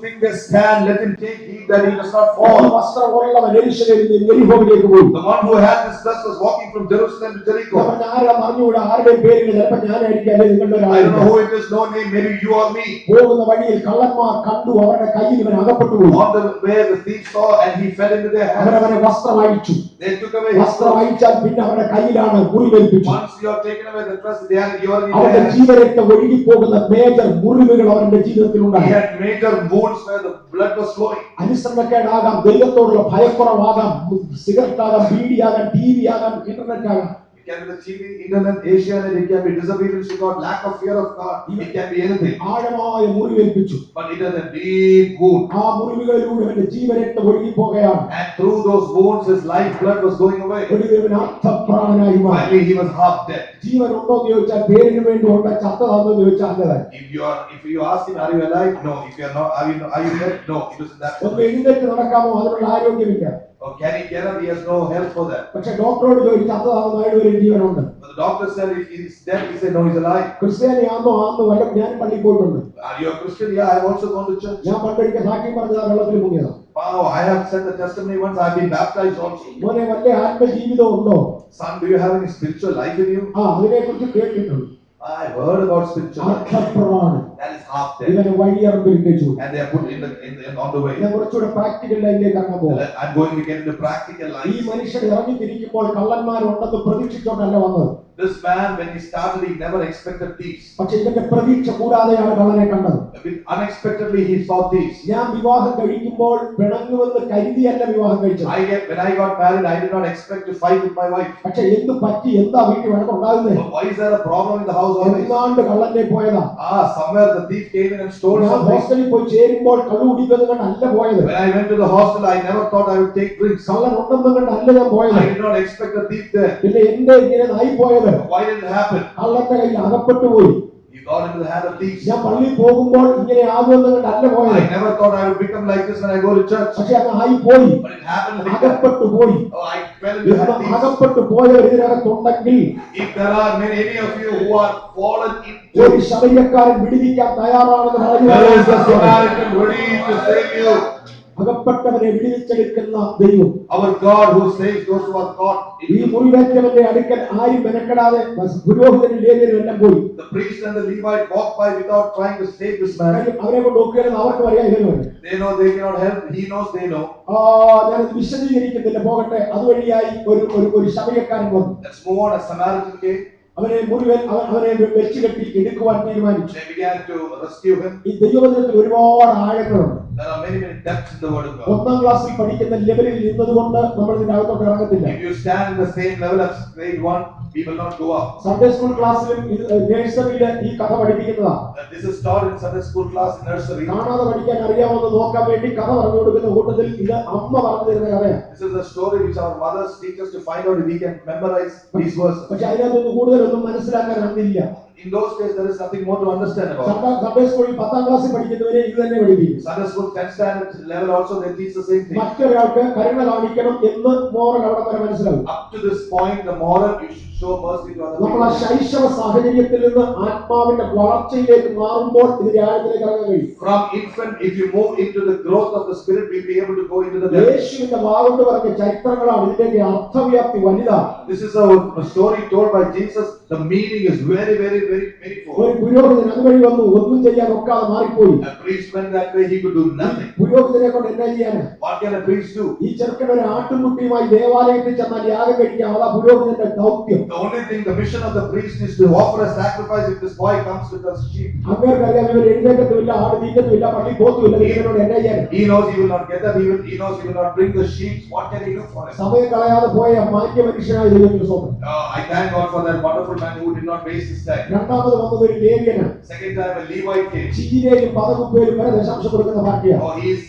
Finger stand, let him take heed that he does not fall. The one who had this dress was walking from Jerusalem to Jericho. I don't know who it is, no name, maybe you or me. On the way the thief saw and he fell into their hands. They took away his clothes. Once you have taken away the dress, they are in your hands. He had major wounds where the blood was flowing. അനുസരണക്കേടാകാം, ദൈവത്തോടുള്ള ഭയക്കുറവാകാം, സിഗരറ്റാകാം, ബീഡിയാകാം, ടിവിയാകാം, ഇന്റർനെറ്റാകാം. It can be the TV, internet, Asianet, it can be disobedience to God, lack of fear of God, it can be anything. ആഴമായ മുറിവേൽപ്പിച്ചു. But it is a deep wound. ആ മുറിവുകളിലൂടെ അവന്റെ ജീവരക്തം ഒഴുകി പോകുകയാണ്. And through those wounds his life blood was going away. ഒടുവിൽ അർത്ഥപ്രാണനായി മാറി. Finally he was half dead. ജീവൻ ഉണ്ടോ എന്ന് ചോദിച്ചാൽ പേരിന് വേണ്ടി ഉണ്ട്, ചത്തതാണോ എന്ന് ചോദിച്ചാൽ അല്ലതായി. If you ask him are you alive? No. If you are not, are you dead? No. It is that. ഒന്ന് എഴുന്നേറ്റ് നടക്കാമോ? അതിനുള്ള ആരോഗ്യമില്ല. Or can he get up? He has no health for that. പക്ഷേ ഡോക്ടറോട് ചോദിച്ചു ചത്തതാണോ അയാളുടെ ജീവനുണ്ട്. But the doctor said if he is dead, he said no, he is alive. ക്രിസ്ത്യാനിയാണോ? ആണെന്ന് വല്ല ഞാൻ പള്ളിയിൽ പോയിട്ടുണ്ട്. Are you a Christian? Yeah, I have also gone to church. ഞാൻ പണ്ടൊരിക്കൽ സാക്ഷ്യം പറഞ്ഞതാ വെള്ളത്തിൽ മുങ്ങിയതാ. Wow, I have said the testimony once. I have been baptized also. മോനെ വല്ല ആത്മജീവിതം ഉണ്ടോ? Son, do you have any spiritual life in you? അതിനെക്കുറിച്ച് കേട്ടിട്ടുണ്ട്. I heard about spiritual life. That is half dead. And they are put in on the way. I'm going to get into practical life. This man, when he started, he never expected thieves. Unexpectedly, he saw thieves. When I got married, I did not expect to fight with my wife. Why is there a problem in the house always? Somewhere the thief came in and stole something. When I went to the hostel, I never thought I would take drinks. I did not expect a thief there. Why did it happen? You got into the hand of thieves. I never thought I would become like this when I go to church. But it happened like that. Oh, I fell into the hand of thieves. If there are many of you who are fallen into, there is a Samaritan ready to save you. അകപ്പെട്ടവരെ വിടുവിച്ചെടുക്കുന്ന ദൈവം, our God who saves those who are caught. ഈ മുറിവേറ്റവന്റെ അടുക്കൽ ആരും മെനക്കെടാതെ പുരോഹിതനും ലേവ്യനും എല്ലാം പോയി. The priest and the Levite walked by without trying to save this man. അവരെ കൊണ്ട് നോക്കിയാലും അവർക്ക് അറിയാം ഇവനുണ്ട്. They know they cannot help. He knows they know. ഞാൻ വിശദീകരിക്കുന്നില്ല, പോകട്ടെ. അതുവഴിയായി ഒരു ശമരിയക്കാരൻ വന്നു. Let's move on. A Samaritan came. അവനെ വെച്ച് കെട്ടി എടുക്കുവാൻ തീരുമാനിച്ചു. They began to rescue him. ഈ ദൈവവചനത്തിൽ ഒരുപാട് ആഴങ്ങളുണ്ട്. There are many depths in the word of God. ഒന്നാം ക്ലാസ്സിൽ പഠിക്കുന്ന ലെവലിൽ നിന്നതുകൊണ്ട് നമ്മൾ ഇതിന്റെ അകത്തോട്ട് ഇറങ്ങത്തില്ല. If you stand in the same level as grade 1, we will not go up. Sunday school classലും നഴ്സറിയിൽ ഈ കഥ പഠിപ്പിക്കുന്നതാണ്. This is taught in Sunday school class in nursery. കാണാതെ പഠിക്കാൻ അറിയാമെന്ന് നോക്കാൻ വേണ്ടി കഥ പറഞ്ഞു കൊടുക്കുന്ന കൂട്ടത്തിൽ ഇത് അമ്മ പറഞ്ഞു തരുന്ന കഥയാണ്. This is a story which our mothers teach us to find out if we can memorize these verses. പക്ഷേ അതിനകത്തൊന്നും കൂടുതലൊന്നും മനസ്സിലാക്കാൻ അറിയില്ല. In those days there is nothing more to understand about. Sunday school 10th class പഠിക്കുന്നവരെ ഇത് തന്നെ പഠിപ്പിക്കും. Sunday school 10th standard level also they teach the same thing. മറ്റൊരാൾക്ക് കരുണ കാണിക്കണം എന്ന് മോറൽ അവിടെ വരെ മനസ്സിലാവും. Up to this point the moral you should show mercy to others. നമ്മൾ ശൈശവ സാഹചര്യത്തിൽ നിന്ന് ആത്മാവിന്റെ വളർച്ചയിലേക്ക് മാറുമ്പോൾ ഇതിന്റെ ആഴത്തിലേക്ക് ഇറങ്ങാൻ കഴിയും. From infant if you move into the growth of the spirit we will be able to go into the depth. യേശുവിന്റെ വാഗോണ്ട് പറഞ്ഞ ചരിത്രങ്ങളാണ് ഇതിന്റെ അർത്ഥവ്യാപ്തി വലുതാണ്. This is a story told by Jesus. The meaning is very full. ഒരു പുരോഹിതൻ അതുവഴി വന്നു, ഒന്നും ചെയ്യാൻ ഒക്കാതെ മാറിപ്പോയി. A priest went that way, he could do nothing. പുരോഹിതനെ കൊണ്ട് എന്താ ചെയ്യാനാ? What can a priest do? ഈ ചെറുക്കൻ ഒരു ആട്ടുംകുട്ടിയുമായി ദേവാലയത്തിൽ ചെന്നാൽ യാഗം കഴിക്കാം, അതാ പുരോഹിതന്റെ ദൗത്യം. The only thing, the mission of the priest is to offer a sacrifice if this boy comes with a sheep. അങ്ങേർക്കറിയാം ഇവർ എഴുന്നേൽക്കത്തുമില്ല, ആട് തീറ്റത്തുമില്ല, പള്ളി പോത്തുമില്ല, ഇവരോട് എന്താ ചെയ്യാൻ? He knows he will not get that, he knows he will not bring the sheep. What can he do for him? സമയം കളയാതെ പോയ മാന്യ മനുഷ്യനായ ദൈവത്തിന് സ്തോത്രം. I thank God for that wonderful man who did not waste his time. രണ്ടാമത് വന്നത് ഒരു ലേവ്യനാണ്. Second time a Levite came. ചീരയിലും പതകുപ്പയിലും വരെ ദശാംശം കൊടുക്കുന്ന പാർട്ടിയാണ്. Oh, he is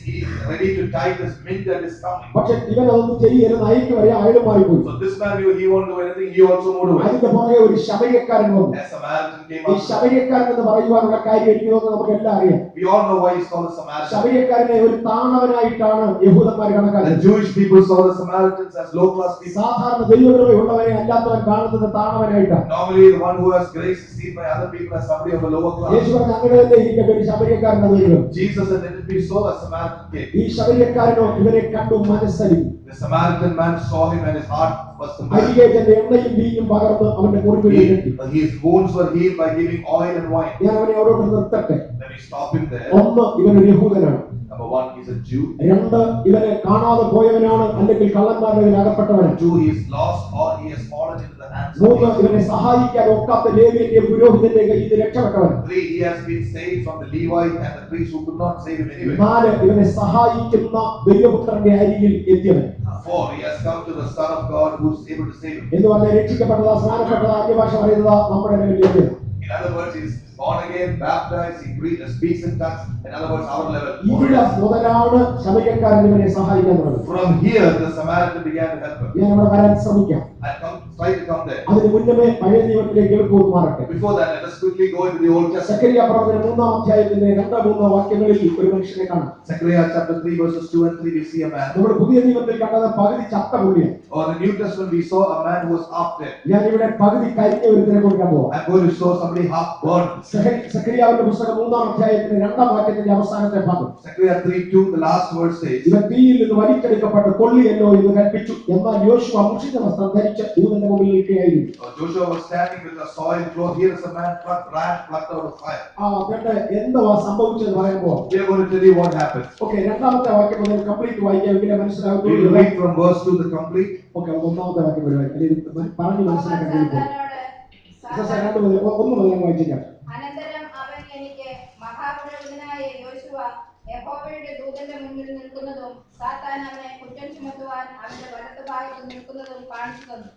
ready to tithe this mint that is coming. പക്ഷേ ഇവൻ അതൊന്നും ചെയ്യരുത്, അയക്ക് വരെ അയാളുമായി പോയി. So this man he won't do anything, he also also moved away. അതിന്റെ പുറകെ ഒരു ശമര്യക്കാരൻ വന്നു. A Samaritan came ഈ out. ശമര്യക്കാരൻ എന്ന് പറയുവാനുള്ള കാര്യം എനിക്ക് തോന്നുന്നു നമുക്ക് എല്ലാം അറിയാം. We all know why he's called a Samaritan. ശമര്യക്കാരനെ ഒരു താണവനായിട്ടാണ് യഹൂദന്മാർ The കണക്കാക്കുന്നത്. Jewish people saw the Samaritans as low class people. സാധാരണ ദൈവകൃപയുള്ളവനെ അല്ലാത്തവൻ കാണുന്നത് താണവനായിട്ടാണ്. Normally, the one who has grace is seen by other people as somebody of a lower class. യേശു പറഞ്ഞു അങ്ങനെ തന്നെ ഇരിക്കട്ടെ, ഒരു ശമര്യക്കാരനെ വരും. Jesus said, let it be so. A Samaritan came. ഈ ശമര്യക്കാരനോ ഇവരെ കണ്ടു മനസ്സലിഞ്ഞു. The Samaritan man saw him and his heart was അരികെ compassionate. ചെന്ന് എണ്ണയും വീഞ്ഞും പകർന്ന് അവന്റെ മുറിവിൽ കെട്ടി. His wounds were healed by giving oil and wine. ഞാൻ അവനെ അവിടോട്ട് നിർത്തട്ടെ. Let me stop him there. ഒന്ന്, ഇവനൊരു യഹൂദനാണ്. Number one, he's a Jew. രണ്ട്, ഇവനെ കാണാതെ പോയവനാണ്, അല്ലെങ്കിൽ കള്ളന്മാരുടെ കയ്യിൽ അകപ്പെട്ടവനാണ്. Two, he is lost or he has fallen into the hands of മൂന്ന്, people. ഇവനെ സഹായിക്കാൻ ഒക്കാത്ത ലേവിയന്റെയും പുരോഹിതന്റെ കയ്യിൽ നിന്ന് രക്ഷപ്പെട്ടവൻ. Three, he has been saved from the Levite and the priest who could not save him anyway. നാല്, ഇവനെ സഹായിക്കുന്ന ദൈവപുത്രന്റെ അരികിൽ എത്തിയവൻ. Four, he has come to the Son of God who is able to save him. എന്ന് പറഞ്ഞാൽ രക്ഷിക്കപ്പെട്ടതാ, സ്നാനപ്പെട്ടതാ, അന്യഭാഷ പറയുന്നതാ, നമ്മുടെ നിലവിലേക്ക്. In other words, he is born again, baptized, he speaks in tongues. In other words, our level. ഇവിടെ മുതലാണ് ശമര്യക്കാരൻ ഇവനെ സഹായിക്കാൻ തുടങ്ങുന്നത്. From here, the Samaritan began to help him. ഞാൻ അവിടെ വരാൻ ശ്രമിക്കാം. Try to come there. അതിന് മുന്നമേ പഴയ നിയമത്തിലേക്ക് എളുപ്പവും മാറട്ടെ. Before that, let us quickly go into the Old Testament. Zacharia പ്രവചനം 3-ാം അധ്യായത്തിന്റെ 2-3 വാക്യങ്ങളിൽ ഒരു മനുഷ്യനെ കാണാം. Zechariah chapter 3 verses 2 and 3, we see a man. നമ്മൾ പുതിയ നിയമത്തിൽ കണ്ടത് പകുതി ചത്ത പുള്ളിയാണ്. Or in the New Testament, we saw a man who was half dead. ഞാൻ ഇവിടെ പകുതി കരിഞ്ഞ ഒരുത്തിനെ കൊടുക്കാൻ പോവാം. I'm going to show somebody half burned. സക്കറിയാവിന്റെ പുസ്തകം 3-ാം അധ്യായത്തിന്റെ 2-ാം വാക്യത്തിന്റെ അവസാനത്തെ ഭാഗം. Zechariah 3:2, the last word says, ഇവൻ തീയിൽ നിന്ന് വലിച്ചെടുക്കപ്പെട്ട് കൊള്ളിയല്ലോ എന്ന് കൽപ്പിച്ചു. എന്നാൽ യോശുവ മുഷിഞ്ഞ വസ്ത്രം ധരിച്ച് ദൂതന്റെ മുമ്പിൽ നിൽക്കുകയായിരുന്നു. Joshua was standing with a soiled cloth. Here is a man plucked out of fire. എന്നിട്ട് എന്തുവാ സംഭവിച്ചത് പറയുമ്പോൾ We are going to tell you what happened. Okay, 2-ാമത്തെ വാക്യം മുതൽ കംപ്ലീറ്റ് വായിക്കാമെങ്കിലേ We will മനസ്സിലാവുകയുള്ളൂ. read from verse 2 the complete. Okay, 1-ാമത്തെ വാക്യം വരുവാൻ പറഞ്ഞു മനസ്സിലാക്കാൻ കഴിയുമ്പോൾ ഒന്ന് മുതൽ വായിച്ചേക്കാം. അനന്തരം അവൻ എനിക്ക് മഹാപുരോഹിതനായ യോശുവ യഹോവയുടെ ദൂതന്റെ മുന്നിൽ നിൽക്കുന്നതും സാത്താൻ അവനെ കുറ്റം ചുമത്തുവാൻ അവന്റെ വലത്തുഭാഗത്ത് നിൽക്കുന്നതും കാണിച്ചു തന്നു.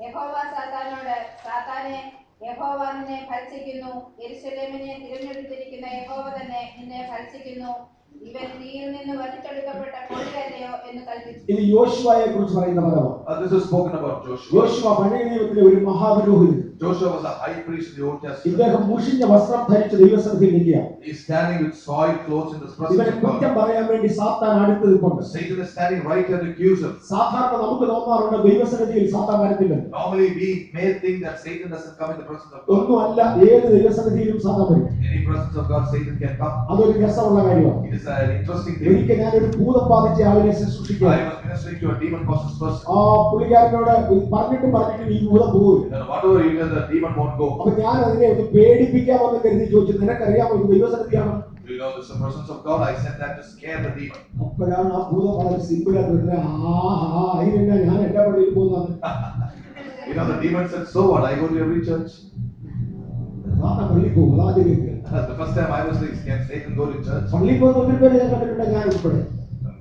യഹോവ സാത്താനോട്, സാത്താനെ, യഹോവ നിന്നെ ഭത്സിക്കുന്നു, യെരൂശലേമിനെ തിരഞ്ഞെടുത്തിരിക്കുന്ന യഹോവ തന്നെ നിന്നെ ഭത്സിക്കുന്നു, ഇവൻ തീയിൽ നിന്ന് വലിച്ചെടുക്കപ്പെട്ട കൊള്ളിയല്ലയോ എന്ന് കൽപ്പിച്ചു. ഇത് യോശുവയെ കുറിച്ച് പറയുന്ന പദമാണ്. This is spoken about Joshua. യോശുവ പഴയ നിയമത്തിലെ ഒരു മഹാപുരോഹിതൻ. Joshua was a high priest in the Old Testament. ഇദ്ദേഹം മുഷിഞ്ഞ വസ്ത്രം ധരിച്ച് ദൈവസന്നിധിയിൽ നിൽക്കുകയാണ്. He is standing with soiled clothes in the presence ഇവനെ of കുറ്റം God. പറയാൻ വേണ്ടി സാത്താൻ അടുത്ത് നിൽപ്പുണ്ട്. Satan is standing right there to accuse him. സാധാരണ നമുക്ക് തോന്നാറുണ്ട് ദൈവസന്നിധിയിൽ സാത്താൻ വരത്തില്ല. Normally we may think that Satan doesn't come in the presence of God. ഒന്നുമല്ല, ഏത് ദൈവസന്നിധിയിലും സാത്താൻ വരും. Any presence of God, Satan can come. അതൊരു രസമുള്ള കാര്യമാണ്. It is an interesting thing. ഒരിക്കൽ ഞാനൊരു ഭൂതം ബാധിച്ച ആളിനെ ശുശ്രൂഷിക്കുക. I was ministering to a demon possessed person. പുള്ളിക്കാരനോട് പറഞ്ഞിട്ടും ഈ ഭൂതം പോകില്ല. And whatever you tell, the demon won't go. അപ്പൊ ഞാൻ അതിനെ ഒന്ന് പേടിപ്പിക്കാമെന്ന് കരുതി ചോദിച്ചു, നിനക്കറിയാമോ ഇത് ദൈവസന്നിധിയാണ്? Do you know this is the presence of God? I said that to scare the demon. അപ്പോഴാണ് ആ ഭൂതം വളരെ സിമ്പിൾ ആയിട്ട് വരുന്നത്. അതിനെന്നാ ഞാൻ എല്ലാ പള്ളിയിൽ പോകുന്നത്. You know, the demon said, so what? I go to every church. പള്ളിയിൽ പോകും. ആദ്യമൊക്കെ The first time I was like, can Satan go to church? പള്ളിയിൽ പോകുന്ന ഒത്തിരി പേര് ഞാൻ കണ്ടിട്ടുണ്ട്, ഞാൻ ഉൾപ്പെടെ.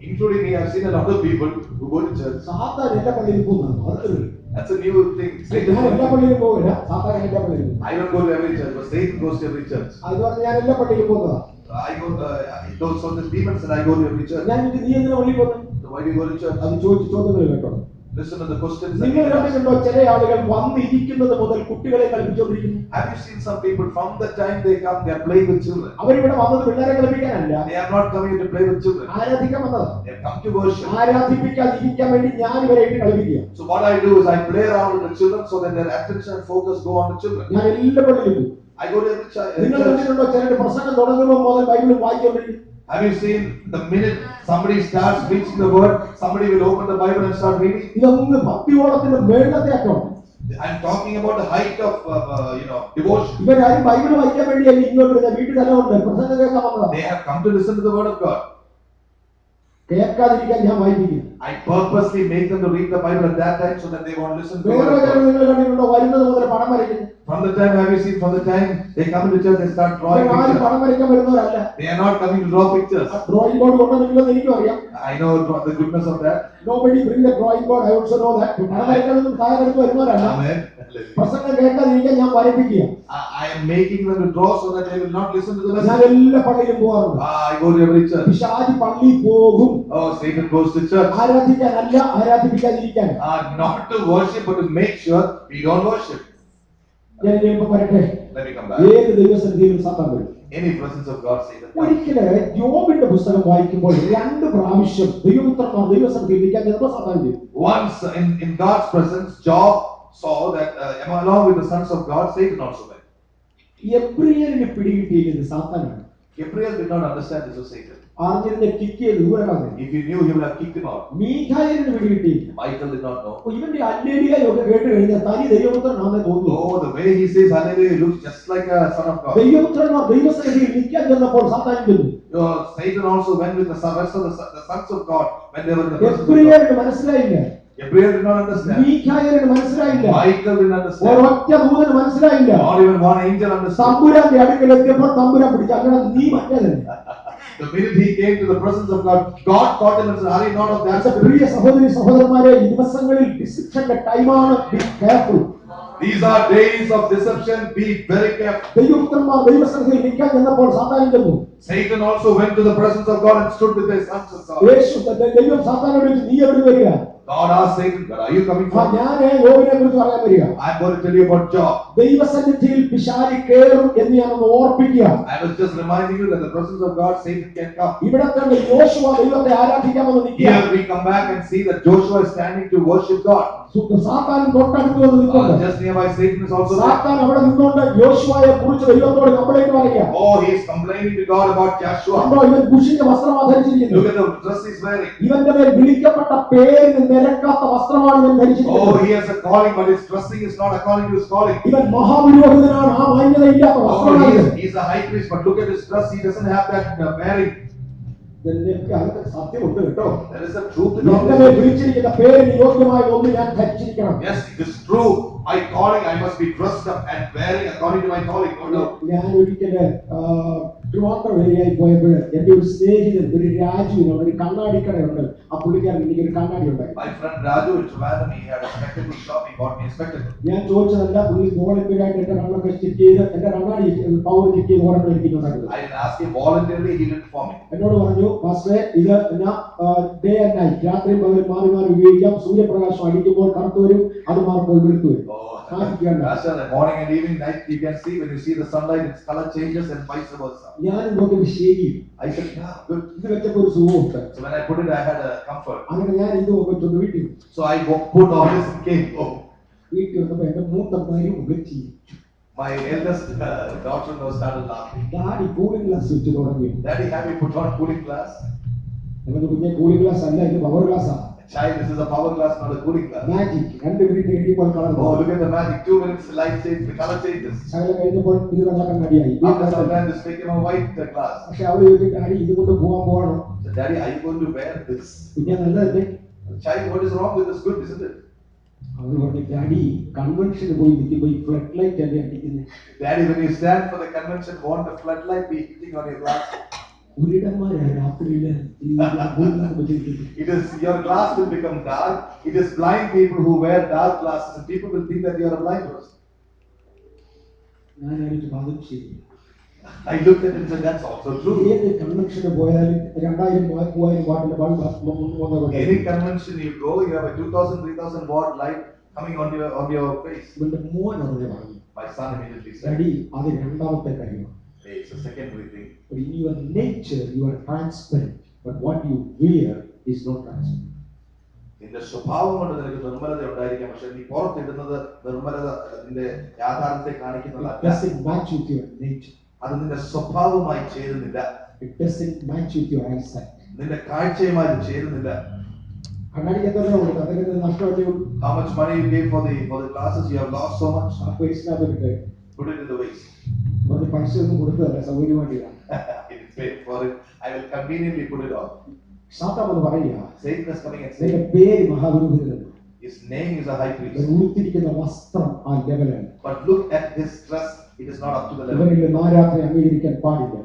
Including me, I've seen a lot of people who go to church. സാത്താൻ എല്ലാ പള്ളിയിൽ പോകുന്നത് അതൊരു That's a new thing. Satan ഞാൻ എല്ലാ പള്ളിയിലും പോകില്ല, സാത്താൻ എല്ലാ പള്ളിയിലും പോകും. I don't go to every church, but Satan goes to every church. അത് പറഞ്ഞ് ഞാൻ എല്ലാ പള്ളിയിലും പോകുന്നതാ. I go, so the demon said, I go to every church. ഞാൻ നീ എന്തിനാ പള്ളിയിൽ പോകുന്നത്? So why do you go to church? അത് ചോദ്യങ്ങൾ കേട്ടോ. Listen to the questions. that നിങ്ങൾ he asked. കണ്ടിട്ടുണ്ടോ ചില ആളുകൾ വന്നിരിക്കുന്നത് മുതൽ കുട്ടികളെ കളിപ്പിച്ചുകൊണ്ടിരിക്കുന്നു? Have you seen some people from the time they come, they are playing with children? അവരിവിടെ വന്നത് പിള്ളേരെ കളിപ്പിക്കാനല്ല, They are not coming to play with children. ആരാധിക്കാൻ വന്നതാ. They have come to worship. ആരാധിപ്പിക്കാതിരിക്കാൻ വേണ്ടി ഞാൻ ഇവരെ ഇട്ട് കളിപ്പിക്കുക. So what I do is I play around with the children so that their attention and focus go on the children. ഞാൻ എല്ലാ പള്ളിയിലും പോകും. I go to every നിങ്ങൾ church. കണ്ടിട്ടുണ്ടോ ചിലരുടെ പ്രസംഗം തുടങ്ങുമ്പോൾ മുതൽ Bible വായിച്ചുകൊണ്ടിരിക്കും? Have you seen the minute somebody starts preaching the word, somebody will open the Bible and start reading? ഇതൊന്ന് ഭക്തിയോളത്തിന്റെ മേളത്തെ ആക്കണം. I'm talking about the height of devotion. ഇവരാരും Bible വായിക്കാൻ വേണ്ടിയല്ല ഇങ്ങോട്ട് വരുന്നത്. വീട്ടിൽ തലമുണ്ട് പ്രസംഗം കേൾക്കാൻ വന്നതാണ്. They have come to listen to the word of God. കേൾക്കാതിരിക്കാൻ ഞാൻ വായിപ്പിക്കും. I purposely make them to read the Bible at that time so that they won't listen to the വേറെ word of ചിലർ God. നിങ്ങൾ കണ്ടിട്ടുണ്ടോ വരുന്നത് മുതൽ പടം വരയ്ക്കുന്നു? From the time, have you seen, from the time they come into church, they start drawing ആരും pictures. പടം വരയ്ക്കാൻ വരുന്നവരല്ല. They are not coming to draw pictures. Drawing board കൊണ്ടുവന്നില്ലെന്ന് എനിക്കും അറിയാം. I know the goodness of that. Nobody bring the drawing board. I also know that. പടം വരയ്ക്കാനൊന്നും തയ്യാറെടുത്ത് വരുന്നവരല്ല. Amen. പ്രസംഗം കേൾക്കാതിരിക്കാൻ ഞാൻ വരപ്പിക്കുക. I am making them to draw so that they will not listen to the ഞാൻ message. എല്ലാ പള്ളിയിലും പോകാറുണ്ട്. I go to every church. പിശാചി പള്ളിയിൽ പോകും. Oh, Satan goes to church. ആരാധിക്കാനല്ല, ആരാധിപ്പിക്കാതിരിക്കാൻ. Not to worship, but to make sure we don't worship. ഞാൻ ഇനിയിപ്പോ പറയട്ടെ, Let me come back. ഏത് ദൈവസന്നിധിയിലും സാത്താൻ വരും. Any presence of God, Satan. ഒരിക്കല് യോബിന്റെ പുസ്തകം വായിക്കുമ്പോൾ 2 പ്രാവശ്യം ദൈവപുത്രന്മാർ ദൈവസന്നിധിയിൽ ഇരിക്കാൻ ചിലപ്പോൾ സാത്താൻ ചെയ്യും. Once in God's presence, Job saw that along with the sons of God, Satan also went. എബ്രിയലിന് പിടികിട്ടിയില്ല സാത്താനാണ്. Gabriel did not understand this was Satan. ആർജിനെ കിക്ക് ചെയ്ത് ദൂരെ കളഞ്ഞു. If he knew, he would have kicked him out. മീഖായേലിന് പിടികിട്ടിയില്ല. Michael did not know. ഇവന്റെ അല്ലേലിയൊക്കെ കേട്ട് കഴിഞ്ഞാൽ തനി ദൈവപുത്രനാണെന്ന് തോന്നുന്നു. Oh, the way he says hallelujah, he looks just like a son of God. ദൈവപുത്രന്മാർ ദൈവസന്നിധിയിൽ നിൽക്കാൻ ചെന്നപ്പോൾ സാത്താൻ ചെന്നു. Satan also went with the rest of the sons of God when they were in the presence of God. എബ്രിയലിന് മനസ്സിലായില്ല. Gabriel did not understand. മീഖായേലിന് മനസ്സിലായില്ല. Michael didn't understand. ഒരൊറ്റ ദൂതന് മനസ്സിലായില്ല. Not even one angel understood. തമ്പുരാന്റെ അടുക്കൽ എത്തിയപ്പോൾ തമ്പുരാൻ പിടിച്ചു. അങ്ങനെ നീ മറ്റേതല്ല. The minute he came to the presence of God, God caught him and said, "Are you not of that spirit?" പ്രിയ സഹോദരി സഹോദരന്മാരെ, ഈ ദിവസങ്ങളിൽ ഡിസിപ്ഷന്റെ ടൈമാണ്. Be careful. These are days of deception. Be very careful. ദൈവപുത്രന്മാർ ദൈവസന്നിധിയിൽ നിൽക്കാൻ ചെന്നപ്പോൾ സാത്താൻ ചെന്നു. Satan also went to the presence of God and stood with his sons of God. യേശു ദൈവം സാത്താനോട് ചോദിച്ചു, നീ എവിടെ വരിക? God asked Satan, "Where are you coming from?" ഞാൻ യോബിനെ കുറിച്ച് പറയാൻ വരിക. I'm going to tell you about Job. ദൈവസന്നിധിയിൽ പിശാചി കയറും എന്ന് ഞാനൊന്ന് ഓർപ്പിക്കുക. I was just reminding you that the presence of God, Satan can come. ഇവിടെ തന്നെ യോശുവ ദൈവത്തെ ആരാധിക്കാമെന്ന് നിൽക്കുക. Here we come back and see that Joshua is standing to worship God. സാത്താൻ തൊട്ടടുത്ത് വന്ന് നിൽക്കുന്നു. Just nearby, Satan is also there. സാത്താൻ അവിടെ നിന്നുകൊണ്ട് യോശുവയെ കുറിച്ച് ദൈവത്തോട് കംപ്ലൈന്റ് പറയുക. Oh, he is complaining to God about Joshua. കണ്ടോ, ഇവൻ കുശിന്റെ വസ്ത്രം ധരിച്ചിരിക്കുന്നു. Look at the dress he's wearing. ഇവന്റെ മേൽ വിളിക്കപ്പെട്ട പേരിന് നിരക്കാത്ത വസ്ത്രമാണ് ഇവൻ ധരിച്ചിരിക്കുന്നത്. Oh, he has a calling, but his dressing is not according to his calling. ഇവൻ മഹാപുരോഹിതനാണ്. ആ മാന്യതയില്ലാത്ത Oh, വസ്ത്രമാണ്. he's a high priest, but look at his dress. He doesn't have that bearing. ഇതിന്റെയൊക്കെ അകത്ത് സത്യമുണ്ട് കേട്ടോ. There is a truth in all എന്റെ മേൽ this. വിളിച്ചിരിക്കുന്ന പേരിന് യോഗ്യമായ ഒന്ന് ഞാൻ ധരിച്ചിരിക്കണം. Yes, it is true. My calling, I must be dressed up and wearing according to my calling. No doubt. ഞാൻ ഒരിക്കല് ട്രിവാൻഡ്രം വരെയായി പോയപ്പോൾ എന്റെ ഒരു സ്നേഹിതൻ, ഒരു രാജുവിനുള്ള ഒരു കണ്ണാടിക്കടയുണ്ട്. ആ പുള്ളിക്കാരൻ എനിക്ക് ഒരു കണ്ണാടി ഉണ്ടായി. My friend Raju in Trivandrum, he had a spectacle shop. He bought me a spectacle. ഞാൻ ചോദിച്ചതല്ല, പുള്ളി വോളണ്ടിയറായിട്ട് എന്റെ കണ്ണൊക്കെ ചെക്ക് ചെയ്ത് എന്റെ കണ്ണാടി പവർ ചെക്ക് ചെയ്ത് ഓർമ്മ എനിക്കുണ്ടാക്കുന്നത്. I didn't ask him voluntarily. He did it for me. എന്നോട് പറഞ്ഞു, പാസ്റ്ററെ, ഇത് ഡേ ആൻഡ് നൈറ്റ്, രാത്രി പകൽ മാറി മാറി ഉപയോഗിക്കാം. സൂര്യപ്രകാശം അടിക്കുമ്പോൾ കറുത്ത് വരും, അത് മാറുമ്പോൾ വെളുത്ത് വരും. Pastor, morning and evening, night, you can see when you see the sunlight, its color changes and vice versa. ഞാൻ നോക്കിയത് ശരി. I said, yeah, good. ഇത് വെച്ചപ്പോൾ ഒരു സുഖമുണ്ട്. So when I put it, I had a comfort. അങ്ങനെ ഞാൻ ഇത് നോക്കിട്ടുണ്ട് വീട്ടിൽ. So I put all this and came home. വീട്ടിൽ വന്നപ്പോ എന്റെ മൂത്ത ഭാര്യ മുഖച്ചി. My eldest daughter now started laughing. Daddy cooling glass വെച്ച് തുടങ്ങി. Daddy, have you put on cooling glass? ഞങ്ങളുടെ കുഞ്ഞെ കൂളിംഗ് ഗ്ലാസ് അല്ല, ഇത് power ഗ്ലാസ്സാ. Child, this is a power glass, not a cooling glass. Magic. 2 minute കഴിയുമ്പോൾ colour. Oh, look at the magic. 2 minutes, the light changes, the color changes. ശകലം കഴിഞ്ഞപ്പോൾ ഇത് വെള്ള കണ്ണാടിയായി. After some time, this became a white glass. പക്ഷെ അവള് ചോദിച്ചു, daddy ഇത് കൊണ്ട് പോകാൻ പോകണോ? So, Daddy, are you going to wear this? കുഞ്ഞെ നല്ലതല്ലേ? Child, what is wrong with this? Good, isn't it? അവള് പറഞ്ഞു, ഡാഡി കൺവെൻഷന് പോയി നിൽക്കുമ്പോൾ ഈ ഫ്ലഡ് ലൈറ്റ് അല്ലേ അടിക്കുന്നത്. Daddy, when you stand for the convention, won't the floodlight be hitting on your glass? ഉരുടന്മാരാണ് രാത്രിയില് It is, your glass will become dark. It is blind people who wear dark glasses, and people will think that you are a blind person. ഞാൻ ആയിട്ട് അതും ശരി. I looked at it and said, that's also true. ഏത് കൺവെൻഷന് പോയാലും 2000-3000 വാട്ടിന്റെ bulb. Any convention you go, you have a 2000-3000 watt light coming on your face. ഇവന്റെ മോൻ അവിടെ പറഞ്ഞു, My son immediately said, daddy അത് രണ്ടാമത്തെ കാര്യമാണ്. hey, it's a secondary thing. But in your nature you are transparent, but what you wear is not transparent. നിന്റെ സ്വഭാവം കൊണ്ട് നിനക്ക് നിർമ്മലത ഉണ്ടായിരിക്കാം, പക്ഷെ നീ പുറത്തിടുന്നത് നിർമ്മലത നിന്റെ യാഥാർത്ഥ്യത്തെ കാണിക്കുന്നതല്ല. It doesn't match with your nature. അത് നിന്റെ സ്വഭാവമായി ചേരുന്നില്ല. It doesn't match with your eyesight. നിന്റെ കാഴ്ചയുമായി ചേരുന്നില്ല. കണ്ണാടി എത്ര കൊടുത്തു? അതിന്റെ നഷ്ടമല്ലേ ഉള്ളൂ. How much money you gave for the glasses? You have lost so much. ആ പൈസ Put it in the waste. ഒരു പൈസ ഒന്നും കൊടുത്തതല്ല, സൗകര്യമായിട്ടാണ്. It is paid for it. I will conveniently put it on. സാത്താൻ പറയുക, Satan is coming and നിന്റെ saying, പേര് മഹാപുരോഹിതൻ. His name is a high priest. ഉടുത്തിരിക്കുന്ന വസ്ത്രം ആ ലെവലാണ്. But look at his dress, it is not up to the level. ഇവനിൽ ആരാധന അംഗീകരിക്കാൻ പാടില്ല.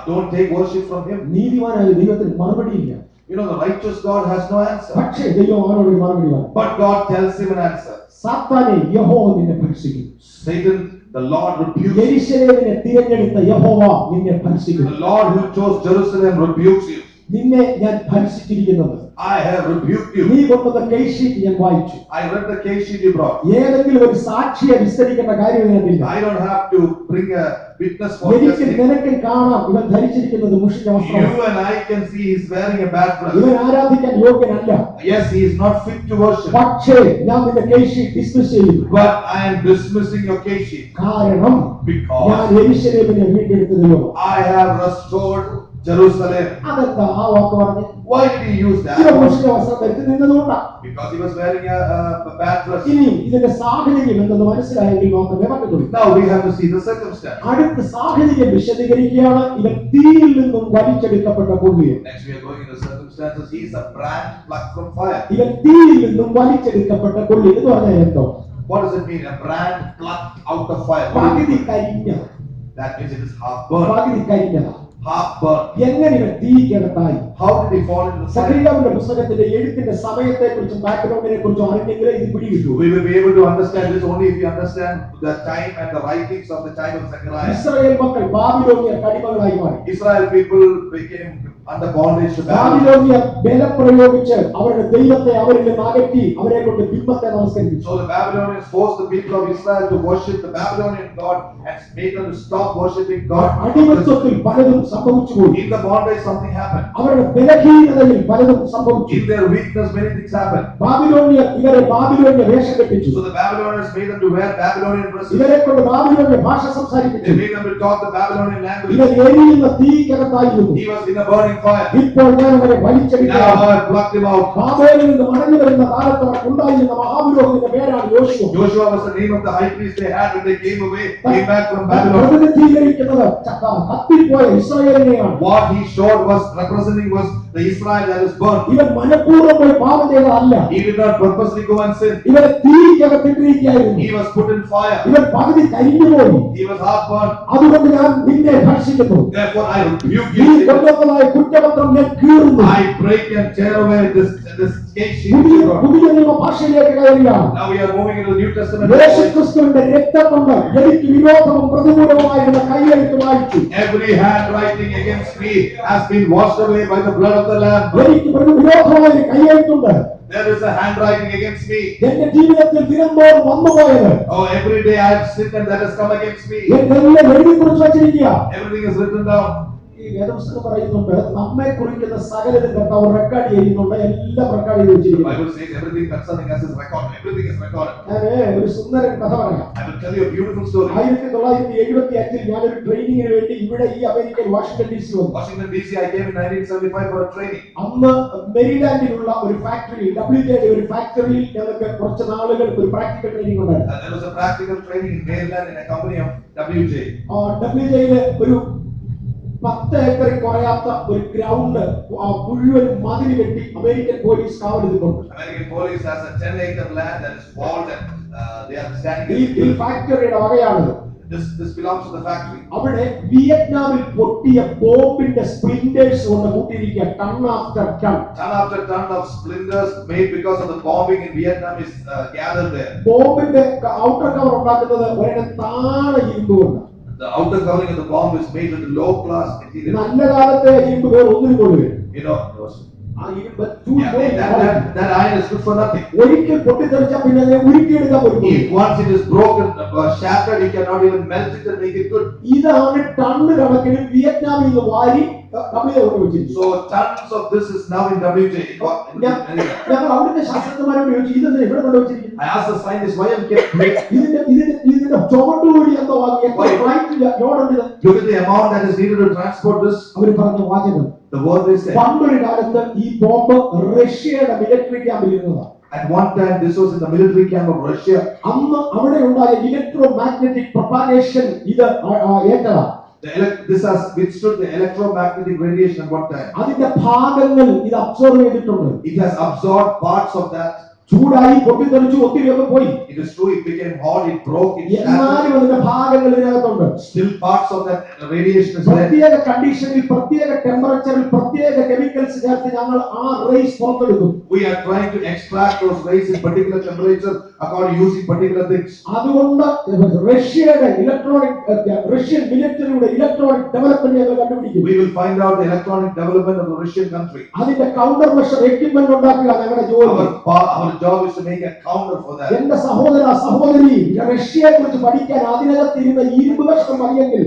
Don't take worship from him. നീതിമാനായ ദൈവത്തിന് മറുപടിയില്ല. You know, the righteous God has no answer. പക്ഷേ ദൈവം അവനോട് ഒരു മറുപടി പറഞ്ഞു. But God tells him an answer. സാത്താനെ യഹോവ നിന്നെ ഭർഷിക്കും. Satan, the Lord rebukes you. യെരൂശലേമിനെ തിരഞ്ഞെടുത്ത യഹോവ നിന്നെ ഭർഷിക്കും. The Lord who chose Jerusalem rebukes you. നിന്നെ ഞാൻ ഭർഷിച്ചിരിക്കുന്നത്. I have rebuked you. നീ കൊണ്ടുവന്ന കേസ് ഞാൻ വായിച്ചു. I read the case sheet you brought. ഏതെങ്കിലും ഒരു സാക്ഷിയെ വിസ്തരിക്കേണ്ട കാര്യമില്ല. I don't have to bring a witness for എനിക്ക് this. നിനക്ക് കാണാം ഇവൻ ധരിച്ചിരിക്കുന്നത് മുഷിഞ്ഞ വസ്ത്രം. You and I can see he's wearing a bad dress. ഇവൻ ആരാധിക്കാൻ യോഗ്യനല്ല. Yes, he is not fit to worship. പക്ഷേ ഞാൻ നിന്റെ കേസ് ഡിസ്മിസ് ചെയ്യും. But I am dismissing your case sheet. കാരണം Because ഞാൻ യെരൂശലേമിനെ വീണ്ടെടുത്ത ദൈവം. I have restored Jerusalem. അതെന്താ ആ വാക്ക് പറഞ്ഞു? Why did he use that? ഇവൻ മുഷിഞ്ഞ വസ്ത്രം ധരിച്ച് നിന്നതുകൊണ്ടാണ്. Because he was wearing a bad dress. ഇനി ഇതിന്റെ സാഹചര്യം എന്തെന്ന് മനസ്സിലായെങ്കിൽ മാത്രമേ പറ്റത്തുള്ളൂ. Now we have to see the circumstance. അടുത്ത സാഹചര്യം വിശദീകരിക്കുകയാണ്. ഇവൻ തീയിൽ നിന്നും വലിച്ചെടുക്കപ്പെട്ട പുള്ളിയെ. Next we are going into circumstances. He is a branch plucked from fire. ഇവൻ തീയിൽ നിന്നും വലിച്ചെടുക്കപ്പെട്ട പുള്ളി എന്ന് പറഞ്ഞാൽ എന്തോ? What does it mean? A branch plucked out of fire. പകുതി കരിഞ്ഞ. That means it is half burned. പകുതി കരിഞ്ഞതാ. Half burned. എങ്ങനെ ഇവൻ തീക്കകത്തായി? How did he fall into the fire? സഖറിയാവിന്റെ പുസ്തകത്തിന്റെ എഴുത്തിന്റെ സമയത്തെക്കുറിച്ചും ബാക്ക്ഗ്രൗണ്ടിനെ കുറിച്ചും അറിഞ്ഞെങ്കിലേ ഇത് പിടികിട്ടൂ. We will be able to understand this only if you understand the time and the writings of the time of Zechariah. Israel മക്കൾ ബാബിലോണിയർ അടിമകളായി മാറി. Israel people became under bondage to Babylon. ബാബിലോണിയർ ബലപ്രയോഗിച്ച് അവരുടെ ദൈവത്തെ അവരിൽ നിന്ന് അകറ്റി അവരെ കൊണ്ട് ബിംബത്തെ നമസ്കരിച്ചു. So the Babylonians forced the people of Israel to worship the Babylonian god and made them to stop worshiping God. അടിമത്വത്തിൽ പലതും സംഭവിച്ചു പോയി. In the bondage something happened. അവരുടെ ബലഹീനതയിൽ പലതും സംഭവിച്ചു. In their weakness many things happened. ബാബിലോണിയർ ഇവരെ Babylonia വേഷം കെട്ടിച്ചു. So the Babylonians made them to wear Babylonian dresses. ഇവരെ കൊണ്ട് ബാബിലോണിയ ഭാഷ They സംസാരിപ്പിച്ചു. made them to talk the Babylonian language. ഇവർ എരിയുന്ന തീക്കകത്തായിരുന്നു. He was in a burning fire. ഇപ്പോൾ ഞാൻ അവരെ Now വലിച്ചെടുക്കുകയാണ്. I have plucked him out. ബാബേലിൽ നിന്ന് മടങ്ങി വരുന്ന കാലത്ത് അവർക്ക് ഉണ്ടായിരുന്ന മഹാപുരോഹിതന്റെ പേരാണ് യോശുവ. Joshua was the name of the high priest they had when they came back from Babylon. പ്രതിനിധീകരിക്കുന്നത് കത്തിപ്പോയ ഇസ്രായേലിനെയാണ്. What he showed was representing was the Israel that is burnt. ഇവൻ മനഃപൂർവ്വം പോയി പാപം ചെയ്തതല്ല. He did not purposely go and sin. ഇവരെ തീക്കകത്തിട്ടിരിക്കുകയായിരുന്നു. He was put in fire. ഇവൻ പകുതി കരിഞ്ഞുപോയി. He was half burnt. അതുകൊണ്ട് ഞാൻ നിന്നെ ഭർഷിക്കുന്നു. Therefore I rebuke നീ you. കൊണ്ടുവന്നതായ കുറ്റപത്രം ഞാൻ കീറുന്നു. I break and tear away this case sheet. പുതിയ നിയമ ഭാഷയിലേക്ക് കയറുകയാണ്. Now we are moving into the New Testament. യേശുക്രിസ്തുവിന്റെ രക്തം കൊണ്ട് എനിക്ക് വിരോധവും പ്രതികൂലവുമായിരുന്ന കൈയെഴുത്ത് വായിച്ചു. Every handwriting against me has been washed away by the blood of the Lamb. എനിക്ക് വിരോധമായ കൈയെഴുത്തുണ്ട്. There is a handwriting against me. എന്റെ ജീവിതത്തിൽ ദിനംതോറും വന്നുപോയത് Oh, every day I have sinned and that has come against me. എന്നെല്ലാം എഴുതി കുറിച്ച് വച്ചിരിക്കുക. Everything is written down. ഈ വേദപുസ്തകം പറയുന്നുണ്ട് നമ്മെ കുറിക്കുന്ന സകലതും കർത്താവ് റെക്കോർഡ് ചെയ്യുന്നുണ്ട്. എല്ലാം റെക്കോർഡ് ചെയ്ത് വെച്ചിരിക്കുന്നു. Bible says everything concerning us is recorded. Everything is recorded. ഞാൻ ഒരു സുന്ദരൻ കഥ പറയാം. I will tell you a beautiful story. 1975 ഞാനൊരു ട്രെയിനിങ്ങിന് വേണ്ടി ഇവിടെ ഈ അമേരിക്കൻ വാഷിംഗ്ടൺ DC വന്നു. Washington DC, I came in 1975 for a training. അന്ന് മെരിലാൻഡിലുള്ള ഒരു ഫാക്ടറിയിൽ WJയുടെ ഒരു ഫാക്ടറിയിൽ ഞങ്ങൾക്ക് കുറച്ച് നാളുകൾക്ക് ഒരു പ്രാക്ടിക്കൽ ട്രെയിനിങ് ഉണ്ടായിരുന്നു. There was a practical training in Maryland in a company of WJ. WJയിലെ ഒരു 10 ഏക്കറിൽ കുറയാത്ത ഒരു ഗ്രൗണ്ട് മുഴുവൻ മതിൽ കെട്ടി അമേരിക്കൻ പോലീസ് കാവലിതുകൊണ്ട്. American police has a 10-acre land that is walled and they are standing. ഈ ഫാക്ടറിയുടെ വകയാണത്. This belongs to the factory. അവിടെ വിയറ്റ്നാമിൽ പൊട്ടിയ ബോംബിന്റെ സ്പ്ലിന്റേഴ്സ് കൊണ്ട് കൂട്ടിയിരിക്കുക ton after ton. Ton after ton of splinters made because of the bombing in Vietnam is gathered there. ബോംബിന്റെ outer cover ഉണ്ടാക്കുന്നത് ഒരേ താഴെ ഇരുമ്പുകൊണ്ട്. The outer covering of the bomb is made with low class material. നല്ല കാലത്തെ ഇരുമ്പ് വേറെ ഒന്നിനും കൊള്ളുകയില്ല. You know, ആ ഇരുമ്പ് that iron is good for nothing. ഒരിക്കൽ പൊട്ടിത്തെറിച്ചാൽ പിന്നെ അതിനെ ഉരുക്കിയെടുക്കാൻ പറ്റും. If once it is broken, shattered, you cannot even melt it and make it good. ഇതാണ് ടണ്ണ് കണക്കിന് വിയറ്റ്നാമിൽ നിന്ന് വാരി WJ കൊണ്ടുവച്ചിരിക്കുന്നത്. So tons of this is now in WJ. ഞങ്ങൾ അവിടുത്തെ ശാസ്ത്രജ്ഞന്മാരോട് ചോദിച്ചു ഇതെന്താ ഇവിടെ കൊണ്ടുവച്ചിരിക്കുന്നത്? I asked the scientists why you kept it. ഇതിന്റെ ചുമട്ടുകൂടി എന്തോ flight ലോഡുണ്ട്. Look at the amount that is needed to transport this. അവർ പറഞ്ഞ വാചകം The word they said. പണ്ടൊരു കാലത്ത് ഈ ബോംബ് റഷ്യയുടെ മിലിറ്ററി ക്യാമ്പിൽ ഇരുന്നതാണ്. At one time this was in the military camp of Russia. അന്ന് അവിടെ ഉണ്ടായ ഇലക്ട്രോ മാഗ്നറ്റിക് പ്രൊപ്പാഗേഷൻ ഇത് ഏറ്റതാണ്. This has withstood the electromagnetic radiation at one time. അതിന്റെ ഭാഗങ്ങൾ ഇത് അബ്സോർബ് ചെയ്തിട്ടുണ്ട്. It has absorbed parts of that. ചൂടായി പൊട്ടിത്തെറിച്ചു ഒത്തിരിയൊക്കെ പോയി. It is true, it became hot, it broke, it shattered. എന്നാലും അതിന്റെ ഭാഗങ്ങൾ ഇതിനകത്തുണ്ട്. Still parts of that radiation is there. പ്രത്യേക കണ്ടീഷനിൽ പ്രത്യേക ടെമ്പറേച്ചറിൽ പ്രത്യേക കെമിക്കൽസ് ചേർത്ത് ഞങ്ങൾ ആ raise പുറത്തെടുക്കും. We are trying to extract those rays in particular temperature according using particular things. അതുകൊണ്ട് റഷ്യയുടെ റഷ്യൻ മിലിറ്ററിയുടെ ഇലക്ട്രോണിക് ഡെവലപ്മെന്റ് ഞങ്ങൾ കണ്ടുപിടിക്കും. We will find out the electronic development of the Russian country. അതിന്റെ കൗണ്ടർ മെഷർ എക്യുപ്മെന്റ് ഉണ്ടാക്കുക ഞങ്ങളുടെ ജോലി. Our job is to make a counter for that. എന്റെ സഹോദര സഹോദരി, റഷ്യയെ കുറിച്ച് പഠിക്കാൻ അതിനകത്തിരുന്ന ഇരുമ്പ് കഷ്ണം മതിയെങ്കിൽ,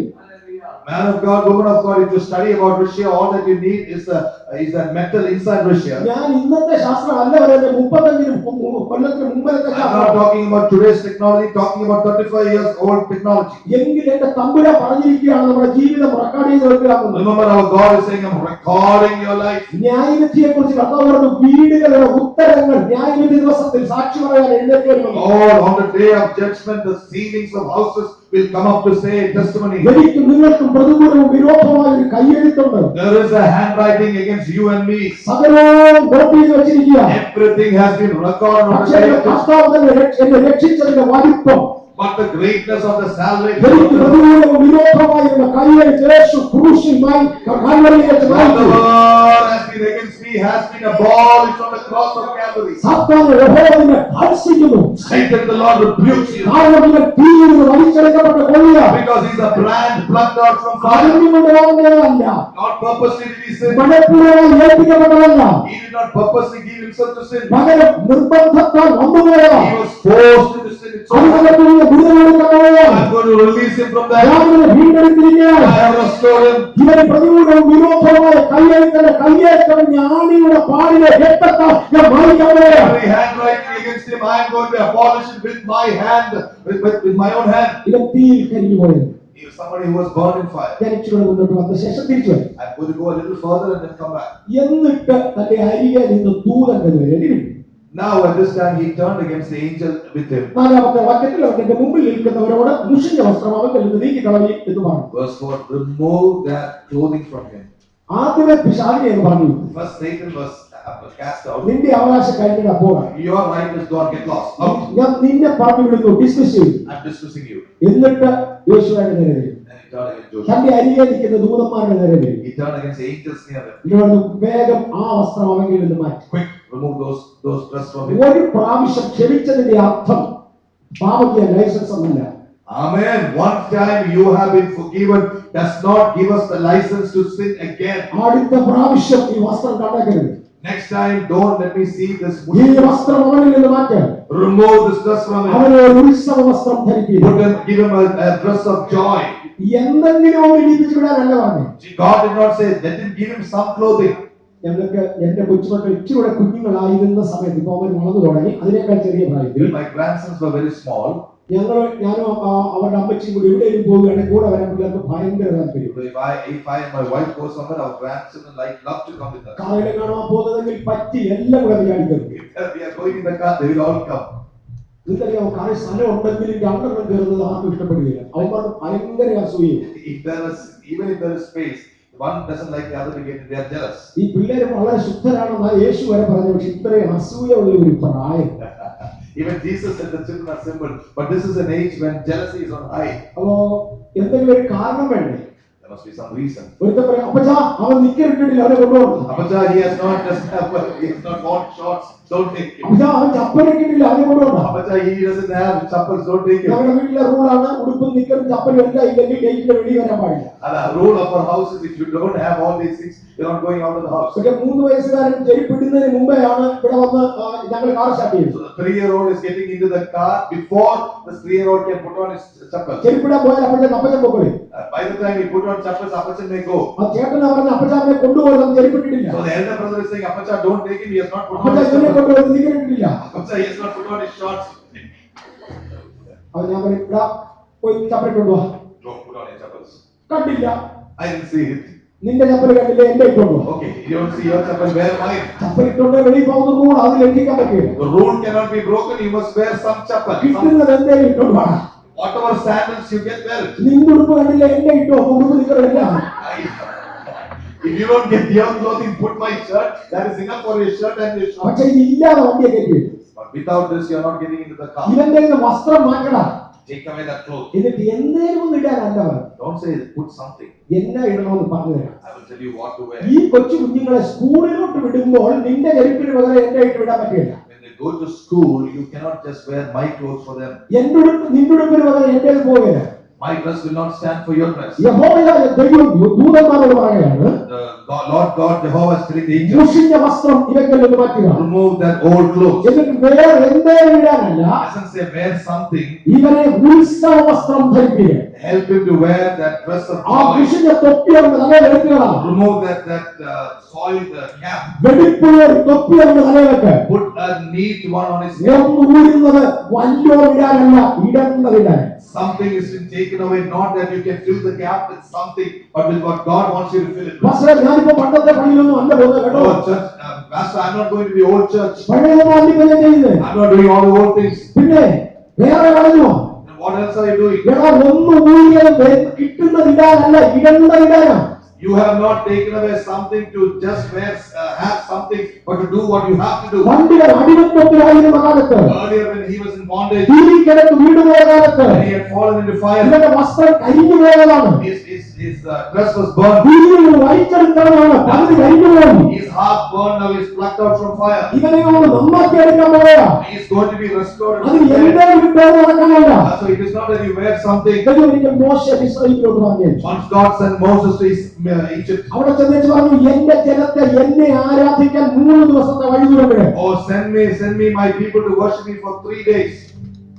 Man of God, woman of God, if you study about Russia, all that you need is that metal inside Russia. ഞാൻ ഇന്നത്തെ ശാസ്ത്രം അല്ല പറയുന്നത്, 35 കൊല്ലത്തിന് മുമ്പത്തെ I'm not talking about today's technology, talking about 35 years old technology. എങ്കിൽ എന്റെ തമ്പുരാൻ പറഞ്ഞിരിക്കുകയാണ് നമ്മുടെ ജീവിതം റെക്കോർഡ് ചെയ്ത് വെക്കുക. Remember, our God is saying, I'm recording your life. ന്യായവിധിയെ കുറിച്ച് കർത്താവ് പറഞ്ഞു, വീടുകളുടെ ഉത്തരങ്ങൾ ന്യായവിധി ദിവസത്തിൽ സാക്ഷി പറയാൻ എഴുന്നേറ്റ് വരുന്നു. All on the day of judgment, the ceilings of houses will come up to say testimony. എനിക്കും നിങ്ങൾക്കും പ്രതികൂലവും വിരോധമായ ഒരു കയ്യെഴുത്തുണ്ട്. There is a handwriting against you and me. സകലവും നോട്ട് ചെയ്ത് വെച്ചിരിക്കുക. Everything has been recorded on the പക്ഷേ day of judgment. കർത്താവ് തന്നെ എന്നെ രക്ഷിച്ചതിന്റെ വലിപ്പം, But the greatness of the salvation, എനിക്ക് പ്രതികൂലവും വിരോധമായിരുന്ന കയ്യെഴുത്ത് യേശു ക്രൂശിലുമായി കാൽവരിയിൽ വെച്ച് വായിച്ചു. whatever has been against me has been abolished on the cross of Calvary. സാത്താൻ യഹോവയെ ഭർഷിക്കുന്നു. Satan, the Lord rebukes you. കാരണം ഇവൻ തീയിൽ നിന്ന് വലിച്ചെടുക്കപ്പെട്ട കൊള്ളിയ. Because he's a brand plucked out from fire. അറിഞ്ഞുകൊണ്ട് വാങ്ങുന്നതല്ല, Not purposely did he sin. മനഃപൂർവ്വം ഏൽപ്പിക്കപ്പെട്ടതല്ല, He did not purposely give himself to sin. പകരം നിർബന്ധത്താൽ വന്നുപോയതാ. He was forced into sin. It's so അതിനകത്ത് നിന്ന് വിടുതല കൊടുക്കപ്പെട്ടവനാ. I'm going to release him from that. ഞാൻ ഇവനെ വീണ്ടെടുത്തിരിക്കുകയാണ്. I have restored him. ഇവന് പ്രതികൂലവും വിരോധവുമായ കയ്യെഴുത്തിന്റെ കയ്യേറ്റം ഞാനിയുടെ പാടിലെ രക്തത്താൽ ഞാൻ മാനിക്കാൻ പോവുകയാണ്. Every handwriting against him, I am going to abolish it with my hand, with my own hand. ഇവൻ തീയിൽ കരിഞ്ഞു പോയത്. He was somebody who was burned in fire. ഞാൻ ഇച്ചിരി മുന്നോട്ട് വന്ന ശേഷം തിരിച്ചു വരും. I'm going to go a little further and then come back. എന്നിട്ട് തന്റെ അരികെ നിന്ന് ദൂതന്റെ നേരെ തിരിഞ്ഞു. Now at this time he turned against the angel with him. നാലാമത്തെ വാക്യത്തിൽ അവന്റെ മുമ്പിൽ നിൽക്കുന്നവരോട് മുഷിഞ്ഞ വസ്ത്രം അവന്റെ നിന്ന് നീക്കിക്കളവി എന്ന് പറഞ്ഞു. Verse 4, remove that clothing from him. ആദ്യമേ പിശാചിനെ എന്ന് പറഞ്ഞു, First Satan was cast out. നിന്റെ അവകാശക്കാരന്റെ പോകാം, Your right is gone, get lost. Out. ഞാൻ നിന്നെ പറഞ്ഞു വിടുന്നു, ഡിസ്മിസ് ചെയ്തു. I'm dismissing you. എന്നിട്ട് യോശുവയുടെ നേരെ വരും. And he turned against Joshua. തന്റെ അരികെ നിൽക്കുന്ന ദൂതന്മാരുടെ നേരെ വരും. He turned against the angels near him. ഇവരുടെ വേഗം ആ വസ്ത്രം അവങ്കിൽ നിന്ന് മാറ്റി. Quick, remove those dress from him. ഒരു പ്രാവശ്യം ക്ഷമിച്ചതിന്റെ അർത്ഥം പാപം ചെയ്യാൻ ലൈസൻസ് ഒന്നുമില്ല. Amen. One time you have been forgiven does not give us the license to sin again. അടുത്ത പ്രാവശ്യം ഈ വസ്ത്രം കണ്ടേക്കരുത്. Next time, don't let me see this. ഈ വസ്ത്രം അവനിൽ നിന്ന് മാറ്റാൻ. Remove this dress from him. അവനെ ഒരു ഉത്സവ വസ്ത്രം ധരിപ്പിക്കും. Give him a dress of joy. എന്തെങ്കിലും ഒന്ന് ഇടിപ്പിച്ചു വിടാനല്ല പറഞ്ഞു. God did not say, let him give him some clothing. ഞങ്ങൾക്ക് എന്റെ കൊച്ചുമക്കൾ ഇച്ചിരി കുഞ്ഞുങ്ങളായിരുന്ന സമയത്ത് ഇപ്പൊ അവർ വളർന്നു തുടങ്ങി, അതിനേക്കാൾ ചെറിയ പ്രായത്തിൽ My grandsons were very small. ഞാനും അവരുടെ അമ്മച്ചിയും കൂടി എവിടെയും പോവുകയാണെങ്കിൽ കൂടെ വരാൻ പിള്ളേർക്ക് ഭയങ്കര താല്പര്യം. If I and my wife go somewhere, our grandchildren love to come with us. കാറിലെ കാണാൻ പോകുന്നതെങ്കിൽ പറ്റി എല്ലാം കൂടെ വിചാരിക്കും. If we are going in the car, they will all come. നിങ്ങൾക്കറിയാം, കാറിൽ സ്ഥലം ഉണ്ടെങ്കിലും രണ്ടെണ്ണം കയറുന്നത് ആർക്കും ഇഷ്ടപ്പെടുകയില്ല. അവന്മാർക്ക് ഭയങ്കര അസൂയ. Even if there is space, one doesn't like the other to get it. They are jealous. ഈ പിള്ളേര് വളരെ ശുദ്ധരാണെന്ന് യേശു വരെ പറഞ്ഞു. പക്ഷെ ഇത്രയും അസൂയ ഉള്ള ഒരു പ്രായം. Even Jesus said the children are simple, but this is an age when jealousy is on high. അപ്പോ എന്തെങ്കിലും ഒരു കാരണം വേണ്ടേ? There must be some reason. ഒരുത്തൻ പറയാം, അപ്പച്ചാ അവൻ നിക്കറിട്ടിട്ടില്ല, അവനെ കൊണ്ടുപോകണം. Apacha, he has not worn shorts, don't take him. അപ്പച്ചാ അവൻ ചപ്പലിട്ടിട്ടില്ല, അവനെ കൊണ്ടുപോകണം. Apacha, he doesn't have chappals, don't take him. ഞങ്ങളുടെ വീട്ടിലെ റൂളാണ്, ഉടുപ്പും നിക്കറും ചപ്പലും എല്ലാം ഇല്ലെങ്കിൽ ഗേറ്റിന്റെ വെളിയിൽ വരാൻ പാടില്ല. And the rule of our house is if you don't have all these things, you're not going out of the house. പക്ഷെ 3 വയസ്സുകാരൻ ചെരുപ്പിടുന്നതിന് മുമ്പെയാണ് ഇവിടെ വന്ന് ഞങ്ങൾ കാർ സ്റ്റാർട്ട് ചെയ്തത്. So the 3-year-old is getting into the car before the 3-year-old can put on his chappals. ചെരുപ്പിടാൻ പോയാൽ അപ്പച്ചൻ അപ്പച്ചൻ പോയി. By the time he put on chappals, Apacha may go. ആ ചേട്ടനെ പറഞ്ഞ അപ്പച്ചാനെ കൊണ്ടുപോകാൻ ചെരുപ്പിട്ടിട്ടില്ല. So the elder brother is saying, Apacha, don't take him, he has not put on അപ്പച്ചാ his ഇതിനെ chappals. കൊണ്ടുപോയി നിക്കറിട്ടില്ല. Apacha, he has not put on his shorts. അവൻ ഞാൻ പറയും, ഇവിടെ പോയി ചപ്പലിട്ട് കൊണ്ടുപോവാ. Don't put on your chappals. കണ്ടില്ല. I didn't see it. നിന്റെ ചപ്പല് കണ്ടില്ല, എന്റെ ഇട്ടുണ്ടോ? Okay, you don't see your chappal, wear mine. ചപ്പലിട്ടുണ്ടോ വെളിയിൽ പോകുന്ന റൂൾ അത് ലംഘിക്കാൻ പറ്റില്ല. The rule cannot be broken, you must wear some chappal. കിട്ടുന്നത് എന്തെങ്കിലും ഇട്ടുണ്ടോ? Whatever sandals you get, wear it. നിന്റെ ഉടുപ്പ് കണ്ടില്ല, എന്റെ ഇട്ടോ, ഉടുപ്പ് നിൽക്കറില്ല. If you don't get your clothing, put my shirt. That is enough for your shirt and your shorts. പക്ഷെ ഇതില്ലാതെ വണ്ടിയെ കയറ്റി. But without this, you are not getting into the car. ഇവന്റെ വസ്ത്രം മാറ്റടാ. Take away that cloth. എന്നിട്ട് എന്തേലും ഒന്ന് ഇടാനല്ല പറഞ്ഞത്. Don't say put something. എന്നാ ഇടണമെന്ന് പറഞ്ഞു തരാം. I will tell you what to wear. ഈ കൊച്ചു കുഞ്ഞുങ്ങളെ സ്കൂളിലോട്ട് വിടുമ്പോൾ നിന്റെ ചെരുപ്പിന് പകരം എന്റെ ഇട്ട് വിടാൻ പറ്റില്ല. When they go to school, you cannot just wear my clothes for them. നിന്റെ ഉടുപ്പിന് പകരം എന്റേത് പോകില്ല. My dress will not stand for your dress. യഹോവയായ ദൈവം ദൂതന്മാരോട് പറയുകയാണ്, Lord God, Jehovah is telling the angels, മുഷിഞ്ഞ വസ്ത്രം ഇവയ്ക്കിൽ നിന്ന് മാറ്റുക. remove that old clothes. എന്നിട്ട് വേറെ എന്തേലും ഇടാനല്ല, Doesn't say wear something. ഇവനെ ഉത്സവ വസ്ത്രം ധരിക്കുക. Help him to wear that dress of ആ joy. മുഷിഞ്ഞ തൊപ്പിയൊന്ന് തലയിൽ എടുക്കുക. Remove that soiled cap. വെടിപ്പുള്ള ഒരു തൊപ്പിയൊന്ന് തലയിലേക്ക്. Put a neat one on his head. ഒന്ന് ഊരുന്നത് വല്ലോ ഇടാനല്ല, ഇടേണ്ടതിടാൻ. Something is taken away, not that you can fill the gap with something, but with what God wants you to fill it with. Pastor, ഞാനിപ്പോ പണ്ടത്തെ പള്ളിയിലൊന്നും അല്ല പോകുന്നത് കേട്ടോ. Oh, church, Pastor, I'm not going to the old church. പഴയതൊന്നും അല്ല ഇപ്പോ ഞാൻ ചെയ്യുന്നത്. I'm not doing all the old things. പിന്നെ വേറെ പറഞ്ഞു, And what else are you doing? എടാ ഒന്ന് ഊരിയത് കിട്ടുന്നതിടാനല്ല, ഇടേണ്ടതിടാനാ. You have not taken away something to just wear, have something, but to do what you have to do. പണ്ടികൾ അടിമത്വത്തിലായിരുന്ന കാലത്ത്, Earlier when he was in bondage, തീരിക്കിടത്ത് വീടുപോയ കാലത്ത്, when he had fallen into fire, ഇവന്റെ വസ്ത്രം കരിഞ്ഞു പോയതാണ്. his dress was burned. തീയിൽ വലിച്ചെടുത്തതാണ്, പകുതി കരിഞ്ഞു പോയി. His half burned, now he's plucked out from fire. ഇവനെ ഒന്ന് നന്നാക്കി എടുക്കാൻ പോയാ, He is going to be restored. അതിന് എന്തെങ്കിലും വിട്ടേന്ന് നടക്കാനല്ല. So it is not that you wear something. ഒരിക്കൽ മോശെ ഇസ്രായേലിലോട്ട് പറഞ്ഞു. Once God sent Moses to Egypt. അവിടെ ചെന്നിട്ട് പറഞ്ഞു, എന്റെ ജനത്തെ എന്നെ ആരാധിക്കാൻ 3 ദിവസത്തെ വഴി ദൂരം വിട്. Oh, send me my people to worship me for 3 days.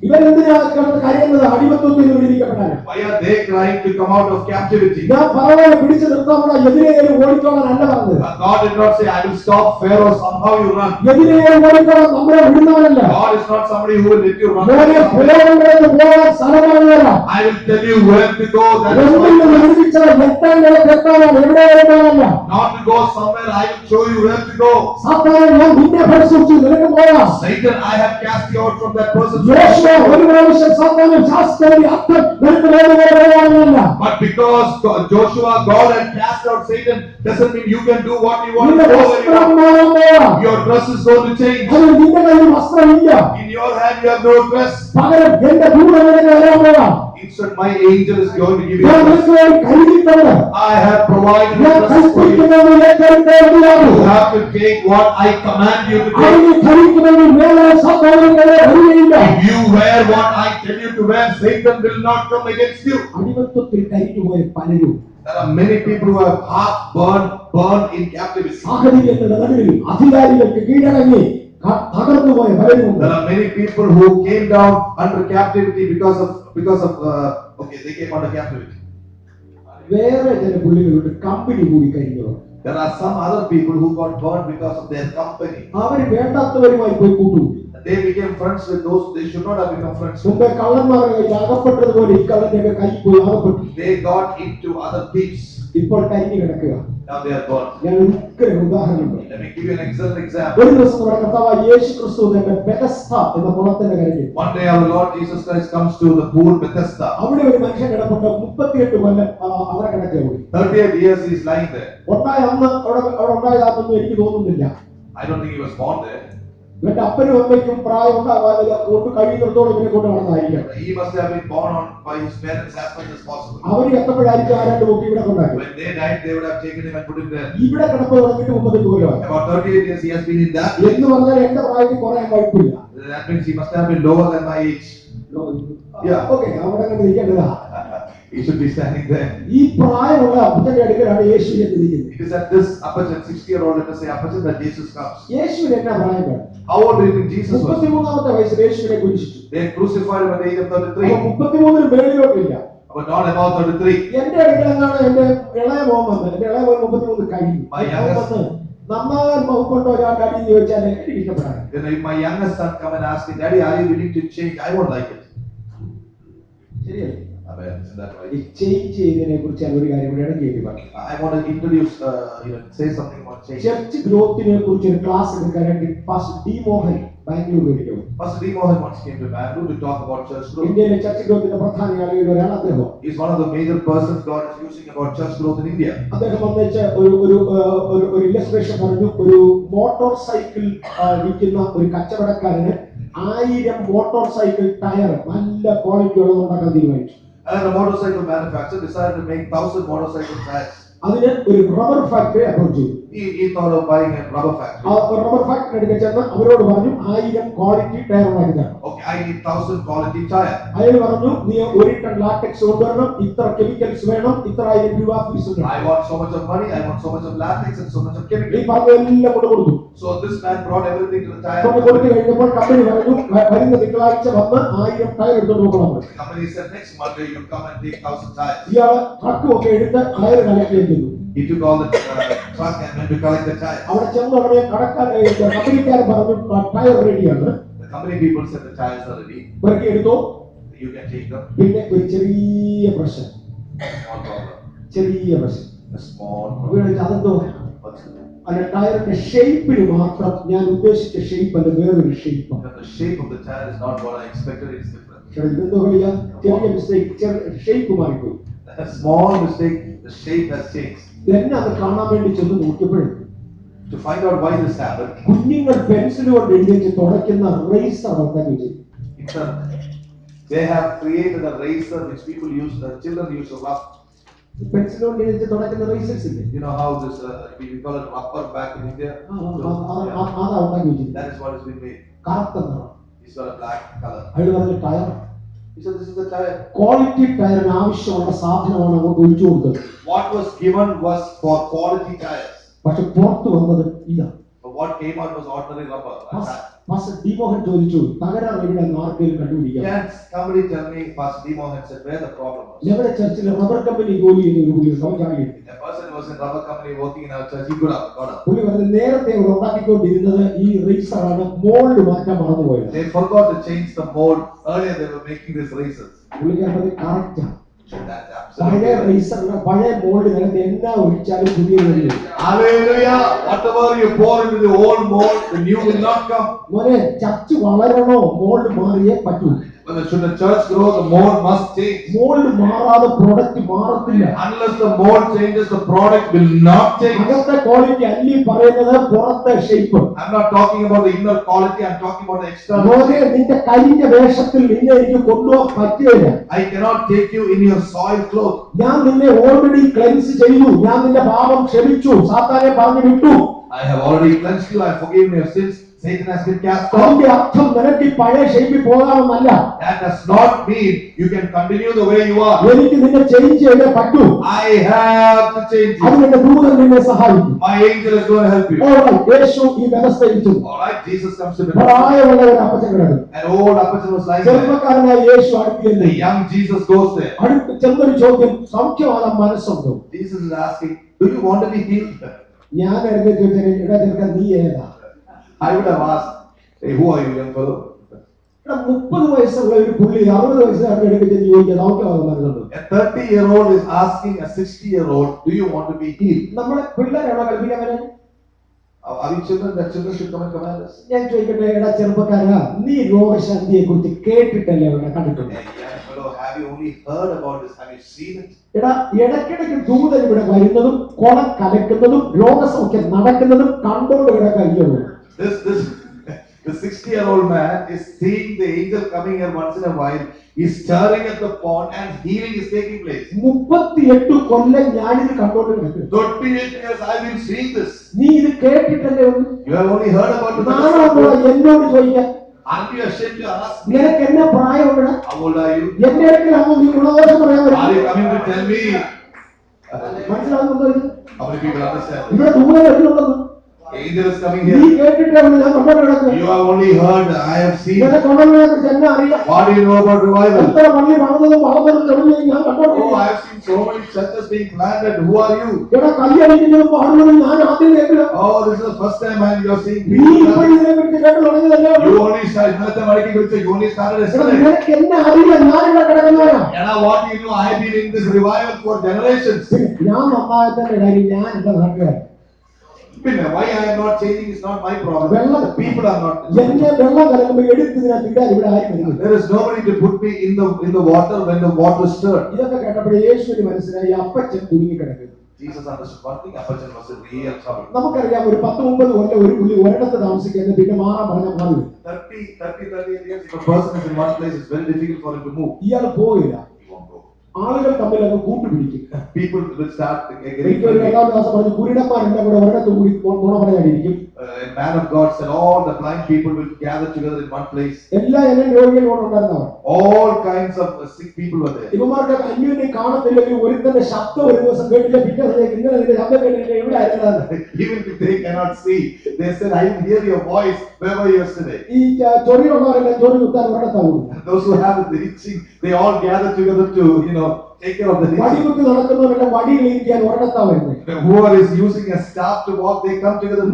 ഇവൻ എന്തിനാ കരയുന്നത്? അടിമത്വത്തിൽ നിന്ന് വിടുവിക്കപ്പെടാൻ. Why are they crying to come out of captivity? ഞാൻ ഫറവോനെ പിടിച്ചു നിർത്താൻ എതിരെ ഓടിക്കോളാനല്ല പറഞ്ഞത്. God did not say, I will stop Pharaoh, somehow you run. എതിരെ ഓടിക്കോളാൻ നമ്മളെ വിടുന്നവനല്ല. God is not somebody who will let you run. മോനെ ഫറവോനിലേക്ക് പോകാൻ സ്ഥലമാണ് തരാം. I will tell you where to go. That is ഒന്നിൽ നിന്ന് വിടുവിച്ചത് എത്താനാണ്, എവിടെ എത്താനല്ല. not to go somewhere. I will show you where to go. സാത്താനെ, ഞാൻ നിന്നെ ഭരിച്ചു, നിനക്ക് പോകാം. Satan, I have cast you out from that person. ഒരു പ്രാവശ്യം സാത്താനെ ശാസ്ത്രീയ അർത്ഥം നിനക്ക് പോകാനല്ല. But because Joshua, God had cast out Satan, doesn't mean you can do what you want. നിന്റെ വസ്ത്രം മാറാൻ പോവാ. Your dress is going to change. അത് നിന്റെ കയ്യിൽ വസ്ത്രമില്ല. In your hand you have no dress. പകരം എന്റെ ദൂതൻ നിനക്ക് വരാൻ പോവാ. Instead, my angel is going to give you ഞാൻ a dress. നിനക്ക് വേണ്ടി കരുതിയിട്ടുണ്ട്. I have provided ഞാൻ a dress for you. കൽപ്പിക്കുന്നത് ഏറ്റെടുത്തേണ്ടതാണ്. You have to take what I command you to take. അതിന് ധരിക്കുന്നതിന് മേലെ സാത്താനുകളെ വരികയില്ല. If you wear what I tell you to wear, Satan will not come against you. അടിമത്വത്തിൽ കരിഞ്ഞുപോയ പലരും There are many people who have half burned in captivity. സാഹചര്യങ്ങളുടെ നടുവിൽ അധികാരികൾക്ക് കീഴടങ്ങി തകർന്നുപോയ പലരുമുണ്ട്. There are many people who came down under captivity because of they came under captivity. വേറെ ചില പുള്ളികളുണ്ട് company കൂടി കഴിഞ്ഞവർ. There are some other people who got burned because of their company. അവർ വേണ്ടാത്തവരുമായി പോയി കൂട്ടുകൂടി. They became friends with those they should not have become friends with. മുമ്പേ കള്ളന്മാരെ കയ്യിൽ അകപ്പെട്ടതുപോലെ ഈ കള്ളന്റെ കയ്യിൽ പോയി അകപ്പെട്ടു. They got into other thieves. ഇപ്പോൾ കരിഞ്ഞു കിടക്കുക. Now they are gone. ഞാൻ ഒരിക്കലും ഉദാഹരണം പറയാം. Let me give you an excellent example. ഒരു ദിവസം നമ്മുടെ കർത്താവായ യേശു ക്രിസ്തു ബെഥസ്ദ എന്ന കുളത്തിന്റെ കരയിൽ One day our Lord Jesus Christ comes to the pool Bethesda. അവിടെ ഒരു മനുഷ്യൻ കിടപ്പുണ്ട്. 38 കൊല്ലം അവിടെ കിടക്കുക. 38 years he is lying there. ഒട്ടായ അന്ന് അവിടെ ഉണ്ടായതാണെന്ന് എനിക്ക് തോന്നുന്നില്ല. I don't think he was born there. ഇവന്റെ അപ്പനും അമ്മയ്ക്കും പ്രായം ഉണ്ടാവാതെ കൊണ്ട് കഴിയുന്നിടത്തോളം ഇവനെ കൊണ്ട് നടന്നായിരിക്കാം. He must have been born by his parents as much as possible. അവര് എത്തപ്പോഴായിരിക്കും ആരാണ്ട് നോക്കി ഇവിടെ കൊണ്ടാക്കി. When they died, they would have taken him and put him there. ഇവിടെ കിടപ്പ് തുടങ്ങിയിട്ട് 38 കൊല്ലമായി. About 38 years he has been in that. എന്ന് പറഞ്ഞാൽ എന്റെ പ്രായത്തിൽ കുറെ കുഴപ്പമില്ല. That means he must have been lower than my age. Yeah. Okay, അവിടെ കണ്ട് നിൽക്കേണ്ടതാ. He should be standing there. ഈ പ്രായമുള്ള അപ്പച്ചന്റെ അടുക്കലാണ് യേശു എത്തിയിരിക്കുന്നത്. It is at this Apachan, 60-year-old, let us say Apachan, that Jesus comes. യേശുവിന് എന്നാ പ്രായം? How old do you think Jesus was? 33-ാമത്തെ വയസ്സിൽ യേശുവിനെ കുരിശിച്ചു. They crucified him at the age of 33. 33-ന് മേളിലോട്ടില്ല. But not about 33. എന്റെ അടുക്കലാണ് എന്റെ ഇളയ മോൻ വന്നത്. എന്റെ ഇളയ മോൻ 33 കഴിഞ്ഞു. നന്നാകാൻ മൗക്കൊണ്ടോ ഞാൻ ഡാഡി ചോദിച്ചാൽ എനിക്ക് ഇഷ്ടപ്പെടാൻ. Then if my youngest son come and ask me, Daddy, are you willing to change? I won't like it. ശരിയല്ലേ? Amen. Isn't that right? ഈ ചേഞ്ച് ചെയ്തതിനെ കുറിച്ച് ഒരു കാര്യം കൂടെ കേൾക്കി പറഞ്ഞു. I want to introduce, say something about change. Church ഗ്രോത്തിനെ കുറിച്ച് ഒരു ക്ലാസ് എടുക്കാനായിട്ട് പാസ്റ്റർ ഡി മോഹൻ ബാംഗ്ലൂരിലേക്ക്. Pastor D. Mohan once came to Bangalore to talk about church growth. ഇന്ത്യയിലെ ചർച്ച് ഗ്രോത്തിന്റെ പ്രധാന ആളുകളിൽ ഒരാൾ അദ്ദേഹം. He's one of the major persons God is using about church growth in India. അദ്ദേഹം വന്നിച്ച് ഒരു ഇല്ലസ്ട്രേഷൻ പറഞ്ഞു. ഒരു മോട്ടോർ സൈക്കിൾ വിൽക്കുന്ന ഒരു കച്ചവടക്കാരന് 1000 മോട്ടോർ സൈക്കിൾ ടയർ നല്ല ക്വാളിറ്റി ഉള്ളത് ഉണ്ടാക്കാൻ തീരുമാനിച്ചു. And a motorcycle manufacturer decided to make 1000 motorcycle tires. അതിന് ഒരു റബ്ബർ ഫാക്ടറി അപ്രോച്ച് ചെയ്തു. He thought of buying a rubber factory. ആ റബ്ബർ ഫാക്ടറി എടുക്കാൻ ചെന്ന് അവരോട് പറഞ്ഞു 1000 ക്വാളിറ്റി ടയർ ഉണ്ടാക്കി തരണം. Okay, I need 1000 quality tire. അയാൾ പറഞ്ഞു നീ 1 ടൺ ലാറ്റക്സ് കൊണ്ടുവരണം, ഇത്ര കെമിക്കൽസ് വേണം, ഇത്ര 1000 രൂപ ഫീസ് ഉണ്ട്. I want so much of money, I want so much of latex and so much of ഈ chemicals. പറഞ്ഞെല്ലാം കൊണ്ട് കൊടുത്തു. So this man brought everything to the tire. കൊണ്ട് കൊടുത്തു കഴിഞ്ഞപ്പോൾ കമ്പനി പറഞ്ഞു വരുന്ന തിങ്കളാഴ്ച വന്ന് 1000 ടയർ എടുത്തോണ്ട് പോകണം. The company said next Monday you come and take 1000 tires. ഇയാള് ട്രക്കും ഒക്കെ എടുത്ത് ടയർ കളക്ട് ചെയ്തു. He took all the truck and went to collect the tires. അവിടെ ചെന്ന് ഉടനെ കമ്പനിക്കാരൻ പറഞ്ഞു ടയർ റെഡിയാണ്. The company people said the tires are ready. ഇവർക്ക് എടുത്തോ. You can take them. പിന്നെ ഒരു ചെറിയ പ്രശ്നം. Small problem. ചെറിയ പ്രശ്നം. A small problem. അതെന്തോ What's the അല്ല ടയറിന്റെ ഷേപ്പിന് മാത്രം ഞാൻ ഉദ്ദേശിച്ച ഷേപ്പ് അല്ല വേറൊരു shape. The shape of the tire is not what I expected, it's different. ഇതെന്തോ കളിയാ ചെറിയ മിസ്റ്റേക്ക് ഷേപ്പ് മാറിപ്പോയി. A small mistake, the shape has changed. എന്നെ അത് കാണാൻ വേണ്ടി ചെന്ന് നോക്കിയപ്പോഴും To find out why this happened, കുഞ്ഞുങ്ങൾ പെൻസിൽ കൊണ്ട് എഴുതി തുടയ്ക്കുന്ന റേസർ ഉണ്ടാക്കി വെച്ചു. they have created a razor which people use, children use to rub. Pencil കൊണ്ട് എഴുതി തുടയ്ക്കുന്ന റേസേഴ്സ് ഇല്ലേ? You know how this, we call it rubber back in India? അതാ ഉണ്ടാക്കി വെച്ചു. That is what has been made. കറുത്ത നിറം. It's got a black color. അയാൾ പറഞ്ഞു tyre. He said, this is the tire. Quality ടയറിന് ആവശ്യമുള്ള സാധനമാണ് അങ്ങോട്ട് ഒഴിച്ചു കൊടുത്തത്. What was given was for quality tires. പക്ഷെ പുറത്തു വന്നത് ഇതാ. But what came out was ordinary rubber. Pastor D Mohan ചോദിച്ചു തകരാർ എവിടെയാണ് ആർക്കെങ്കിലും കണ്ടുപിടിക്കാം. Can somebody tell me, Pastor D. Mohan said, where the problem was? ഞങ്ങളുടെ ചർച്ചിൽ റബ്ബർ കമ്പനി ജോലി ചെയ്യുന്ന ഒരു പുള്ളി സൗജാടി. A person who was in rubber company working in our church, he got up. പുള്ളി പറഞ്ഞു നേരത്തെ ഇവിടെ ഉണ്ടാക്കിക്കൊണ്ടിരുന്നത് ഈ റേസറാണ്, മോൾഡ് മാറ്റാൻ മറന്നുപോയത്. They forgot to change the mold. Earlier they were making these razors. പുള്ളിക്കാരത് കറക്റ്റാ. That's പഴയ absolutely. റേസറിന് പഴയ മോൾഡ് നിലത്ത് എന്നാ ഒഴിച്ചാലും പുതിയ വരില്ല. Hallelujah! Whatever you pour into the old mold, the new will not come. മോനെ ചർച്ച് വളരണോ മോൾഡ് മാറിയേ പറ്റൂ. Should the church grow, the mold must change. Mould മാറാതെ പ്രൊഡക്റ്റ് മാറത്തില്ല. Unless the mold changes, the product will not change. അകത്തെ quality അല്ലി പറയുന്നത് പുറത്തെ shape. I'm not talking about the inner quality, I'm talking about the external. മോനെ നിന്റെ കഴിഞ്ഞ വേഷത്തിൽ നിന്നെ എനിക്ക് കൊണ്ടുപോകാൻ പറ്റില്ല. I cannot take you in your soiled clothes. ഞാൻ നിന്നെ ഓൾറെഡി ക്ലെൻസ് ചെയ്തു. ഞാൻ നിന്റെ പാപം ക്ഷമിച്ചു. സാത്താനെ പറഞ്ഞു വിട്ടു. I have already cleansed you, I have forgiven your sins. Satan has been cast out. അതിന്റെ അർത്ഥം നിനക്ക് പഴയ ഷേപ്പിൽ പോകാമെന്നല്ല. That does not mean you can continue the way you are. എനിക്ക് നിന്നെ ചേഞ്ച് ചെയ്തേ പറ്റൂ. I have to change you. അതിന്റെ ദൂതൻ നിന്നെ സഹായിക്കും. My angel is going to help you. യേശു ഈ വ്യവസ്ഥ ഇരിച്ചു. Alright, Jesus comes to the പ്രായമുള്ള ഒരു അപ്പച്ചൻ കിടക്കും. An old apostle was lying there. ചെറുപ്പക്കാരനായ യേശു അടുത്ത് The young Jesus goes there. അടുത്ത് ചെന്നൊരു ചോദ്യം, സൗഖ്യമാകാൻ മനസ്സുണ്ടോ? Jesus is asking, do you want to be healed? ഞാൻ എടുത്ത് ചോദിച്ചാൽ ഇടാ ചെറുക്കാൻ നീ ഏതാ? I would have asked, hey, who are you, young fellow? 30 വയസ്സുള്ള ഒരു പുള്ളി 60 വയസ്സുകാരനെ എടുത്ത് ചോദിക്കാൻ സൗഖ്യമാകാൻ മനസ്സുണ്ടോ? A 30-year-old is asking a 60-year-old, do you want to be healed? നമ്മളെ പിള്ളേരാണോ കളിപ്പിക്കാൻ വരാൻ? Are we children? That children should come and command us. ഞാൻ ചോദിക്കട്ടെ, എടാ ചെറുപ്പക്കാരാ, നീ രോഗശാന്തിയെ കുറിച്ച് കേട്ടിട്ടല്ലേ അവിടെ കണ്ടിട്ടുണ്ട്? Hey, young fellow, have you only heard about this? Have you seen it? എടാ ഇടയ്ക്കിടയ്ക്ക് ദൂതൻ ഇവിടെ വരുന്നതും കുളം കലക്കുന്നതും രോഗസൗഖ്യം നടക്കുന്നതും കണ്ടോണ്ട് കിടക്കുകയുള്ളൂ. The 60-year-old man is seeing the angel coming here once in a while. He's stirring at the pond and healing is taking place. 38 കൊല്ലം ഞാനിത് കണ്ടോണ്ട് കിടക്കുന്നു. 38 years I've been seeing this. നീ ഇത് കേട്ടിട്ടല്ലേ ഉള്ളൂ? You have only heard about it. എന്നോട് ചോദിക്കാൻ. Aren't you ashamed to ask me? നിനക്ക് എന്നെ പ്രായമുണ്ട്? How old are you? എന്റെ അടുക്കലാകുമ്പോ നീ ഗുണദോഷം പറയാൻ Are you പറ്റും. coming to tell me? മനസ്സിലാകുന്നുണ്ടോ ഇത്? How many people understand? ഇവിടെ ദൂരം വരുന്നുണ്ടെന്ന് Angel is coming നീ here. കേട്ടിട്ടേ ഉള്ളൂ, ഞാൻ കണ്ടോണ്ട് കിടക്കുക. You have only heard. I have seen. ഇവരെ കൊണ്ടുവന്നതിനെ കുറിച്ച് എന്നെ അറിയാം. What do you know about revival? എത്ര പള്ളി വളർന്നതും വളർന്നതും തെളിഞ്ഞതും ഞാൻ Oh, കണ്ടോണ്ടിരിക്കുന്നു. I have seen so many churches being planted. Who are you? ഇവിടെ കല്യാണിക്കുന്നതും പാടുന്നതും ഞാൻ ആദ്യം കേൾക്കുക. Oh, this is the first time you are seeing നീ people. ഇപ്പോൾ ഇതിനെ കുറിച്ച് കേട്ട് തുടങ്ങിയതല്ലേ ഉള്ളൂ. You only started. You only started എടാ, yesterday. നിനക്ക് എന്നെ അറിയില്ല, ഞാനിവിടെ കിടക്കുന്നവനാ. And what do you know? I have been in this revival for generations. ഞാൻ നന്നാകത്തിന്റെ കാര്യം ഞാൻ എന്റെ നാട്ടുകാരൻ. Why I am not changing is not my problem. The people are not. എന്നെ വെള്ളം കലക്കുമ്പോൾ എടുത്ത് ഇതിനകത്ത് ഇടാൻ ഇവിടെ ആരും വരുന്നില്ല. There is nobody to put me in the water when the water stirred. ഇതൊക്കെ കേട്ടപ്പോൾ യേശുവിന് മനസ്സിലായി അപ്പച്ചൻ കുടുങ്ങി കിടക്കുന്നു. Jesus understood one thing. Apachan was in real trouble. നമുക്കറിയാം ഒരു 10-30 കൊല്ലം ഒരു പുള്ളി ഒരിടത്ത് താമസിക്കുന്നത് പിന്നെ മാറാൻ പറഞ്ഞ മാറി 38 years. If a person is in one place, it's very difficult for him to move. ഇയാൾ പോയില്ല. He won't go. ആളുകൾ തമ്മിൽ അങ്ങ് കൂട്ടുപിടിക്കും. People will start getting. ഒരു രണ്ടാമത്തെ പറഞ്ഞു കുരുടന്മാരെല്ലാം കൂടെ ഒരിടത്ത് കൂടി നുണ പറയാനിരിക്കും. A man of God said all the blind people will gather together in one place. എല്ലാ ഇനം രോഗികളോട് ഉണ്ടായിരുന്നവർ. All kinds of sick people were there. ഇവന്മാർക്ക് അന്യോന്യം കാണത്തില്ലെങ്കിൽ ഒരുത്തന്റെ ശബ്ദം ഒരു ദിവസം കേട്ടില്ല, പിറ്റേ ദിവസം ഇന്നലെ നിന്റെ ശബ്ദം കേട്ടില്ല, എവിടെ ആയിരുന്നത്? Even if they cannot see, they said, I didn't hear your voice. Where were you yesterday? ഈ ചൊറിയുള്ളവരെല്ലാം ചൊറി കുത്താൻ ഒരിടത്താവും. Those who have the itching, they all gather together to, take care of the itching. വടികുത്തി നടക്കുന്നവരെല്ലാം വടിയിലിരിക്കാൻ ഒരിടത്താ വരുന്നത്. Whoever is using a staff to walk, they come together.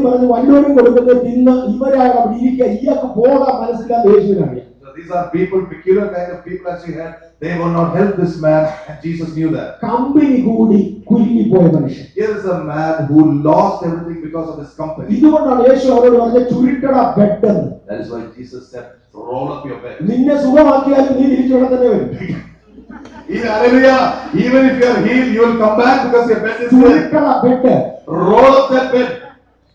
പറഞ്ഞു വല്ലോരും കൊടുക്കുന്നത് തിന്ന് ഇവരാണ് അവിടെ ഇരിക്കുക, ഇയാൾക്ക് പോകാൻ മനസ്സിലാത്ത യേശുവിനറിയാം. So these are people, peculiar kind of people as you had. They will not help this man, and Jesus knew that. Company കൂടി കുലുങ്ങിപ്പോയ മനുഷ്യൻ. Here is a man who lost everything because of his company. ഇതുകൊണ്ടാണ് യേശു അവരോട് പറഞ്ഞത് ചുരുട്ടട bed എന്ന്. That is why Jesus said, roll up your bed. നിന്നെ സുഖമാക്കിയാലും നീ തിരിച്ചുവിടെ തന്നെ വരും. Hallelujah. Even if you are healed, you will come back because your bed is there. ചുരുട്ടട bed. Roll up that bed.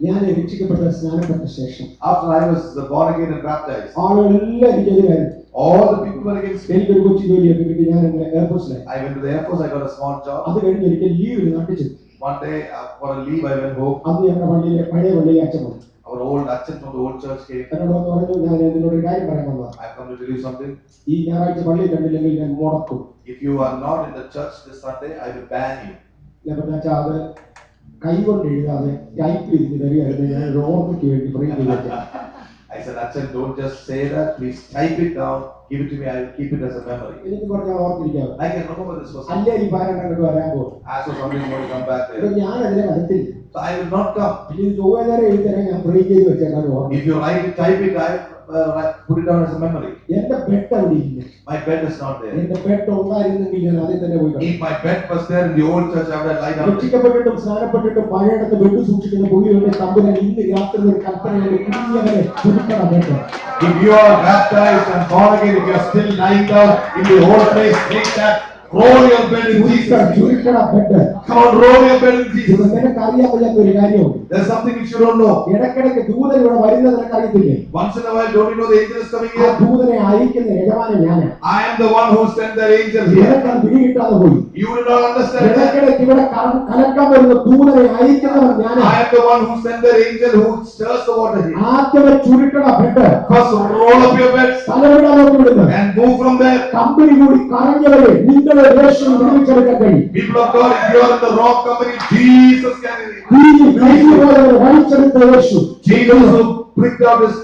ഞാൻ രക്ഷിക്കപ്പെട്ട സ്നാനപ്പെട്ട ശേഷം After I was born again and baptized, ആളുകളെല്ലാം എനിക്കെതിരായിരുന്നു. all the people were against me. എനിക്കൊരു കൊച്ചു ജോലിയൊക്കെ കിട്ടി. ഞാൻ എയർഫോഴ്സിലായി. I went to the Air Force. I got a small job. അത് കഴിഞ്ഞ് ഒരിക്കൽ ലീവിന് നാട്ടിൽ ചെന്നു. One day, for a leave, I went home. അന്ന് ഞങ്ങളുടെ പള്ളിയിലെ പഴയ പള്ളിയിലെ അച്ഛൻ വന്നു. Our old Achan from the old church came. എന്നോട് വന്ന് പറഞ്ഞു, ഞാൻ നിന്നോട് ഒരു കാര്യം പറയാൻ വന്നതാണ്. I come to tell you something. ഈ ഞായറാഴ്ച പള്ളിയിൽ കണ്ടില്ലെങ്കിൽ ഞാൻ മുടക്കും. If you are not in the church this Sunday, I will ban you. ഞാൻ പറഞ്ഞാൽ അത് കൈകൊണ്ട് എഴുതാതെ ടൈപ്പ് ചെയ്ത് തരികയായിരുന്നു. ഞാൻ ഒരു ഓർമ്മയ്ക്ക് വേണ്ടി ഫ്രെയിം ചെയ്ത് വെച്ചാൽ. I said, Achan, don't just say that. Please type it down. Give it to me. I will keep it as a memory. എനിക്ക് പറഞ്ഞാൽ ഓർത്തിരിക്കാം. I can remember this was. അല്ലേ ഈ പാരൻ അങ്ങോട്ട് വരാൻ പോകും. As for somebody who will come back there. ഞാൻ അതിനെ വരത്തില്ല. So I will not come. പിന്നെ ഇത് ചൊവ്വേന്നേരം എഴുതരാൻ ഞാൻ ഫ്രെയിം ചെയ്ത് വെച്ചേക്കാൻ ഓർമ്മ. If you write it, type it. I put it down as a memory. എന്റെ ബെഡ് അവിടെ ഇല്ല. My bed is not there. എന്റെ ബെഡ് ഉണ്ടായിരുന്നെങ്കിൽ ഞാൻ അതിൽ തന്നെ പോയി. If my bed was there in the old church, I would have lied down. രക്ഷിക്കപ്പെട്ടിട്ടും സ്നാനപ്പെട്ടിട്ടും പഴയടത്ത് ബെഡ് സൂക്ഷിക്കുന്ന പുള്ളിയുടെ തമ്പുരാൻ ഇന്ന് രാത്രി ഒരു കൽപ്പനയുടെ കുഞ്ഞവരെ ചുരുക്കണം bed. If you are baptized and born again, if you are still lying down in the old place, take that. Roll your bed in Jesus. ചുരുക്കണം bed. Come on, roll your bed in Jesus. നിനക്ക് അറിയാൻ വയ്യാത്ത ഒരു കാര്യമുണ്ട്. There's something which you don't know. ഇടയ്ക്കിടയ്ക്ക് ദൂതൻ ഇവിടെ വരുന്നത് നിനക്ക് അറിയത്തില്ലേ? Once in a while, don't you know the angel is coming ആ here? ദൂതനെ അയക്കുന്ന യജമാനൻ ഞാനാണ്. I am the one who sent that angel here. നിനക്ക് പിടികിട്ടാതെ പോയി. You do not understand that. ഇടയ്ക്കിടയ്ക്ക് ഇവിടെ കലക്കാൻ വരുന്ന ദൂതനെ അയക്കുന്നവൻ ഞാനാണ്. I am the one who sent that angel who stirs the water here. ആദ്യമേ ചുരുക്കണ bed. First, roll up your bed സ്ഥലമിടാതെ വിടുന്നു. and move from there. Company കൂടി കറങ്ങിയവരെ നിങ്ങളെ യേശു വിളിച്ചെടുക്കാൻ കഴിയും. People of God, if you are in the wrong company, Jesus can. വലിച്ചെടുത്ത Yeshu. Jesus who pricked out his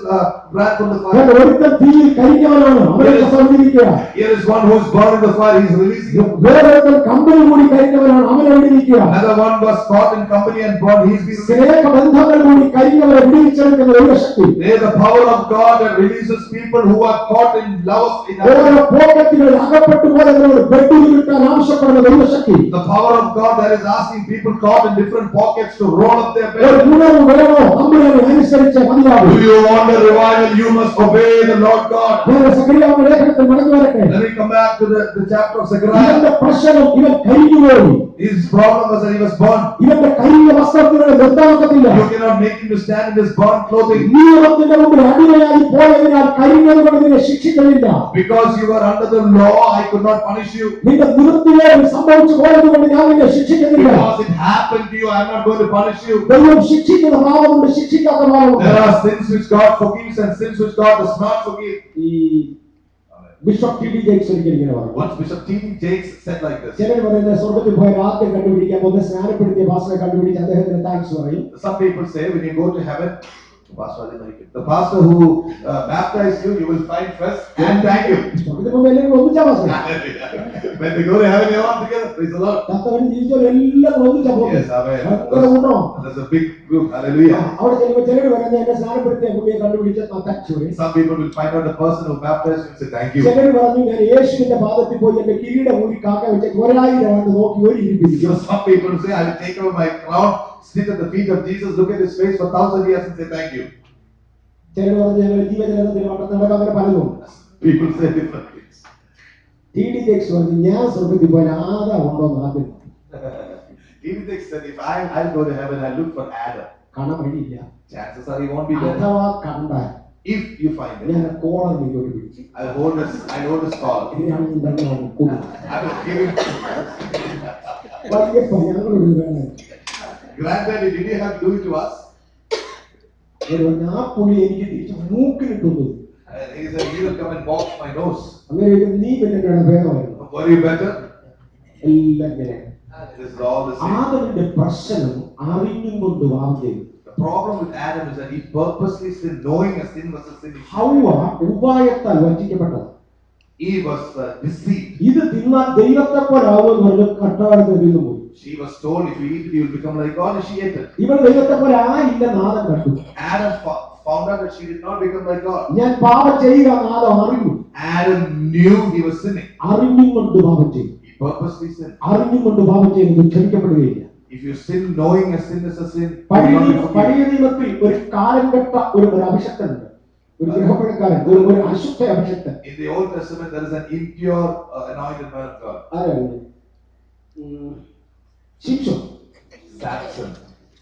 brand from the fire. ഒരുത്തൻ തീയിൽ കരിഞ്ഞവനാണ്. അവനെ സംബന്ധിക്കുക. Here is one who is burned in the fire. He is releasing him. വേറൊരുത്തൻ company കൂടി കരിഞ്ഞവനാണ്. അവനെ വിളിക്കുക. Another one was caught in company and burned. He is being released. സ്നേഹബന്ധങ്ങൾ കൂടി കരിഞ്ഞവരെ വിളിച്ചെടുക്കുന്ന ദൈവശക്തി. There is the power of God that releases people who are caught in love. ഓരോ പോക്കറ്റുകൾ അകപ്പെട്ടു പോയവരോട് bed കിട്ടാൻ ആവശ്യപ്പെടുന്ന ദൈവശക്തി. The power of God that is asking people caught in different pockets to roll up their ഒരു bed. ഗുണവും വേണോ നമ്മളിനെ അനുസരിച്ച് മതിയാകും. Do you want a revival? You must obey the Lord God. സഖറിയാവിന്റെ ലേഖനത്തിൽ മടങ്ങി വരട്ടെ. Let me come back to the chapter of Zechariah. ഇവന്റെ പ്രശ്നം ഇവൻ കരിഞ്ഞുപോയി. His problem was that he was burned. ഇവന്റെ കരിഞ്ഞ വസ്ത്രത്തിന് നിർത്താനൊക്കത്തില്ല. You cannot make him to stand in his burnt clothing. നിയമത്തിന്റെ മുമ്പിൽ അടിമയായി പോയതിനാൽ കരിഞ്ഞതുകൊണ്ട് നിന്നെ ശിക്ഷിക്കലില്ല. Because you were under the law, I could not punish you. നിന്റെ നിവൃത്തിയിൽ സംഭവിച്ചു പോയതുകൊണ്ട് ഞാൻ നിന്നെ ശിക്ഷിക്കുന്നില്ല. Because it happened to you, I am not going to punish you. ദൈവം ശിക്ഷിക്കുന്ന പാപമുണ്ട്, ശിക്ഷിക്കാത്ത പാപമുണ്ട്. There are sins which God forgives and sins which God does not forgive. ഈ bishop ടി.ഡി. James ഒരിക്കൽ ഇങ്ങനെ പറഞ്ഞു. Once Bishop T.D. Jakes said like this. ചിലർ പറയുന്നത് സ്വർഗ്ഗത്തിൽ പോയ ആദ്യം കണ്ടുപിടിക്കാൻ പോകുന്ന സ്നാനപ്പെടുത്തിയ പാസ്റ്ററെ കണ്ടുപിടിച്ച് അദ്ദേഹത്തിന് താങ്ക്സ് പറയും. Some people say when you go to heaven, the pastor who baptized you, you will find first and thank you. സ്വർഗ്ഗത്തിൽ പോകുമ്പോൾ എല്ലാവരും ഒന്നിച്ചാ pastor. When they go to heaven, they all together. Praise the Lord. കർത്താവിന് ജീവിച്ചവർ എല്ലാവരും ഒന്നിച്ചാ പോകും. Yes, amen. കൂട്ടോ? There's a big group. Hallelujah. അവിടെ ചെല്ലുമ്പോൾ ചിലർ പറയുന്നത് എന്നെ സ്നാനപ്പെടുത്തിയ പുള്ളിയെ കണ്ടുപിടിച്ച thanks. Some people will find out the person who baptized you and say thank you. ചിലർ പറഞ്ഞു ഞാൻ യേശുവിന്റെ പാദത്തിൽ പോയി എന്റെ കിരീടം ഊരി കാക്ക വെച്ച് 1000 ആണ്ട് നോക്കി ഒരു ഇരിപ്പിച്ചു. So some people will say, I will take over my crown, sit at the feet of Jesus, look at his face for 1000 years and say thank you. ചിലർ പറഞ്ഞു ഞങ്ങൾ ജീവജലത്തിൽ വട്ടം നടക്കാൻ അങ്ങനെ പലതും. People say different things. TD Jakes പറഞ്ഞു ഞാൻ സ്വർഗ്ഗത്തിൽ പോയാൽ ആദാം ഉണ്ടോ എന്ന് ആദ്യം. TD Jakes said, if I'll go to heaven, I'll look for Adam. കാണാൻ വഴിയില്ല. Chances are he won't be there. അഥവാ കണ്ടാൽ If you find ഞാൻ him, കോളർ നീക്കി പിടിച്ചു. I'll hold his collar. ഇതിനാണ് തന്നെ കൊടുക്കും. I will give him. വലിയ ഞങ്ങളോട് വേണം. Granddaddy, did you have to do it to us? ആ പുള്ളി എനിക്ക് തിരിച്ച് മൂക്കിലിട്ടുണ്ട്. He said, he will come and box my nose. അങ്ങനെ നീ പിന്നെ ഭേദമായിരുന്നു. Were you better? എല്ലാം ഇങ്ങനെ. This is all the same. ആദമിന്റെ പ്രശ്നം അറിഞ്ഞും കൊണ്ട് വാദം ചെയ്തു. The problem with Adam is that he purposely sinned, knowing a sin was a sin. Hauva ഉപായത്താൽ വഞ്ചിക്കപ്പെട്ടത്. Eve was deceived. ഇത് തിന്നാൽ ദൈവത്തെ പോലാവുമെന്ന് പറഞ്ഞ് കട്ടാളത്തിൽ നിന്ന് പോയി. She was told, if you eat it, you will become like God, and she ate it. ഇവൾ ദൈവത്തെ പോലെ ആയില്ല നാദം കണ്ടു. Adam found out that she did not become like God. ഞാൻ പാപം ചെയ്യുക നാദം അറിഞ്ഞു. Adam knew he was sinning. അറിഞ്ഞും കൊണ്ട് പാപം ചെയ്തു. He purposely sinned. അറിഞ്ഞും കൊണ്ട് പാപം ചെയ്യുന്നത് ക്ഷമിക്കപ്പെടുകയില്ല. If you sin knowing a sin is a sin, പഴയ നിയമത്തിൽ ഒരു കാലം കെട്ട ഒരു അഭിഷക്തനുണ്ട്. ഒരു ഗൃഹപ്പഴക്കാരൻ, ഒരു അശുദ്ധ അഭിഷക്തൻ. in the Old Testament there is an impure anointed man of God. ആരാണ്? ശിംശോൻ. Samson.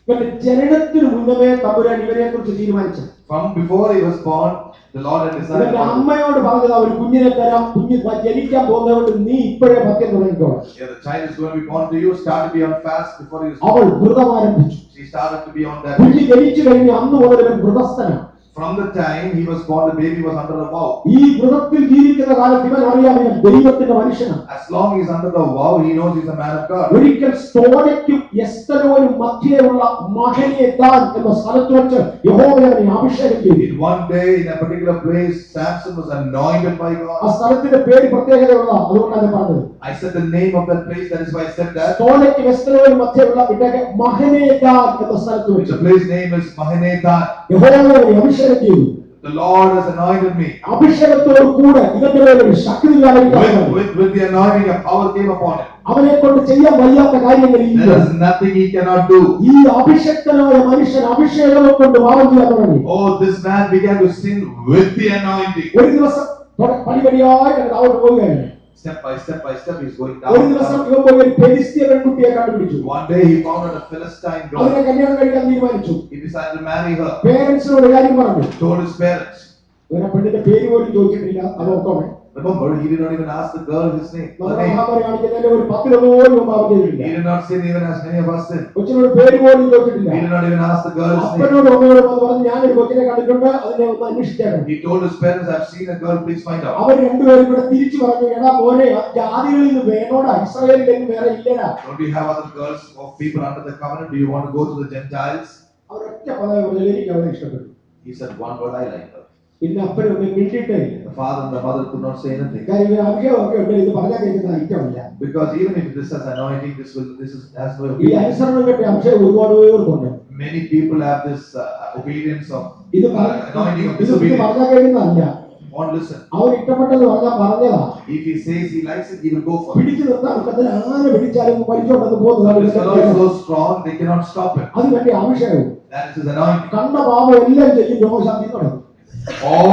ഇവന്റെ ജനനത്തിന് മുന്നമേ തമ്പുരാൻ ഇവരെ കുറിച്ച് തീരുമാനിച്ചു. From before he was born, the Lord had decided. ഇവന്റെ അമ്മയോട് പറഞ്ഞത് ഒരു കുഞ്ഞിനെ തരാം, കുഞ്ഞ് ജനിക്കാൻ പോകുന്നതുകൊണ്ട് നീ ഇപ്പോഴേ ഭക്തി തുടങ്ങിക്കോളാം. Yeah, the child is going to be born to you. Start to be on fast before he was born. അവൾ വ്രതം ആരംഭിച്ചു. She started to be on that. കുഞ്ഞ് ജനിച്ചു കഴിഞ്ഞ് അന്ന് മുതൽ ഇവൻ വ്രതസ്ഥനാണ്. From the time he was born, the baby was under a vow. ഈ വ്രതത്തിൽ ജീവിക്കുന്ന കാലത്ത് ഇവൻ അറിയാം ഇവൻ ദൈവത്തിന്റെ മനുഷ്യനാണ്. As long as he is under the vow, he knows he is a man of God. ഒരിക്കൽ സ്തോനയ്ക്കും എസ്തരോനും മധ്യേയുള്ള മഹനെ ദാൻ എന്ന സ്ഥലത്ത് വെച്ച് യഹോവ അവനെ അഭിഷേകം ചെയ്തു. In one day, in a particular place, Samson was anointed by God. ആ സ്ഥലത്തിന്റെ പേര് പ്രത്യേകതയുള്ള അതുകൊണ്ടാണ് പറഞ്ഞത്. I said the name of that place. That is why I said that. സ്തോനയ്ക്കും എസ്തരോനും മധ്യേയുള്ള ഇടയ്ക്ക് മഹനെ ദാൻ എന്ന സ്ഥലത്ത് വെച്ച് The place name is Mahanetan. യഹോവ അവനെ അഭിഷേകം ചെയ്തു. The Lord has anointed me. അഭിഷേകത്തോട് കൂടെ ഇവന്റെ മേൽ ഒരു ശക്തി With the anointing, a power came upon him. അവനെ കൊണ്ട് ചെയ്യാൻ വയ്യാത്ത കാര്യങ്ങളില്ല. There is nothing he cannot do. ഈ അഭിഷക്തനായ മനുഷ്യൻ അഭിഷേകം കൊണ്ട് പാപം ചെയ്യാൻ തുടങ്ങി. Oh, this man began to sin with the anointing. ഒരു ദിവസം പടിപടിയായി അങ്ങോട്ട് പോവുകയാണ്. Step by step he is going ഒരു ദിവസം down. ഇവൻ പോയി ഒരു ഫെലിസ്ത്യ പെൺകുട്ടിയെ കണ്ടുപിടിച്ചു. One day he found out a Philistine girl. അവനെ കല്യാണം കഴിക്കാൻ തീരുമാനിച്ചു. He decided to marry her. പേരൻസിനോട് കാര്യം പറഞ്ഞു. Told his parents. ഇവനെ പെണ്ണിന്റെ പേര് പോലും ചോദിച്ചിട്ടില്ല. അത് ഓർത്തോണേ. Remember, he did not even ask the girl his name. Her name. കാണിക്കുന്നതിന്റെ ഒരു 10 പോലും പാപം ചെയ്തിട്ടില്ല. He did not sin even as many of us sin. കൊച്ചിനോട് പേര് പോലും ചോദിച്ചിട്ടില്ല. He did not even ask the girl's name. അപ്പനോട് അമ്മയോട് പറഞ്ഞു ഞാനൊരു കൊച്ചിനെ കണ്ടിട്ടുണ്ട്, അതിനെ ഒന്ന് അന്വേഷിക്കണം. He told his parents, I've seen a girl, please find out. അവർ രണ്ടുപേരും കൂടെ തിരിച്ചു പറഞ്ഞു, എടാ മോനെ ജാതികളിൽ നിന്ന് വേണോടാ, ഇസ്രായേലിലേക്ക് വേറെ ഇല്ലടാ. Don't we have other girls or people under the covenant? Do you want to go to the Gentiles? അവരൊറ്റ പദവി പറഞ്ഞു, എനിക്ക് അവരെ ഇഷ്ടപ്പെട്ടു. He said one word, I like her. പിന്നെ അപ്പനൊന്നും മിണ്ടിട്ടേ ഇല്ല. The father and the mother could not say anything. കാര്യം അഭിഷേകമൊക്കെ ഉണ്ട്, ഇത് പറഞ്ഞാൽ കേൾക്കുന്ന ഐറ്റമില്ല. Because even if this has anointing, this has no ഈ obedience. അനുസരണം കെട്ടി അഭിഷേകം ഒരുപാട് പേർക്കുണ്ട്. Many people have this obedience of ഇത് anointing of ഇത് disobedience. പറഞ്ഞാൽ കേൾക്കുന്നതല്ല. Won't listen. അവർ ഇഷ്ടപ്പെട്ടത് പറഞ്ഞതാ. If he says he likes it, he will go for it. പിടിച്ചു നിർത്താൻ ഒക്കത്തിൽ ആരെ പിടിച്ചാലും വലിച്ചോണ്ടത് പോകുന്നത്. This fellow is so strong, they cannot stop him. അത് വേണ്ടി അഭിഷേകം. That is his anointing. കണ്ട പാപം എല്ലാം ചെയ്യും, രോഗശാന്തി തുടങ്ങും. All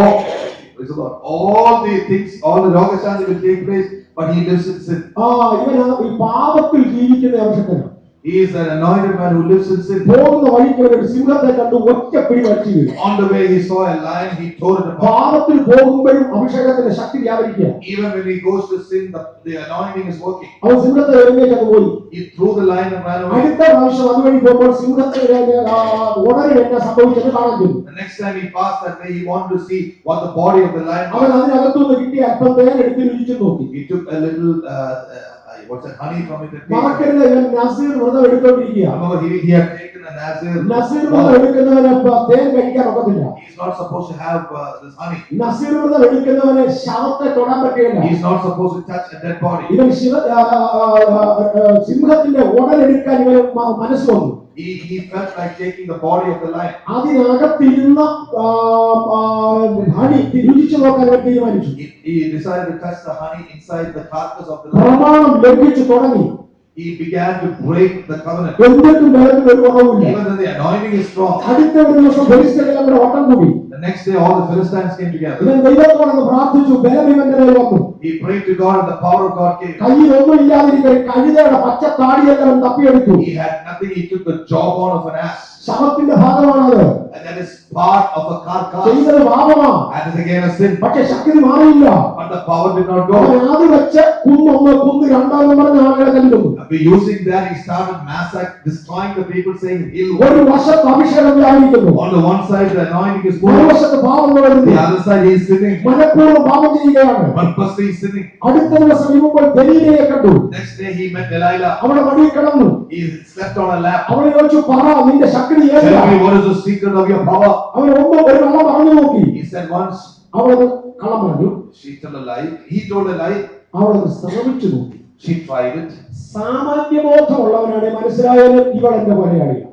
the things, all the Rogashanti will take place, but he lives in sin. ഇവൻ ഈ പാപത്തിൽ ജീവിക്കുന്ന ആവശ്യത്തിന്. He is an anointed man who lives in sin. പോകുന്ന വഴിക്ക് ഒരു സിംഹത്തെ കണ്ടു ഒറ്റ പിടി വലിച്ചു വീഴും. On the way he saw a lion, he tore it apart. പാപത്തിൽ പോകുമ്പോഴും അഭിഷേകത്തിന്റെ ശക്തി വ്യാപരിക്കുക. Even when he goes to sin, the anointing is working. അവൻ സിംഹത്തെ എറിഞ്ഞേക്ക് പോയി. He threw the lion and ran away. അടുത്ത പ്രാവശ്യം അതുവഴി പോകുമ്പോൾ സിംഹത്തിന് ഉടനെ എന്നാ സംഭവിച്ചത് കാണാൻ ചെയ്തു. The next time he passed that way, he wanted to see what the body of the lion അവൻ was. അതിനകത്തുനിന്ന് കിട്ടിയ അല്പം തേൻ എടുത്ത് രുചിച്ചു നോക്കി. He took a little what's that, honey from it. മറക്കരുത്, ഇവൻ നസീർ വ്രതം എടുത്തോണ്ടിരിക്കുക. Remember, he had taken a Nazir. Naseer വ്രതം എടുക്കുന്നവന് തേൻ കഴിക്കാൻ ഒക്കത്തില്ല. He is not supposed to have this honey. Naseer വ്രതം എടുക്കുന്നവന് ശവത്തെ തൊടാൻ പറ്റുകയില്ല. He is not supposed to touch a dead body. ഇവൻ സിംഹത്തിന്റെ ഉടലെടുക്കാൻ ഇവന് മനസ്സ് വന്നു. He felt like taking the body of the lion. അതിനകത്തിരുന്ന ഹണി രുചിച്ചു നോക്കാൻ അവർ തീരുമാനിച്ചു. He decided to touch the honey inside the carcass of the lion. പ്രമാണം ലംഘിച്ചു തുടങ്ങി. He began to break the covenant. എന്നിട്ടും ബലത്തിന് ഒരു കുറവുമില്ല. Even though the anointing is strong. അടുത്ത ഒരു ദിവസം ഫെലിസ്ത്യരെല്ലാം കൂടെ വട്ടം കൂടി. The next day all the Philistines came together. ഇവൻ ദൈവത്തോടൊന്ന് പ്രാർത്ഥിച്ചു. ബലം ഇവന്റെ മേൽ വന്നു. He prayed to God and the power of God came. കയ്യിൽ ഒന്നും ഇല്ലാതിരിക്കെ കഴുതയുടെ പച്ച താടിയെല്ലാം തപ്പിയെടുത്തു. He had nothing. He took the jawbone of an ass. ശവത്തിന്റെ ഭാഗമാണത്. And that is part of a carcass. ചെയ്തത് പാപമാണ്. That is again a sin. പക്ഷെ ശക്തി മാറിയില്ല. But the power did not go. അവൻ ആദ്യം വെച്ച് കുന്നൊന്ന് കുന്ന് രണ്ടാമെന്ന് പറഞ്ഞ ആളുകളെ കല്ലിടുന്നു. Using that, he started massacre, destroying the people, saying he'll. ഒരു വശത്ത് അഭിഷേകം വ്യാപരിക്കുന്നു. On the one side, the anointing is ഒരു moving. വശത്ത് പാപം വരുന്നു. The other side, he is sinning. മനഃപൂർവ്വം പാപം ചെയ്യുകയാണ്. Purposely sinning. അടുത്ത ദിവസം ഇവപ്പോൾ ദലീലയെ കണ്ടു. Next day, he met Delilah. അവളുടെ മടിയിൽ കിടന്നു. He slept on her lap. അവൾ ചോദിച്ചു, പറ നിന്റെ ശക്തി Tell ഏതാ? me what is the secret of your power? അവൻ ഒന്നും ഒരു കള്ളം പറഞ്ഞു നോക്കി. He said once. അവളത് കള്ളം പറഞ്ഞു. She told a lie. He told a lie. അവളത് ശ്രമിച്ചു നോക്കി. She tried it. സാമാന്യബോധമുള്ളവനാണ് മനസ്സിലായാലും ഇവൾ എന്റെ കൊലയാളിയാണ്.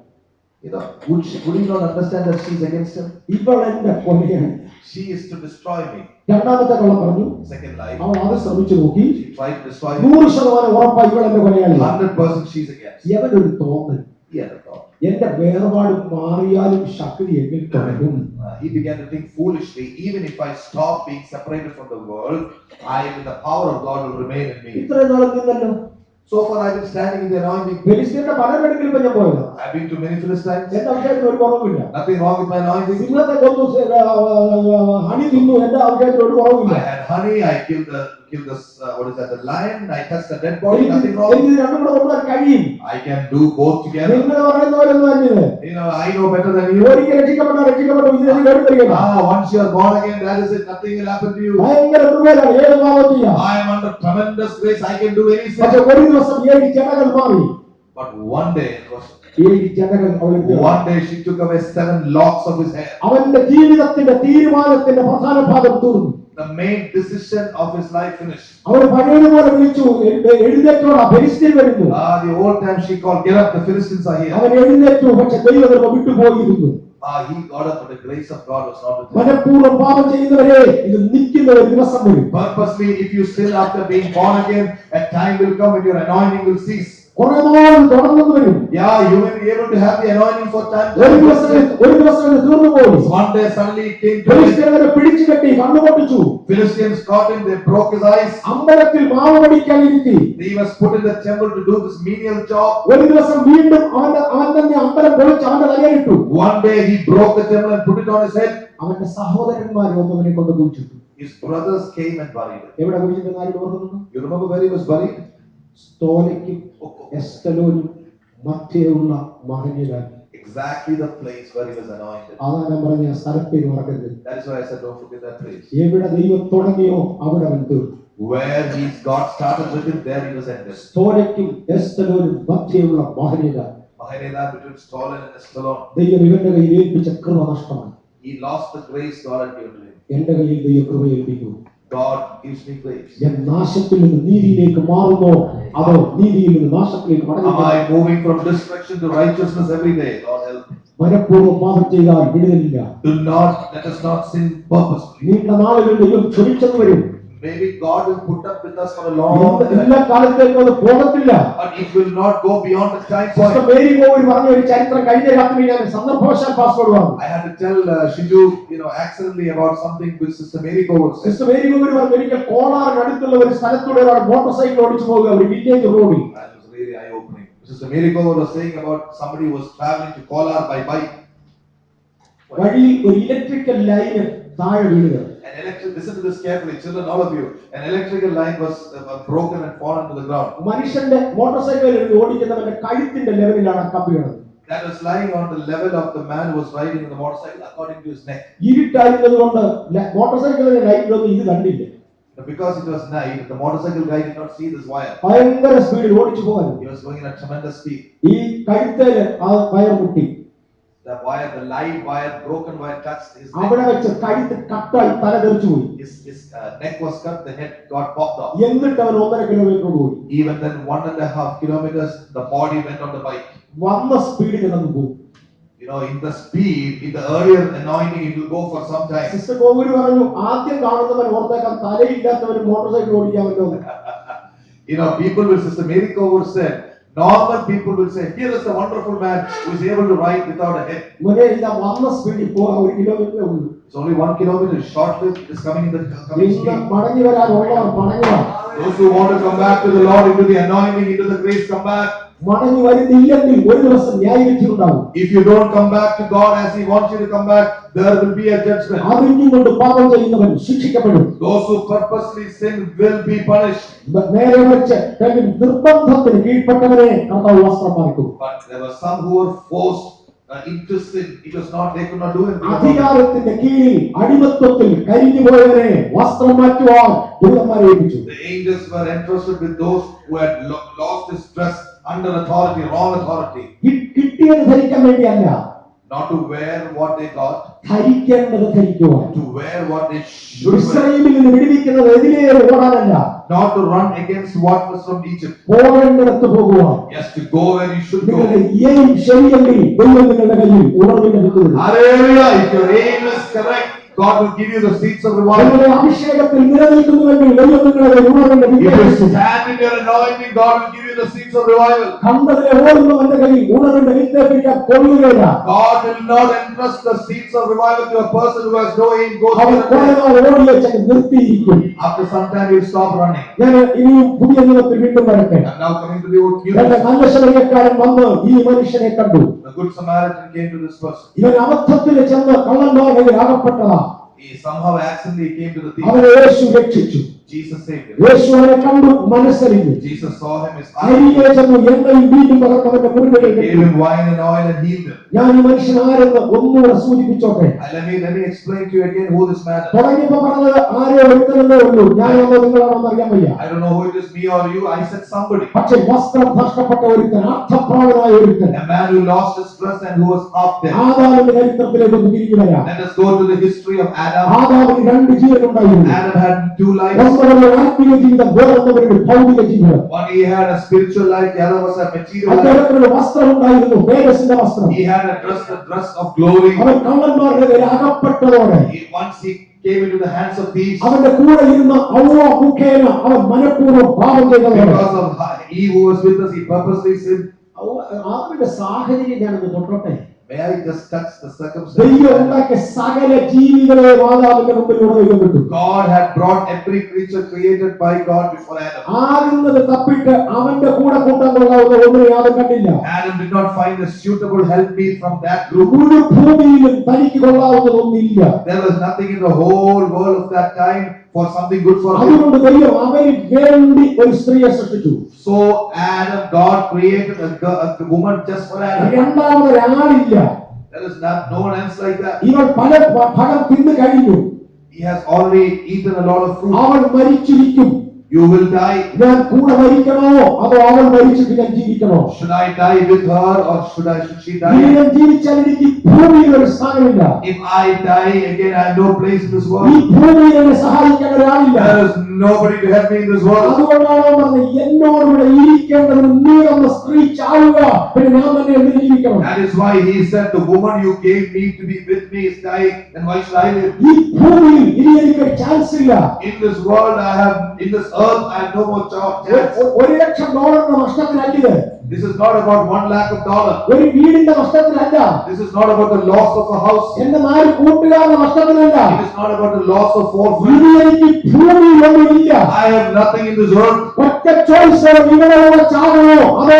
You know, would he not understand that she is against him? ഇവൾ എന്റെ കൊലയാണ്. She is to destroy me. രണ്ടാമത്തെ കള്ളം പറഞ്ഞു. Second lie. അവൾ അത് ശ്രമിച്ചു നോക്കി. She tried to destroy me. 100% ഉറപ്പായി ഇവൾ എന്റെ കൊലയാളിയാണ്. 100% she is against. എവനൊരു തോന്നൽ. He had a thought. എന്റെ വേർപാട് മാറിയാലും ശക്തി എങ്കിൽ തുടരും. He began to think foolishly, even if I stop being separated from the world, with the power of God will remain in me. ഇത്രയും നാൾ നിന്നല്ലോ. So far I've been standing in the anointing. ഫെലിസ്ത്യരുടെ പല medical ഞാൻ പോയത്. I've been to many Philistines. എന്റെ അഭിഷേകത്തിന് ഒരു കുറവില്ല. Nothing wrong with my anointing. സിംഹത്തെ കൊന്നു ഹണി തിന്നു. എന്റെ അഭിഷേകത്തിന് ഒരു കുറവില്ല. I had honey. I killed this what is that? The lion. I touched the dead body. Nothing wrong. എനിക്ക് രണ്ടും കൂടെ കൊണ്ടുവരാൻ കഴിയും. I can do both together. നിങ്ങൾ പറയുന്നവരൊന്നും അന്യന്. You know, I know better than you. ഒരിക്കൽ രക്ഷിക്കപ്പെട്ടു ഇതിനെ കേട്ടിരിക്കുന്നു. Once you are born again, that is it. Nothing will happen to you. ഭയങ്കര കൃപയിലാണ്. ഏത് പാപം ചെയ്യാം. I am under tremendous grace. I can do any sin. പക്ഷെ ഒരു ദിവസം 7 ജനങ്ങൾ മാറി. But one day it was. 7 ജനങ്ങൾ അവളുടെ. One day she took away 7 locks of his hair. അവന്റെ ജീവിതത്തിന്റെ തീരുമാനത്തിന്റെ പ്രധാന ഭാഗം തീർന്നു. The main decision of his life finished. അവർ പഴയതുപോലെ വിളിച്ചു, എഴുന്നേറ്റോടാ ഫെലിസ്ത്യൻ വരുന്നു. The old time she called, get up, the Philistines are here. അവൻ എഴുന്നേറ്റു, പക്ഷെ ദൈവകൃപ വിട്ടുപോയിരുന്നു. He got up, but the grace of God was not with him. മനഃപൂർവ്വം പാപം ചെയ്യുന്നവരെ ഇത് നിൽക്കുന്ന ഒരു ദിവസം വരും. Purposely, if you sin after being born again, a time will come when your anointing will cease. കുറെ നാൾ തുടർന്നു വരും. Yeah, you may be able to have the anointing for time. ഒരു ദിവസം തീർന്നു പോയി. One day suddenly it came to him. ഫെലിസ്ത്യരെ പിടിച്ചു കെട്ടി കണ്ണു പൊട്ടിച്ചു. Philistines caught him, they broke his eyes. അമ്പലത്തിൽ മാവ് പഠിക്കാൻ ഇരുത്തി. He was put in the temple to do this menial job. ഒരു ദിവസം വീണ്ടും അവൻ തന്നെ അമ്പലം പൊളിച്ച് അവന്റെ തലയിലിട്ടു. One day he broke the temple and put it on his head. അവന്റെ സഹോദരന്മാർ വന്നവനെ കൊണ്ട് കുഴിച്ചിട്ടു. His brothers came and buried him. എവിടെ കുഴിച്ചിട്ടെന്ന് ആരും ഓർക്കുന്നു? You remember where he was buried? സ്തോലയ്ക്കും എസ്തലോനും മധ്യയുള്ള മഹനീയരായി. Exactly the place where he was anointed. അതാ ഞാൻ പറഞ്ഞ സ്ഥലപ്പേര് മറക്കരുത്. That is why I said don't forget that place. എവിടെ ദൈവം തുടങ്ങിയോ അവിടെ അവൻ തീർന്നു. Where God started with him, there he was ended. സ്തോലയ്ക്കും എസ്തലോനും മധ്യയുള്ള മഹനീയരായി. Mahaneda between Stolen and Estalon. ദൈവം ഇവന്റെ കയ്യിൽ ഏൽപ്പിച്ച കൃപ നഷ്ടമായി. He lost the grace God had given to him. എന്റെ കയ്യിൽ ദൈവ കൃപ ഏൽപ്പിക്കുന്നു. God gives me grace. ഞാൻ നാശത്തിൽ നിന്ന് നീതിയിലേക്ക് മാറുന്നോ അതോ നീതിയിൽ നിന്ന് നാശത്തിലേക്ക് മടങ്ങുന്നു? Am I moving from destruction to righteousness every day? Lord help me. മനഃപൂർവ്വം പാപം ചെയ്താൽ വിടുതലില്ല. Let us not sin purposely. നീണ്ട നാളുകൾ ദൈവം ക്ഷമിച്ചെന്ന് വരും. Maybe God will put up with us for a long time. എല്ലാ കാലത്തേക്കും അത് പോകത്തില്ല. But it will not go beyond the time point. Sister Mary Gower പറഞ്ഞ ഒരു ചരിത്രം കഴിഞ്ഞ രാത്രി ഞാൻ സന്ദർഭവശാൽ പാസ്വേഡ് പറഞ്ഞു. I had to tell Shiju, accidentally about something which Sister Mary Gowar said. Sister Mary Gower പറഞ്ഞു ഒരിക്കൽ കോളാറിന് അടുത്തുള്ള ഒരു സ്ഥലത്തൂടെ ഒരാൾ മോട്ടോർ സൈക്കിൾ ഓടിച്ചു പോകുക ഒരു വില്ലേജ് റോഡിൽ. That was really eye-opening. Sister Mary Gowar was saying about somebody who was traveling to Kolar by bike. വഴിയിൽ ഒരു ഇലക്ട്രിക്കൽ ലൈന് താഴെ വീഴുക. Listen to this carefully, children, all of you. An electrical line was broken and fallen to the ground. മനുഷ്യന്റെ motor cycle ഓടിക്കുന്നവന്റെ കഴുത്തിന്റെ ലെവലിലാണ് കപ്പി കിടന്നത്. That was lying on the level of the man who was riding in the motorcycle according to his neck. ഇരുട്ടായിരുന്നതുകൊണ്ട് motor സൈക്കിളിന്റെ ലൈറ്റിലൊന്നും ഇത് കണ്ടില്ല. Because it was night, the motorcycle guy did not see this wire. ഭയങ്കര സ്പീഡിൽ ഓടിച്ചു പോകാൻ. He was going at a tremendous speed. ഈ കഴുത്തേല് ആ വയർ മുട്ടി. the wire, the live wire, broken wire touched his അവിടെ neck. വെച്ച് കഴുത്ത് കട്ടായി തല തെറിച്ചു പോയി. His neck was cut, the head got popped off. എന്നിട്ട് അവൻ 1.5 കിലോമീറ്റർ പോയി. Even then, 1.5 kilometers, the body went on the bike. വന്ന സ്പീഡിൽ നമുക്ക് പോകും. You know, in the speed, in the earlier anointing, it will go for some time. Sister Kovoor പറഞ്ഞു, ആദ്യം കാണുന്നവൻ ഓർത്തേക്കാം തലയില്ലാത്തവന് മോട്ടോർ സൈക്കിൾ ഓടിക്കാമല്ലോ. You know, people will, Sister Mary Kovar said, normal people will say, here is the wonderful man who is able to ride without a head. മോനെ ഇതാ വന്ന സ്പീഡിൽ പോകാൻ 1 കിലോമീറ്ററേ ഉള്ളൂ. It's only 1 kilometer, short list is coming in the coming ഇന്ന് speed. മടങ്ങി വരാനുള്ളവർ മടങ്ങുക. Those who want to come back to the Lord, into the anointing, into the grace, come back. മടങ്ങി വരുന്നില്ലെങ്കിൽ ഒരു ദിവസം ന്യായവിധിയുണ്ടാവും. If you don't come back to God as He wants you to come back, there will be a judgment. അറിഞ്ഞുകൊണ്ട് പാപം ചെയ്യുന്നവൻ ശിക്ഷിക്കപ്പെടും. Those who purposely sin will be punished. നേരെ വെച്ച് തന്റെ നിർബന്ധത്തിന് കീഴ്പ്പെട്ടവനെ കർത്താവ് വസ്ത്രം മാറിക്കും. But there were some who were forced into sin. It was not, they could not do anything. അധികാരത്തിന്റെ കീഴിൽ അടിമത്വത്തിൽ കരിഞ്ഞു പോയവരെ വസ്ത്രം മാറ്റുവാൻ ദൂതന്മാരെ ഏൽപ്പിച്ചു. The angels were entrusted with those who had lost his trust under authority, wrong authority. കിട്ടിയത് ധരിക്കാൻ വേണ്ടിയല്ല, Not to wear what they got, ധരിക്കേണ്ടത് ധരിക്കുവാൻ. to wear what they should wear. ഇസ്രായേലിൽ നിന്ന് വിടുവിക്കുന്നത് എതിരെ ഓടാനല്ല, Not to run against what was from Egypt. പോകേണ്ടിടത്ത് പോകുവാൻ. Yes, to go where you should നിങ്ങളുടെ go. ഏം ശരിയെങ്കിൽ ദൈവം നിങ്ങളുടെ കയ്യിൽ ഉണർവിന്റെ വിത്തുകൾ. Hallelujah! If your aim is correct, God will give you the seeds of revival. നിങ്ങളുടെ അഭിഷേകത്തിൽ നിലനിൽക്കുന്നുവെങ്കിൽ ദൈവം നിങ്ങളുടെ കയ്യിൽ ഉണർവിന്റെ If you വിത്തുകൾ. stand in your anointing, God will give you the seeds of revival. കണ്ടതിനെ ഓടുന്നവന്റെ കയ്യിൽ ഉണർവിന്റെ വിത്തേൽപ്പിക്കാൻ കൊള്ളുകയില്ല. God will not entrust the seeds of revival to a person who has no aim, goes അവൻ to the കുറെ place. നാൾ ഓടിയേച്ച് നിർത്തിയിരിക്കും. After some time, he'll stop running. ഞാൻ ഇനിയും പുതിയ നിയമത്തിൽ വീണ്ടും വരട്ടെ. And now coming to the old എന്റെ New, നല്ല ശമരിയക്കാരൻ വന്ന് ഈ മനുഷ്യനെ കണ്ടു. the good Samaritan came to this person. ഇവൻ അബദ്ധത്തിൽ ചെന്ന് കള്ളന്മാരുടെ കയ്യിൽ അകപ്പെട്ടതാ. He somehow accidentally came to the thief. അവനെ യേശു രക്ഷിച്ചു. Jesus saved him. യേശു അവനെ കണ്ടു, മനസ്സറിഞ്ഞു. Jesus saw him, his അരികെ eyes, ചെന്നു എണ്ണയും വീണ്ടും പകർന്നവന്റെ മുറികളിൽ gave him wine and oil and healed him. ഞാൻ ഈ മനുഷ്യൻ ആരെന്ന് ഒന്നുകൂടെ സൂചിപ്പിച്ചോട്ടെ. And let me explain to you again who this man is. തുടങ്ങിയപ്പോ പറഞ്ഞത് ആരോ ഒരുത്തനെന്നേ ഉള്ളൂ. ഞാനാണോ നിങ്ങളാണോ അറിയാൻ വയ്യ. I don't know who it is, me or you. I said somebody. പക്ഷെ വസ്ത്രം നഷ്ടപ്പെട്ട ഒരുത്തൻ, അർത്ഥപ്രാണനായ ഒരുത്തൻ, A man who lost his trust and who was up there. ആദാമിന്റെ ചരിത്രത്തിലേക്ക് ഒന്ന് തിരിഞ്ഞു വരാം. Let us go to the history of Adam. ആദാമിന് 2 ജീവനുണ്ടായിരുന്നു. Adam had 2 lives. ഒന്നവരുടെ ആത്മീയ ജീവിതം, വേറൊന്നവരുടെ ഭൗതിക ജീവിതം. One, he had a spiritual life, the other was a material life. അദ്ദേഹത്തിന് വസ്ത്രം ഉണ്ടായിരുന്നു, തേജസ്സിന്റെ വസ്ത്രം. He had a dress of glory. അവൻ കള്ളന്മാരുടെ കയ്യിൽ അകപ്പെട്ടതോടെ Once he came into the hands of thieves, അവന്റെ കൂടെ ഇരുന്ന അവ്വ മുഖേന അവൻ മനഃപൂർവ്വം പാപം ചെയ്തതോടെ because of Eve who was with us, he purposely sinned. അവന്റെ സാഹചര്യം ഞാനൊന്ന് തൊട്ടോട്ടെ. May I just touch the circumstance? ദൈവം ഉണ്ടാക്കിയ സകല ജീവികളെ മാതാവിന്റെ മുമ്പിലൂടെ ദൈവം വിട്ടു. God had brought every creature created by God before Adam. ആകുന്നത് തപ്പിട്ട് അവന്റെ കൂടെ കൂട്ടാൻ കൊള്ളാവുന്ന ഒന്നിനെ യാതൊരു കണ്ടില്ല. Adam did not find a suitable helpmeet from that group. മുഴു ഭൂമിയിലും തനിക്ക് കൊള്ളാവുന്നതൊന്നില്ല. There was nothing in the whole world of that time for something good for him. അതുകൊണ്ട് ദൈവം അവന് വേണ്ടി ഒരു സ്ത്രീയെ സൃഷ്ടിച്ചു. So Adam, God created a woman just for Adam. രണ്ടാമതൊരാളില്ല. There is no one else like that. ഇവൾ പല ഫലം തിന്നു കഴിഞ്ഞു. He has already eaten a lot of fruit. അവൾ മരിച്ചിരിക്കും. You will die. ഞാൻ കൂടെ മരിക്കണോ അതോ അവൾ മരിച്ചിട്ട് ഞാൻ ജീവിക്കണോ? Should I die with her or should she die? ഞാൻ ജീവിച്ചാൽ എനിക്ക് ഭൂമിയിൽ ഒരു സ്ഥാനമില്ല. If I die again, I have no place in this ഈ world. ഭൂമിയിൽ എന്നെ സഹായിക്കാൻ ഒരാളില്ല. There is nobody to help me in this world. അതുകൊണ്ടാണ് പറഞ്ഞത് എന്നോട് ഇവിടെ ഇരിക്കേണ്ടതിന് നീ എന്ന സ്ത്രീ ചാവുക, പിന്നെ ഞാൻ തന്നെ എന്തിന് ജീവിക്കണം? That is why he said, the woman you gave me to be with me is dying, then why should I live? ഈ ഭൂമിയിൽ ഇനി എനിക്കൊരു ചാൻസ് ഇല്ല. In this world in this earth I have no more chance. $1,00,000 നഷ്ടത്തിനല്ല. This is not about $1,00,000. ഒരു വീടിന്റെ നഷ്ടത്തിനല്ല. This is not about the loss of a house. എന്റെ 4 കൂട്ടുകാരുടെ നഷ്ടത്തിനല്ല. It is not about the loss of 4 ഇനി friends. എനിക്ക് ഭൂമിയിൽ ഒന്നുമില്ല. I have nothing in this world. ഒറ്റ choice, ഇവനോട് ചാകണോ അതോ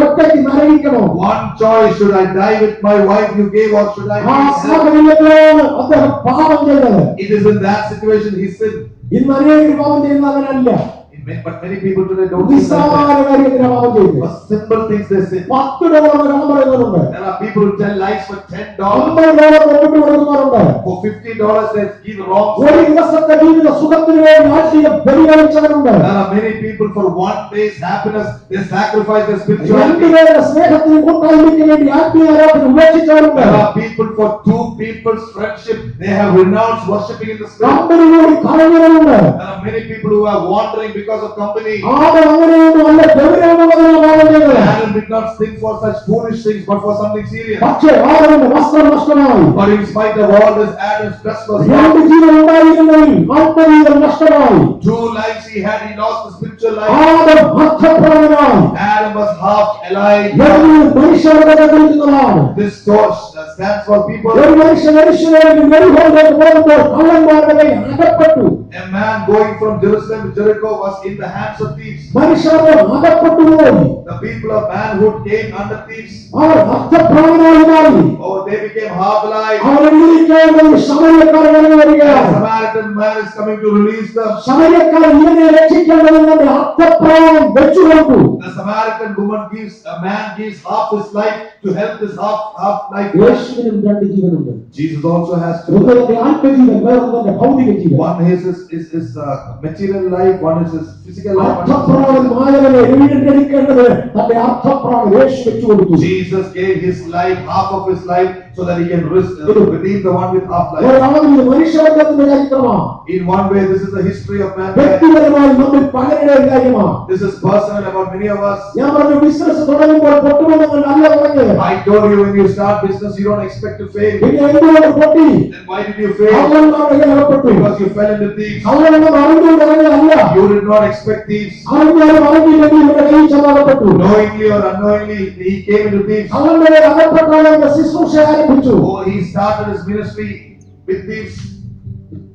ഒറ്റയ്ക്ക് നരകിക്കണോ? One choice, should I die with my wife you gave or should I ആ die? സാഹചര്യത്തിലാണ് അദ്ദേഹം പാപം ചെയ്തത്. It is in that situation he sinned. ഇന്ന് അനേകം പാപം ചെയ്യുന്നവനല്ല. In But many people today don't think like നിസ്സാര that. കാര്യത്തിനാണ് പാപം ചെയ്യുന്നത്. For simple things they sin. $10 കള്ളം പറയുന്നവരുണ്ട്. There are people who tell lies for $10. $50 ഒപ്പിട്ട് കൊടുക്കുന്നവരുണ്ട്. For $50 they give wrong. ഒരു ദിവസത്തെ ജീവിത സുഖത്തിന് വേണ്ടി ആത്മീയ ബലിയർപ്പിച്ചവരുണ്ട്. There are many people for one day's happiness they sacrifice their spirituality. രണ്ടുപേരുടെ സ്നേഹത്തിന് കൂട്ടായ്മയ്ക്ക് വേണ്ടി ആത്മീയ ആരാധന ഉപേക്ഷിച്ചവരുണ്ട്. There are people for two people's friendship they have renounced worshiping in the spirit. Company കൂടി കളഞ്ഞവരുണ്ട്. There are many people who are wandering because of company. Adam അങ്ങനെയൊന്നും അല്ല, ഗൗരവമുള്ളതിനാണ് പാപം ചെയ്തത്. Adam did not think for such foolish things but for something serious. പക്ഷേ ആദമിന്റെ വസ്ത്രം നഷ്ടമായി. But in spite of all this, Adam's dress was രണ്ട് lost. ജീവൻ ഉണ്ടായിരുന്നെങ്കിൽ ആത്മജീവൻ നഷ്ടമായി. Two lives he had, he lost the spiritual life. Adam അർത്ഥപ്രാണനായി. Adam was half alive. മനുഷ്യരുടെ കുറിക്കുന്നതാണ്. This torch stands for people. ഒരു മനുഷ്യൻ മനുഷ്യനെ മെരുഹോലേക്ക് പോകുമ്പോൾ കള്ളന്മാരുടെ കയ്യിൽ അകപ്പെട്ടു. A man going from Jerusalem to Jericho was in the hands of thieves. മനുഷ്യരെ അകപ്പെട്ടു പോയി. The people of manhood came under thieves. അവർ അർത്ഥപ്രാണനായി മാറി. Oh, they became half alive. അവരെ വിളിക്കേണ്ടത് ശമര്യക്കാരൻ കടന്നു The വരികയാണ്. Samaritan man is coming to release them. ശമര്യക്കാരൻ ഇവനെ രക്ഷിക്കേണ്ടതിന്റെ അർത്ഥപ്രാണം വെച്ചു കൊടുത്തു. The Samaritan woman gives half his life to help this half life. യേശുവിനും രണ്ട് ജീവനുണ്ട്. Jesus also has two. ഒന്നിന്റെ ആത്മജീവൻ, വേറൊന്നിന്റെ ഭൗതിക ജീവൻ. One is his material life, one is his physical life. അർത്ഥപ്രാണനായവനെ വീണ്ടെടുക്കേണ്ടത് തന്റെ അർത്ഥപ്രാണം യേശു വെച്ചു കൊടുത്തു. Jesus gave his life, half of his life, so that he can redeem the one with half life. ഒരളവിൽ മനുഷ്യവർഗത്തിന്റെ ചരിത്രമാണ്. In one way, this is the history of mankind. വ്യക്തിപരമായി നമ്മൾ പലരുടെയും കാര്യമാണ്. This is personal about many of us. ഞാൻ പറഞ്ഞു, business തുടങ്ങുമ്പോൾ പൊട്ടുമെന്ന് അല്ല പറഞ്ഞത്. I told you when you start business, you don't expect to fail. പിന്നെ എന്തുകൊണ്ട് പൊട്ടി? Then why did you fail? കള്ളന്മാരുടെ കയ്യിൽ അകപ്പെട്ടു. Because you fell into thieves. കള്ളന്മാർ അറിഞ്ഞുകൊണ്ട് ഇറങ്ങിയതല്ല. You did not expect thieves. അറിഞ്ഞാലും അറിഞ്ഞില്ലെങ്കിൽ ഇവിടെ കയ്യിൽ ചെന്നകപ്പെട്ടു. Knowingly or unknowingly, he came into thieves. കള്ളന്മാരെ അകപ്പെട്ടാൽ ശുശ്രൂഷ ആരംഭിച്ചു. Oh, he started his ministry with thieves.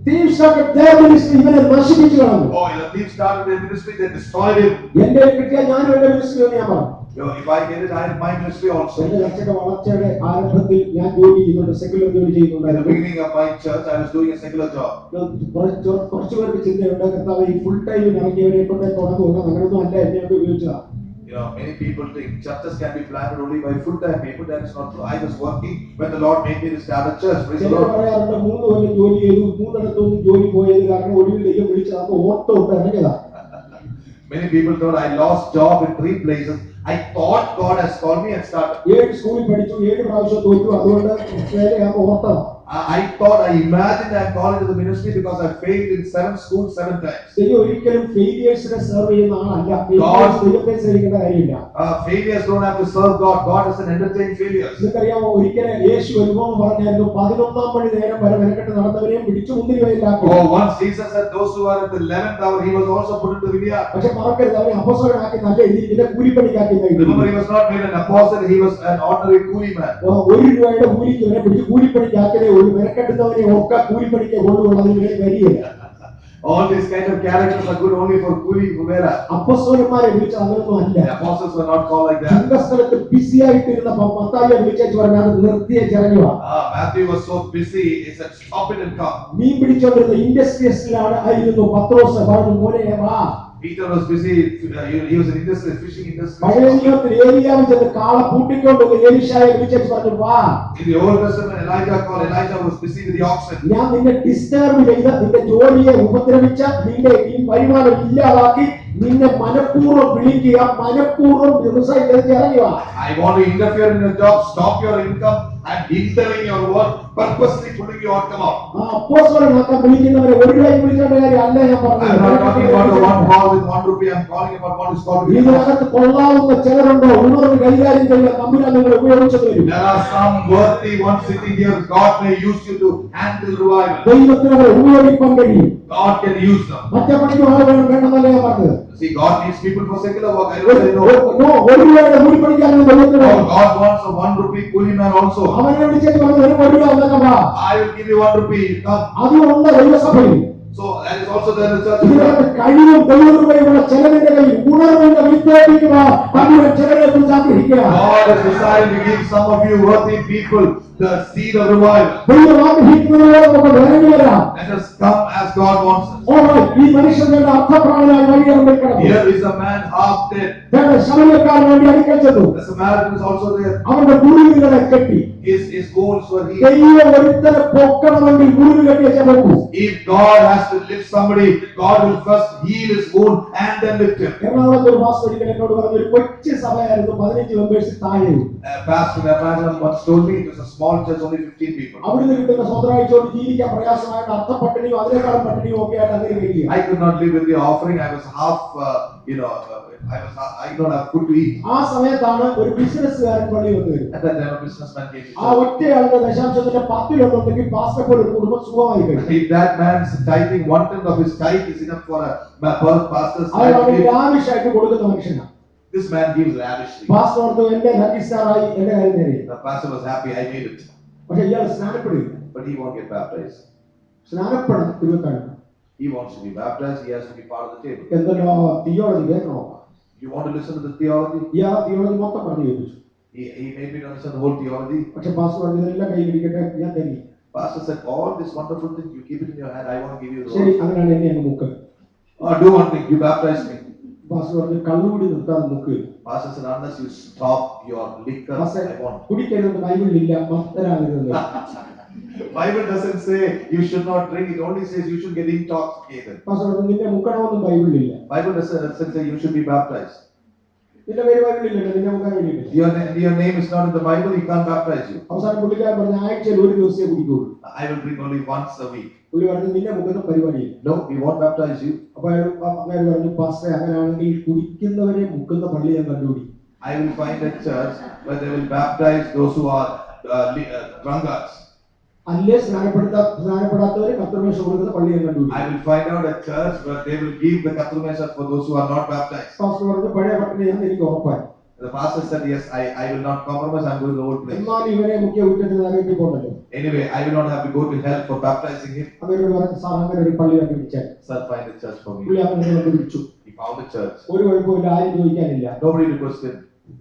Thieves started their ministry, ഇവനെ നശിപ്പിച്ചു കളഞ്ഞു. Oh, the thieves started their ministry, they destroyed him. എന്റെ കിട്ടിയ ഞാനും എന്റെ മിനിസ്ട്രി എന്ന് ഞാൻ പറഞ്ഞു. If I get it, I have my ministry also. എന്റെ ചർച്ചയുടെ വളർച്ചയുടെ ആരംഭത്തിൽ ഞാൻ ജോലി ചെയ്യുന്നുണ്ട്, സെക്യുലർ ജോലി At the ചെയ്യുന്നുണ്ടായിരുന്നു. beginning of my church, I was doing a secular job. കുറച്ചു പേർക്ക് ചിന്തയുണ്ട്, കർത്താവ് ഈ ഫുൾ ടൈമിൽ ഇറങ്ങിയവരെ കൊണ്ട് തുടങ്ങുക, അങ്ങനെയൊന്നും അല്ല എന്നെ കൊണ്ട് ഉപയോഗിച്ചതാ. Many people think churches can be planted only by full-time people. That is not true. I was working when the Lord made me to start a church. Praise the ചിലർ Lord. പറയാറുണ്ട് 3 കൊല്ലം ജോലി ചെയ്തു, 3 ജോലി പോയത് കാരണം ഒടുവിൽ ദൈവം വിളിച്ചത് അപ്പൊ ഓട്ടം ഉണ്ട് ഇറങ്ങിയതാ. Many people thought I lost job in 3 places. I thought God has called me and started. 7 സ്കൂളിൽ പഠിച്ചു, 7 പ്രാവശ്യം തോറ്റു, അതുകൊണ്ട് വേലയാകുമ്പോ ഓട്ടം. I thought, I imagined I am called into the ministry because I failed in 7 schools 7 times. ദൈവം ഒരിക്കലും ഫെയിലിയേഴ്സിനെ serve ചെയ്യുന്ന ആളല്ല. ഫെയിലിയേഴ്സ് ദൈവത്തെ സേവിക്കേണ്ട കാര്യമില്ല. Failures don't have to serve God. God doesn't entertain failures. നിങ്ങൾക്കറിയാമോ, ഒരിക്കലും യേശു അനുഭവം പറഞ്ഞായിരുന്നു, 11 മണി നേരം വരെ മെനക്കെട്ട് നടന്നവരെയും പിടിച്ചു മുന്തിരി വയലിലാക്കി. Oh, once Jesus said those who are at the 11th hour, he was also put into the vineyard. പക്ഷെ മറക്കരുത്, അവനെ അപ്പോസ്തലനാക്കി നല്ല ഇതിന്റെ കൂലിപ്പണിക്കാക്കി. Remember, he was not made an apostle, he was an ordinary coolie man. 1 രൂപയുടെ കൂലിക്ക് ഇവനെ പിടിച്ച് കൂലിപ്പണിക്കാക്കിയതേ ഉള്ളൂ. മെനക്കെട്ടുന്നവനെ ഒക്കെ കൂലിപ്പണിക്ക് കൊണ്ടുപോകുന്നതിന് വരികയില്ല. All these kind of characters are good only for coolie Guvera. അപ്പോസ്തലന്മാരെ വിളിച്ച അങ്ങനൊന്നും അല്ല. The apostles were not called like that. ചുങ്കസ്ഥലത്ത് ബിസി ആയിട്ടിരുന്ന മത്തായിയെ വിളിച്ചു പറഞ്ഞാൽ നിർത്തിയ ചിറങ്ങുക. Matthew was so busy, he said, stop it and come. മീൻ പിടിച്ചോണ്ടിരുന്ന ഇൻഡസ്ട്രിയസിലാണ് ആയിരുന്നു പത്രോസ്. പറഞ്ഞു, മോനെ വാ. Peter was busy, he was in industry, fishing industry. പഴയ നിയമത്തിൽ ഏലിയാവ് ചെന്ന് കാള പൂട്ടിക്കൊണ്ട് എലീശായെ വിളിച്ചു പറഞ്ഞു, വാ. In the Old Testament, Elijah was busy with the oxen. ഞാൻ നിന്നെ ഡിസ്റ്റർബ് ചെയ്ത, നിന്റെ ജോലിയെ ഉപദ്രവിച്ച, നിന്റെ ഈ വരുമാനം ഇല്ലാതാക്കി, നിന്നെ മനഃപൂർവ്വം വിളിക്കുക, മനഃപൂർവ്വം വ്യവസായം ഇറങ്ങുക. I want to interfere in your job, stop your income, and hindering your work, purposely putting you out, come out. അപ്പോസ്തലനാക്കാൻ വിളിക്കുന്നവരെ ഒരു കൈ വിളിക്കേണ്ട കാര്യം അല്ല ഞാൻ I am not പറഞ്ഞത്. talking about the one call with 1 rupee, I am calling about what is called. ഇതിനകത്ത് കൊള്ളാവുന്ന ചിലരുണ്ടോ? ഉണർവ് കൈകാര്യം ചെയ്യാൻ തമ്പുരാൻ നിങ്ങളെ ഉപയോഗിച്ചത് വരും. There are some worthy ones sitting here. God may use you to handle revival. ദൈവത്തിന് അവരെ ഉപയോഗിക്കാൻ കഴിയും. God can use them. മറ്റേ പണിക്ക് ആൾ വേണമെന്നല്ല ഞാൻ പറഞ്ഞത്. See, God needs people for secular work. I don't say no. ഒരു രൂപയുടെ കൂലിപ്പണിക്കാരൻ ദൈവത്തിന് Oh, God wants a 1 rupee coolie man also. അവനെ വിളിച്ചിട്ട് പറഞ്ഞു, ഒരു രൂപ വന്നേക്കാം വാ. I will give you 1 rupee. Come. അതുകൊണ്ട് ദൈവസഭയിൽ So that is also there in the church. ഇതിനകത്ത് കഴിവും ദൈവകൃപയുമുള്ള ചിലതിന്റെ കയ്യിൽ ഉണർവിന്റെ വിത്തേപ്പിക്കുക തങ്ങളുടെ ചിലരെ കുറിച്ച് ആഗ്രഹിക്കുക. God has decided to give some of you worthy people the seed of revival. ദൈവം ആഗ്രഹിക്കുന്നതുപോലെ നമുക്ക് ഇറങ്ങി വരാം. Let us come as God wants us. ഈ മനുഷ്യന്റെ അർത്ഥപ്രാണനായി വഴിയിറങ്ങിക്കണം. Here is a man half dead. ശമര്യക്കാരൻ വേണ്ടി അടുക്കൽ ചെന്നു. The Samaritan is also there. അവരുടെ മുറിവുകളെ കെട്ടി. His wounds were healed. ദൈവം ഒരുത്തനെ പൊക്കണമെങ്കിൽ മുറിവ് കെട്ടിയ നോക്കൂ. If God has to lift somebody, God will first heal his wound and then lift him. എറണാകുളത്ത് ഒരു പാസ്റ്റർ ഒരിക്കൽ എന്നോട് പറഞ്ഞു, ഒരു കൊച്ചു സഭയായിരുന്നു, 15 മെമ്പേഴ്സ് താഴെയും. Pastor Nathaniel once told me it was a small church, only 15 people. അവിടുന്ന് കിട്ടുന്ന സ്വന്തമായിട്ടോട് ജീവിക്കാൻ പ്രയാസമായിട്ട് അർത്ഥപ്പട്ടിണിയും അതിനേക്കാളും പട്ടിണിയും ഒക്കെ ആയിട്ട് അങ്ങനെ കഴിയുക. I could not live with the offering. I was half, I don't have food to eat. ആ സമയത്താണ് ഒരു ബിസിനസ്സുകാരൻ പള്ളി വന്നത്. At that time, a businessman came to ആ ഒറ്റയാളുടെ ദശാംശത്തിന്റെ 10 പാസ്റ്റർക്ക് ഒരു കുടുംബം സുഖമായി കഴിയും. If that man's tithing 1/10 of his tithe is enough for a pastor's അയാൾ ലാവിഷായിട്ട് കൊടുക്കുന്ന മനുഷ്യനാണ്. this man gives lavishly. Pastor ഓർത്തു എന്റെ ലക്കിസ്റ്റാറായി എന്റെ കാര്യം നേടി. The pastor was happy, I made it. പക്ഷെ ഇയാൾ സ്നാനപ്പെടുകയില്ല. But he won't get baptized. സ്നാനപ്പെടണം തിരുവത്താഴ്. He wants to be baptized, he has to be part of the table. എന്തെല്ലോ തിയോളജി കേൾക്കണോ? You want to listen to the theology? ഇയാൾ theology മൊത്തം പറഞ്ഞു കേൾപ്പിച്ചു. He made me understand the whole theology. പക്ഷെ pastor പറഞ്ഞു ഇതെല്ലാം കൈ പിടിക്കട്ടെ, ഞാൻ തരില്ല. Pastor said, all this wonderful things, you keep it in your hand, I want to give you the ശരി, word. അങ്ങനെയാണ് എന്നെ അങ്ങ് മുക്ക്. Do one thing, you baptize me. Pastor പറഞ്ഞു കള്ളുകൂടി നിർത്താതെ മുക്ക്. Pastor said, unless you stop your liquor, I won't. കുടിക്കരുത് ബൈബിളിലില്ല, മത്തരാകരുത്. Bible doesn't say you should not drink, it only says you should get intoxicated. Pastor പറഞ്ഞു നിന്നെ മുക്കണമെന്നും ബൈബിളിലില്ല. Bible doesn't say you should be baptized. നിന്റെ പേര് ബൈബിളിലില്ല, നിന്നെ മുക്കാൻ വേണ്ടിയില്ല. Your name is not in the Bible, he can't baptize you. അവസാനം പുള്ളിക്കാരൻ പറഞ്ഞ ആഴ്ചയിൽ ഒരു ദിവസമേ കുടിക്കുള്ളൂ. I will drink only once a week. പുള്ളി പറഞ്ഞു നിന്നെ മുക്കുന്ന പരിപാടിയില്ല. No, we won't baptize you. അപ്പൊ അയാൾ പറഞ്ഞു പാസ്റ്റർ അങ്ങനെയാണെങ്കിൽ കുടിക്കുന്നവരെ മുക്കുന്ന പള്ളി ഞാൻ കണ്ടുപിടി. I will find a church where they will baptize those who are drunkards. അല്ലേ സ്നാനപ്പെടാത്തവരെ കർത്തൃമേശ കൊടുക്കുന്ന പള്ളി ഞാൻ കണ്ടുപിടി. I will find out a church where they will give the katrumesha for those who are not baptized. Pastor പറഞ്ഞു പഴയ പട്ടണി ഞാൻ എനിക്ക് ഉറപ്പായി. The pastor said, yes, I will not compromise, I am going to the old place. എന്നാൽ ഇവരെ മുഖ്യ കുറ്റത്തിന് നരകത്തിൽ പോകണ്ടല്ലോ. Anyway, I will not have to go to hell for baptizing him. അവരോട് പറഞ്ഞു സാർ അങ്ങനെ ഒരു പള്ളി കണ്ടുപിടിച്ചാൽ. Sir, find a church for me. പുള്ളി അങ്ങനെ കണ്ടുപിടിച്ചു. He found a church. ഒരു കുഴപ്പമില്ല, ആരും ചോദിക്കാനില്ല. Nobody to question.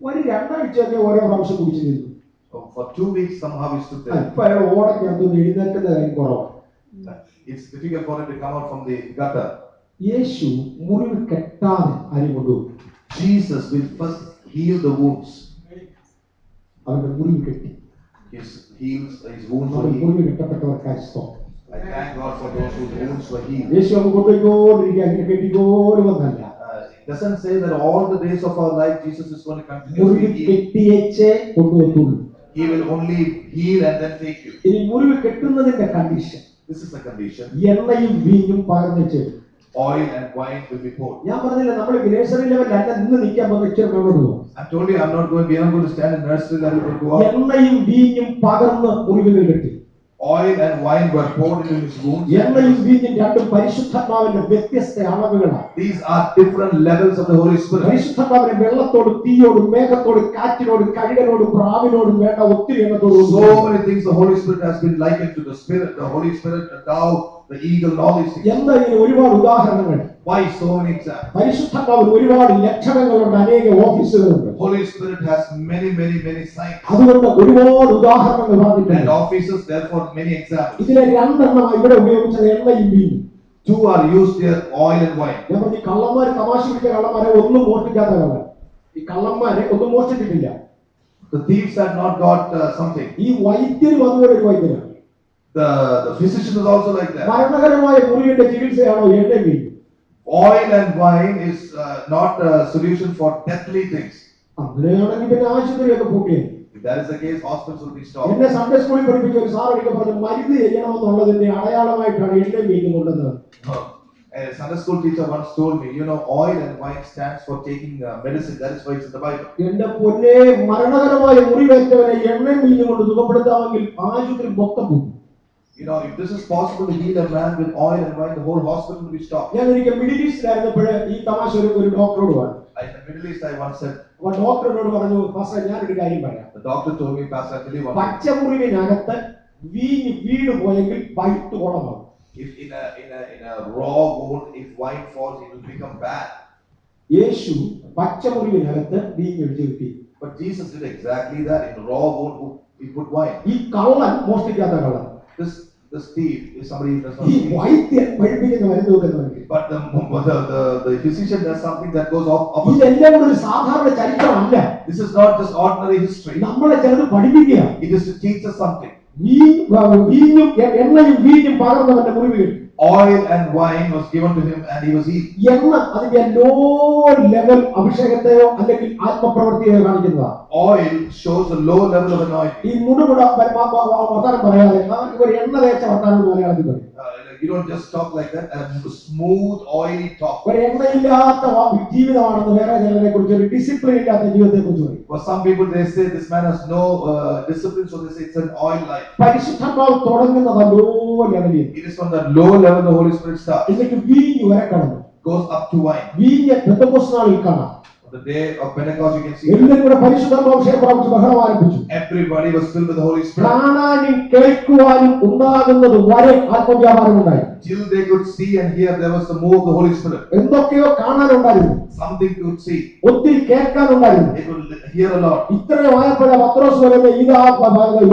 ഒരു 2 ആഴ്ചയൊക്കെ ഓരോ പ്രാവശ്യം കുടിച്ചു നിന്നു. So for 2 weeks, somehow he stood there. ഇപ്പൊ അയാൾ ഓടക്കകത്ത് എഴുന്നേൽക്കുന്ന കാര്യം കുറവാണ്. It's difficult for him to come out from the gutter. യേശു മുറിവ് കെട്ടാതെ ആരും കൊണ്ടുപോകും. Jesus will first heal the wounds. അവന്റെ മുറിവ് കെട്ടി. His wounds were healed. മുറിവ് കെട്ടപ്പെട്ടവർക്കായി സ്തോത്രം. I thank God for those whose wounds were healed. യേശു അങ്ങ് കൊണ്ടുപോയിക്കൊണ്ടിരിക്കുക, അങ്ങനെ കെട്ടിക്കോട് വന്നല്ല. It doesn't say that all the days of our life Jesus is going to continue to മുറിവ് heal. കെട്ടിയേച്ചേ കൊണ്ടുവന്നുള്ളൂ. He will only heal and then take you. ഇനി മുറിവ് കെട്ടുന്നതിന്റെ condition This is the condition. എണ്ണയും വീഞ്ഞും പകർന്നിട്ട് Oil and wine will be poured. ഞാൻ പറഞ്ഞില്ല നമ്മൾ ഗ്രേസറി ലെവലിൽ നിന്ന് നിൽക്കാൻ പോകുന്ന ഇച്ചിരി മുന്നോട്ട് പോകും. I told you we are not going to stand in nursery level, we will go up. എണ്ണയും വീഞ്ഞും പകർന്ന് മുറിവുകൾ കെട്ടി. Oil and wine were poured into his wounds. എണ്ണയും വീഞ്ഞും രണ്ടും പരിശുദ്ധാത്മാവിന്റെ വ്യത്യസ്ത അളവുകളാണ്. These are different levels of the Holy Spirit. പരിശുദ്ധാത്മാവിനെ വെള്ളത്തോടും തീയോടും മേഘത്തോടും കാറ്റിനോടും കഴുകനോടും പ്രാവിനോടും വേണ്ട ഒത്തിരി എണ്ണത്തോടും. So many things the Holy Spirit has been likened to the Spirit, the Holy Spirit, the dove, the eagle, all these things. എന്താ ഇതിന് ഒരുപാട് ഉദാഹരണങ്ങൾ. Why so many examples? പരിശുദ്ധാത്മാവിന് ഒരുപാട് ലക്ഷണങ്ങളുണ്ട്, അനേക ഓഫീസുകളുണ്ട്. Holy Spirit has many signs. അതുകൊണ്ട് ഒരുപാട് ഉദാഹരണങ്ങൾ പറഞ്ഞിട്ടുണ്ട്. And offices, therefore many examples. ഇതിലെ 2 ഇവിടെ ഉപയോഗിച്ചത് എണ്ണയും വീഞ്ഞും. 2 are used here, oil and wine. ഞാൻ പറഞ്ഞു കള്ളന്മാര് തമാശ പിടിച്ച കള്ളന്മാരെ ഒന്നും മോഷ്ടിക്കാത്ത കള്ളൻ. ഈ കള്ളന്മാരെ ഒന്നും മോഷ്ടിച്ചിട്ടില്ല. The thieves had not got something. ഈ വൈദ്യര് വന്നുപോലെ ഒരു വൈദ്യനാണ്. The physician is also like that. മരണകരമായ മുറിവിന്റെ ചികിത്സയാണോ എണ്ണയും വീഞ്ഞും? Oil and wine is not a solution for deathly things. അങ്ങനെയാണെങ്കിൽ പിന്നെ ആശുപത്രിയൊക്കെ പൂട്ടിയേ. If that is the case, hospitals will be stopped. എന്നെ Sunday സ്കൂളിൽ പഠിപ്പിച്ച ഒരു സാർ എനിക്ക് പറഞ്ഞു മരുന്ന് ചെയ്യണമെന്നുള്ളതിന്റെ അടയാളമായിട്ടാണ് എണ്ണയും വീഞ്ഞും കൊണ്ടുവന്നത്. A Sunday school teacher once told me, oil and wine stands for taking medicine. That is why it's in the Bible. എന്റെ പൊന്നെ, മരണകരമായ മുറിവേറ്റവനെ എണ്ണയും വീഞ്ഞും കൊണ്ട് സുഖപ്പെടുത്താമെങ്കിൽ ആശുപത്രി മൊത്തം പോകും. If this is possible to heal a man with oil and wine, the whole hospital will be stopped. ഞാൻ ഒരിക്കൽ മിഡിൽ ഈസ്റ്റിലായിരുന്നപ്പോൾ ഈ തമാശ ഒരു ഡോക്ടറോട് പറഞ്ഞു. In the Middle East, I once said. അപ്പോൾ ഡോക്ടറിനോട് പറഞ്ഞു, പാസ്റ്റർ ഞാനൊരു കാര്യം പറയാം. The doctor told me, Pastor, I tell you one thing. പച്ചമുറിവിനകത്ത് വീണ് പോയെങ്കിൽ പഴുത്ത് കുളമാകും. If in a raw wound, if wine falls, it will become bad. യേശു പച്ചമുറിവിനകത്ത് വീഞ്ഞൊഴിച്ചു കിട്ടി. But Jesus did exactly that. In a raw wound, he put wine. ഈ കള്ളൻ മോഷ്ടിക്കാത്ത കള്ളൻ, This thief is somebody who does not ഈ steal. വൈദ്യൻ പഠിപ്പിക്കുന്ന മരുന്ന് വെക്കുന്നവർക്ക്, But the physician does something that goes opposite. ഇതെല്ലാം ഒരു സാധാരണ ചരിത്രമല്ല. This is not just ordinary history. നമ്മളെ ചിലത് പഠിപ്പിക്കുക. It is to teach us something. വീഞ്ഞും എണ്ണയും വീഞ്ഞും പകർന്നവന്റെ മുറിവ് കിട്ടി. Oil and wine was given to him and he was healed. എണ്ണ അതിന്റെ ലോ ലെവൽ അഭിഷേകത്തെയോ അല്ലെങ്കിൽ ആത്മപ്രവൃത്തിയെയോ കാണിക്കുന്നതാണ്. Oil shows a low level of anointing. ഈ മുടുമുട വർത്താനം പറയാതെ ഇവർ എണ്ണ തേച്ച വർത്താനം മലയാളത്തിൽ പറയും. You don't just talk like that. Smooth, oily talk. ഒരു എണ്ണയില്ലാത്ത ജീവിതമാണെന്ന് വേറെ ചിലരെ കുറിച്ച്, ഒരു ഡിസിപ്ലിൻ ഇല്ലാത്ത ജീവിതത്തെ കുറിച്ച് പറയും. For some people, they say this man has no discipline, so they say it's an oil life. പരിശുദ്ധാത്മാവ് തുടങ്ങുന്നത് ലോ ലെവലിൽ. It is from that low level the Holy Spirit starts. എന്നിട്ട് വീഞ്ഞ് വരെ കടന്നു. Goes up to wine. വീഞ്ഞ് പെന്തക്കോസ്ത് നാളിൽ കാണാം. On the day of Pentecost, you can see എല്ലാവരും കൂടെ പരിശുദ്ധാത്മാഭിഷേകം പ്രാപിച്ച് ബഹളം ആരംഭിച്ചു. everybody was filled with the Holy Spirit. കാണാനും കേൾക്കുവാനും ഉണ്ടാകുന്നത് വരെ ആത്മവ്യാപാരം ഉണ്ടായി. Till they could see and hear, there was the move of the Holy Spirit. എന്തൊക്കെയോ കാണാനുണ്ടായിരുന്നു, Something to see. ഒത്തിരി കേൾക്കാനുണ്ടായിരുന്നു. They could hear a lot. ഇത്രയും ആയപ്പോഴേ പത്രോസ് പറയുന്നത് ഇതാ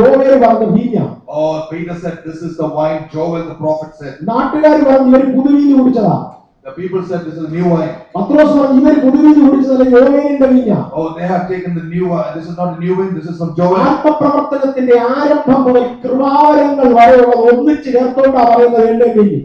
യോവേൽ പറഞ്ഞ വീഞ്ഞ. Oh, Peter said, this is the wine. Joel the prophet said. നാട്ടുകാർ പറഞ്ഞു ഇവർ പുതുവീഞ്ഞ് കുടിച്ചതാ. The people said, this is new wine. പത്രോസ് പറഞ്ഞു ഇവർ പുതുവീഞ്ഞ് കുടിച്ചതല്ല, യോവേലിന്റെ വീഞ്ഞ. Oh, they have taken the new wine. This is not a new wine. This is from Joel. ആത്മപ്രവർത്തനത്തിന്റെ ആരംഭം മുതൽ കൃപാവരങ്ങൾ വരെയുള്ളത് ഒന്നിച്ച് ചേർത്തോണ്ടാ പറയുന്നത് എന്റെ വീഞ്ഞ്.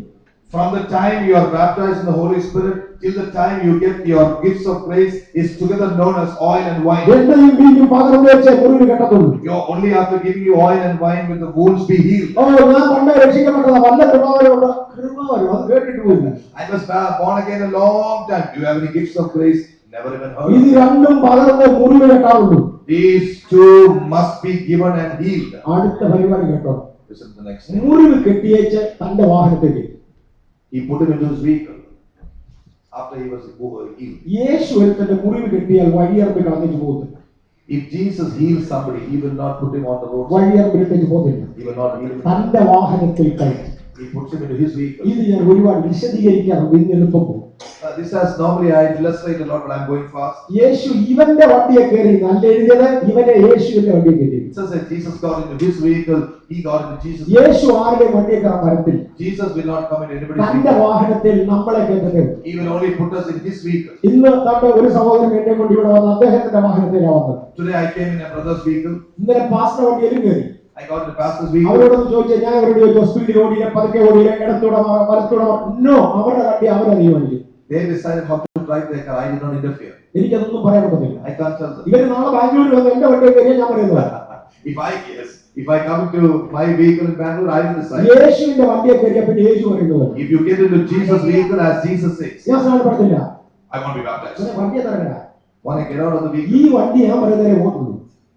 From the time you are baptized in the Holy Spirit till the time you get your gifts of grace is together known as oil and wine. എണ്ണയും വീഞ്ഞും പകർന്നു വെച്ച് മുറിവ് കെട്ടത്തുള്ളൂ. You only after giving you oil and wine will the wounds be healed. ഓ ഞാൻ പണ്ടേ രക്ഷിക്കപ്പെട്ടതാ, വല്ല കൃപാവരമുണ്ട്. കൃപാവരം അത് കേട്ടിട്ട് പോയില്ല. I was born again a long time. Do you have any gifts of grace? Never even heard. ഇത് രണ്ടും പകർന്ന് മുറിവ് കെട്ടാറുള്ളൂ. These two must be given and healed. അടുത്ത പരിപാടി കേട്ടോ. Listen to the next thing. മുറിവ് കെട്ടിയേച്ച് തന്റെ വാഹനത്തേക്ക് He put him into his vehicle after he was healed. യേശുവിൽ തന്റെ മുറിവ് കെട്ടിയാൽ വഴിയറമ്പ് കളഞ്ഞിട്ട് പോകുന്നു. If Jesus heals somebody, he will not put him on the road. വഴിയറമ്പിലേക്ക് പോകുന്നില്ല, He will not heal him. തന്റെ വാഹനത്തിൽ കയറ്റി. He puts him into his vehicle. ഇത് ഞാൻ ഒരുപാട് വിശദീകരിക്കാറുണ്ട് ഇന്ന് എളുപ്പം. This has normally I illustrate a lot, but I'm going fast. യേശു ഇവന്റെ വണ്ടിയെ കയറി നല്ല എഴുതിയത്, ഇവനെ യേശുവിന്റെ വണ്ടിയെ കയറ്റി. It says that Jesus got into his vehicle, he got into Jesus' vehicle. യേശു ആരുടെ വണ്ടിയെ കയറാൻ വരത്തില്ല. Jesus will not come in anybody's തന്റെ vehicle. വാഹനത്തിൽ നമ്മളെ കയറ്റേ. He will only put us in his vehicle. ഇന്ന് തന്റെ ഒരു സഹോദരൻ എന്നെ കൊണ്ട് ഇവിടെ വന്ന് അദ്ദേഹത്തിന്റെ വാഹനത്തിലാണ് വന്നത്. Today I came in a brother's vehicle. ഇന്നലെ പാസ്റ്റർ വണ്ടിയിലും കയറി. I got in the pastor's vehicle. അവരോടൊന്ന് ചോദിച്ചാൽ ഞാൻ അവരോട് ചോദിച്ചു സ്പീഡിൽ ഓടിയില്ല, പതുക്കെ ഓടിയില്ല, ഇടത്തൂടെ വലത്തൂടെ നോ, അവരുടെ വണ്ടി അവരറിയുമായിരിക്കും. They decided how to drive their car. I did not interfere. എനിക്കതൊന്നും പറയാൻ പറ്റത്തില്ല. I can't tell them. ഇവര് നാളെ ബാംഗ്ലൂരിൽ വന്ന് എന്റെ വണ്ടിയെ കയറിയാൽ ഞാൻ പറയുന്നത്. If I come to my vehicle in Bangalore, I will decide. യേശുവിന്റെ വണ്ടിയെ കയറിയാൽ പിന്നെ യേശു പറയുന്നത്. If you get into Jesus' vehicle, as Jesus says, ഞാൻ സ്നാനപ്പെടുത്തില്ല. I want to be baptized. വണ്ടിയെ തരണ്ട. When I get out of the ഈ vehicle, വണ്ടി ഞാൻ പറയുന്നതിനെ ഓട്ടുള്ളൂ.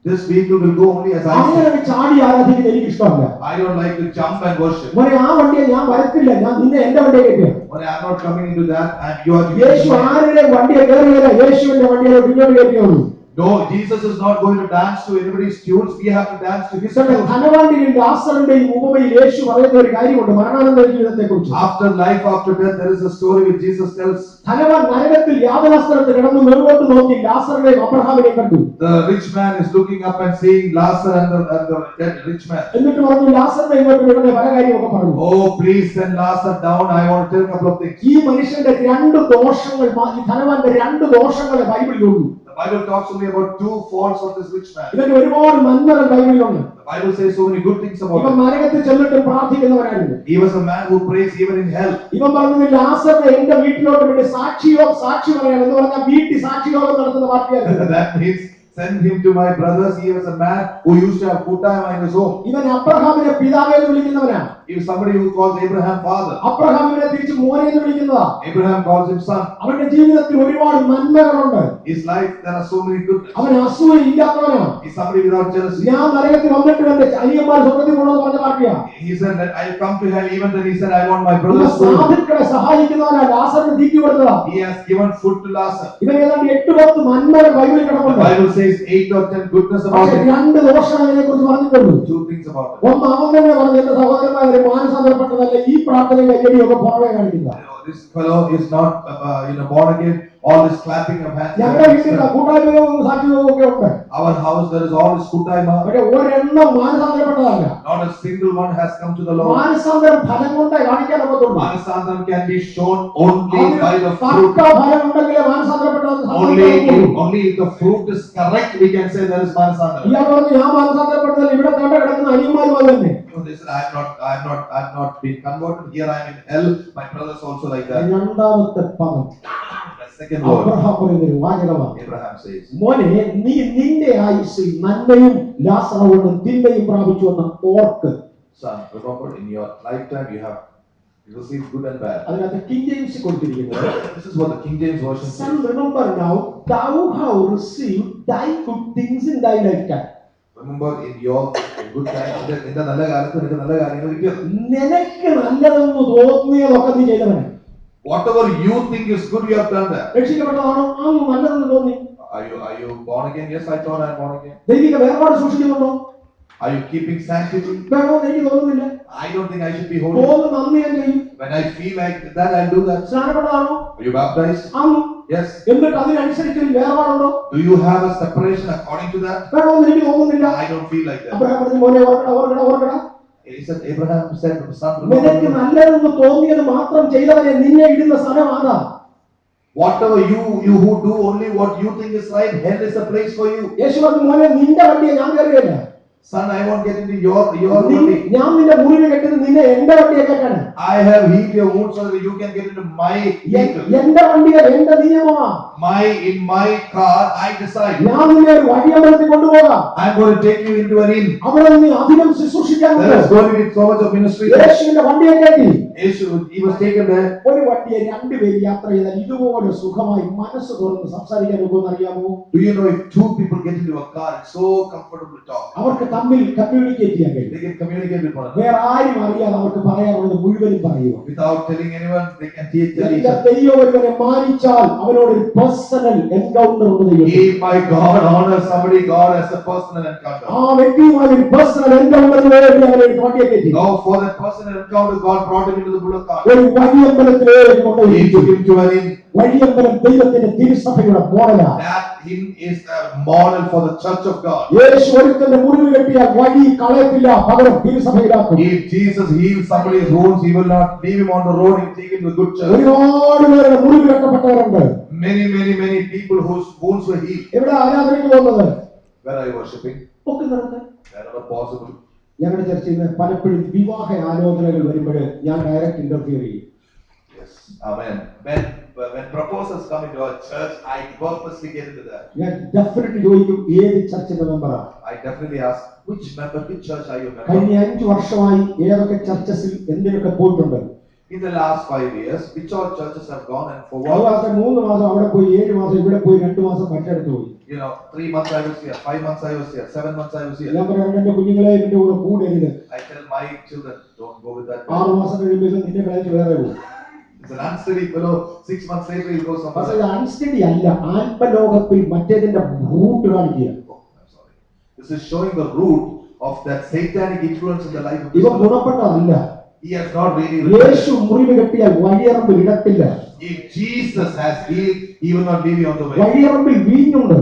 this vehicle will go only as I അങ്ങനെ say. ചാടി ആരാധിക്കുന്നത് എനിക്ക് ഇഷ്ടമല്ല. I don't like to jump and worship. ആ വണ്ടിയെ ഞാൻ വരത്തില്ല, ഞാൻ നിന്നെ എന്റെ വണ്ടിയെ കയറ്റിയ. When I am not coming into that, and you are. യേശു ആരുടെ വണ്ടിയെ കയറിയല്ല, യേശുവിന്റെ വണ്ടിയെ പിന്നോട്ട് കയറ്റിയുള്ളൂ. No, Jesus is not going to dance to anybody's tunes. We have to dance to his tunes. ധനവാന്റെയും ലാസറിന്റെയും ഉപമയിൽ യേശു പറയുന്ന ഒരു കാര്യമുണ്ട് മരണാനന്തര ജീവിതത്തെ കുറിച്ച്. After life, after death, there is a story which Jesus tells. ധനവാൻ നരകത്തിൽ യാതനാസ്ഥലത്ത് കിടന്ന് മുന്നോട്ട് നോക്കി ലാസറിനെയും അബ്രഹാമിനെയും കണ്ടു. The rich man is looking up and seeing Lazarus and the dead rich man. എന്നിട്ട് പറഞ്ഞു ലാസറിനെ ഇങ്ങോട്ട് വിടണേ, പല കാര്യമൊക്കെ പറഞ്ഞു. Oh, please send Lazarus down. I want to tell a couple of things. ഈ മനുഷ്യന്റെ രണ്ട് ദോഷങ്ങൾ, ഈ ധനവാന്റെ രണ്ട് ദോഷങ്ങളെ ബൈബിളിലുള്ളൂ. The Bible talks only about two faults of this rich man. ഇവന് ഒരുപാട് നന്മകൾ ബൈബിളിലുണ്ട്. The Bible says so many good things about ഇവൻ him. നരകത്തിൽ ചെന്നിട്ട് പ്രാർത്ഥിക്കുന്നവനായിരുന്നു. He was a man who prays even in hell. ഇവൻ പറഞ്ഞത് ലാസറിനെ എന്റെ വീട്ടിലോട്ട് വേണ്ടി സാക്ഷി പറയാൻ എന്ന് പറഞ്ഞാൽ വീട്ടിൽ സാക്ഷിയോഗം നടത്തുന്ന പാർട്ടിയായിരുന്നു. That means send him to my brothers. He was a man who used to have good time in his home. ഇവൻ അബ്രഹാമിനെ പിതാവേ എന്ന് വിളിക്കുന്നവനാണ്. He was somebody who calls Abraham father. അബ്രഹാമിനെ തിരിച്ച് മോനെ എന്ന് വിളിക്കുന്നതാ. Abraham calls him son. അവന്റെ ജീവിതത്തിൽ ഒരുപാട് നന്മകളുണ്ട്. His life there are so many good. അവൻ അസൂയ ഇല്ലാത്തവനാണ്. He's somebody without jealousy. ഞാൻ നരകത്തിൽ വന്നിട്ട് എന്റെ അനിയന്മാർ സ്വർഗ്ഗത്തിൽ പോകണമെന്ന് പറഞ്ഞ പാർട്ടിയാ. He said that I'll come to hell. Even then he said I want my brothers to. സാധുക്കളെ സഹായിക്കുന്നവനാ. ലാസറിന് തീറ്റി കൊടുത്തതാ. He has given food to Lazarus. ഇവൻ ഏതാണ്ട് 8-10 നന്മകൾ ബൈബിളിൽ The കിടപ്പുണ്ട്. Bible says 8 or 10 goodness about him. രണ്ട് ദോഷങ്ങളെ കുറിച്ച് പറഞ്ഞിട്ടുള്ളൂ. Two things about him. ഒന്ന് അവൻ തന്നെ പറഞ്ഞു എന്റെ സഹോദരന്മാരെ മാനസാന്തരപ്പെട്ടതല്ല ഈ പ്രാർത്ഥന കയ്യടിയൊക്കെ പുറമെ കാണിക്കുക. This fellow is not born again. All this clapping of hands. ഞങ്ങളുടെ വീട്ടിൽ കൂട്ടായ്മയും സാക്ഷ്യവും ഒക്കെ ഉണ്ട്. Our house there is all this kutaima. പക്ഷെ ഒരെണ്ണം മാനസാന്തരപ്പെട്ടതല്ല. Not a single one has come to the Lord. മാനസാന്തരം ഫലം കൊണ്ട് കാണിക്കാൻ പറ്റുള്ളൂ. Manasandram can be shown only by the fruit. ഫലം ഉണ്ടെങ്കിലേ മാനസാന്തരപ്പെട്ടത്. Only if the fruit is correct we can say there is manasandram. ഇയാൾ പറഞ്ഞു ഞാൻ മാനസാന്തരപ്പെട്ടതല്ല, ഇവിടെ തേണ്ട കിടക്കുന്ന അനിയന്മാരും അത് തന്നെ. They said I have not been converted. Here I am in hell. My brothers also like that. രണ്ടാമത്തെ പദം Second word, അബ്രഹാം പറയുന്നൊരു വാചകമാണ്. Abraham says, മോനെ നീ നിന്റെ ആയുസ്സിൽ നന്മയും ലാസറവും തിന്മയും പ്രാപിച്ചു എന്ന് ഓർക്ക്. son, remember in your lifetime you received good and bad. അതിനകത്ത് കിങ് ജെയിംസ് കൊടുത്തിരിക്കുന്നത്, This is what the King James version son says. remember now thou have received thy good things in thy lifetime. Remember in your good time, നിന്റെ നല്ല കാലത്ത് നിനക്ക് നല്ല കാര്യങ്ങൾ കിട്ടിയത്. നിനക്ക് നല്ലതെന്ന് തോന്നിയതൊക്കെ നീ ചെയ്തവനെ. Whatever you think is good, you have done that. രക്ഷിക്കപ്പെട്ടതാണോ? ആ നല്ലതെന്ന് തോന്നി. Are you born again? Yes, I thought I am born again. ദൈവിക വേർപാട് സൂക്ഷിക്കുന്നുണ്ടോ? Are you keeping sanctity? വേണോ എനിക്ക് തോന്നുന്നില്ല. I don't think I should be holy. തോന്നുന്നു നന്ദി ഞാൻ ചെയ്യും. When I feel like that, I'll do that. സ്നാനപ്പെട്ടതാണോ? Are you baptized? ആണോ? Yes. എന്നിട്ട് അതിനനുസരിച്ച് വേർപാടുണ്ടോ? Do you have a separation according to that? വേണോ എനിക്ക് തോന്നുന്നില്ല. I don't feel like that. Abraham പറഞ്ഞു മോനെ ഓർക്കടാ. He said, Abraham said, son, നിനക്ക് നല്ലതെന്ന് തോന്നിയത് മാത്രം ചെയ്തവനെ നിന്നെ ഇടുന്ന സ്ഥലം ആകാ. whatever you who do only what you think is right, hell is a place for you. യേശു പറഞ്ഞു മോനെ നിന്റെ വണ്ടിയെ ഞാൻ കയറുകയില്ല. Son, I won't get into your body. ഞാൻ നിന്റെ മുറിവ് കെട്ടുന്നത് നിന്നെ എന്റെ വണ്ടിയെ കെട്ടാണ്. I have healed your wounds so that you can get into my vehicle. എന്റെ വണ്ടിയെ എന്റെ നിയമമാ. In my car, I decide. ഞാൻ നിന്നെ ഒരു വഴിയമ്പലത്തിൽ കൊണ്ടുപോകാം. I'm going to take you into an inn. അവിടെ നീ അധികം ശുശ്രൂഷിക്കാനുണ്ട്. There is going to be so much of ministry. യേശുവിന്റെ വണ്ടിയെ കയറ്റി. He was taken there. ഒരു വണ്ടിയെ രണ്ടുപേര് യാത്ര ചെയ്താൽ ഇതുപോലെ സുഖമായി മനസ്സ് തുറന്ന് സംസാരിക്കാൻ ഒക്കുമെന്ന് അറിയാമോ? Do you know if two people get into a car, it's so comfortable to talk. അവർക്ക് തമ്മിൽ കമ്മ്യൂണിക്കേറ്റ് ചെയ്യാൻ കഴിയും. They can communicate with one another. വേറെ ആരും അറിയാതെ അവർക്ക് പറയാനുള്ളത് മുഴുവനും പറയുക. Without telling anyone, they can tell each other. ദൈവം ഒരുവനെ മാനിച്ചാൽ അവനോട് ഒരു പേഴ്സണൽ എൻകൗണ്ടർ ഉണ്ട്. If my God honors somebody, God has a personal encounter. ആ വ്യക്തിയുമായി ഒരു പേഴ്സണൽ എൻകൗണ്ടറിന് വേണ്ടി അവനെ വണ്ടിയെ കയറ്റി. Now for that personal encounter, God brought him into the bullock cart. ഒരു വഴിയമ്പലത്തിലേക്ക് കൊണ്ടുപോയി. He took him to an inn. വഴിയമ്പലം ദൈവത്തിന്റെ തിരുസഭയുടെ മോഡലാണ്. That inn is a model for the church of God. യേശു ഒരുത്തന്റെ മുറിവ് കെട്ടിയ വഴി കളയത്തില്ല, പകരം തിരുസഭയിലാക്കും. If Jesus heals somebody's wounds, he will not leave him on the road and take him to the good church. ഒരുപാട് പേരുടെ മുറിവ് കെട്ടപ്പെട്ടവരുണ്ട്. Many people whose wounds were healed. എവിടെ ആരാധനയ്ക്ക് പോകുന്നത്? Where are you worshiping? Wherever possible. ഞങ്ങളുടെ ചർച്ചയിൽ പലപ്പോഴും വിവാഹ ആലോചനകൾ വരുമ്പോൾ ഞാൻ ഡയറക്റ്റ് ഇന്റർഫിയർ ചെയ്യും. Yes, amen. When proposals come into our church, I purposely get into that. ഞാൻ ഡെഫിനറ്റ്ലി ചോദിക്കും ഏത് ചർച്ചിന്റെ മെമ്പറാ. I definitely ask which church are you a member? കഴിഞ്ഞ 5 വർഷമായി ഏതൊക്കെ ചർച്ചസിൽ എന്തിനൊക്കെ പോയിട്ടുണ്ട്? In the last 5 years, which all churches have gone and for what? അതുപോലെ 3 മാസം അവിടെ പോയി, 7 മാസം ഇവിടെ പോയി, 2 മാസം മറ്റടുത്ത് പോയി. 3 months I was here, 5 months I was here, 7 months I was here. ഞാൻ പറയാം എന്റെ കുഞ്ഞുങ്ങളെ എന്റെ കൂടെ കൂടരുത്. I tell my children, don't go with that. 6 മാസം കഴിയുമ്പോൾ നിന്റെ കളഞ്ഞ് വേറെ പോകും. It's an unsteady fellow. 6 months later he'll go somewhere. പക്ഷേ അൺസ്റ്റഡി അല്ല, ആത്മലോകത്തിൽ മറ്റേതിന്റെ റൂട്ട് കാണിക്കുക. I'm sorry. This is showing the root of that satanic influence in the life of ഇവ this fellow. ഗുണപ്പെട്ടതല്ല. He has not really യേശു മുറിവ് കെട്ടിയാൽ വഴിയറമ്പിൽ ഇടത്തില്ല. If Jesus has healed, he will not leave you on the way. വഴിയറമ്പിൽ വീഞ്ഞുണ്ട്.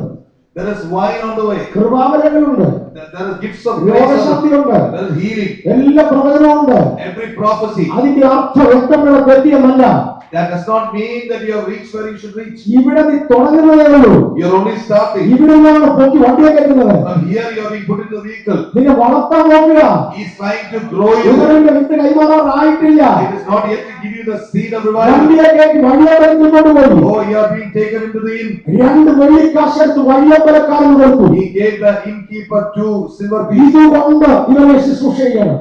There is wine on the way. കൃപാവരങ്ങളുണ്ട്. There are gifts of grace. രോഗശാന്തിയുണ്ട്. There is healing. എല്ലാ പ്രവചനവുമുണ്ട്. Every prophecy. അതിന്റെ അർത്ഥം വ്യക്തമുള്ള വ്യക്തിയല്ല. That does not mean that you have reached where you should reach. ഇവിടെ നീ തുടങ്ങുന്നതേ ഉള്ളൂ. You are only starting. ഇവിടെ നിന്നാണ് പൊക്കി വണ്ടിയെ കയറ്റുന്നത്. From here you are being put into the vehicle. നിന്നെ വളർത്താൻ നോക്കുക. He is trying to grow you. ഇവരുടെ വിത്ത് കൈമാറാറായിട്ടില്ല. It is not yet to give you the seed of revival. വണ്ടിയെ കയറ്റി വഴിയമ്പലത്തിൽ കൊണ്ടുപോയി. Oh, you are being taken into the inn. 2 വെള്ളിക്കാശെടുത്ത് വഴിയമ്പലക്കാരന് കൊടുത്തു. He gave the innkeeper 2 silver pieces. ഇതുകൊണ്ട് ഇവരെ ശുശ്രൂഷ ചെയ്യണം.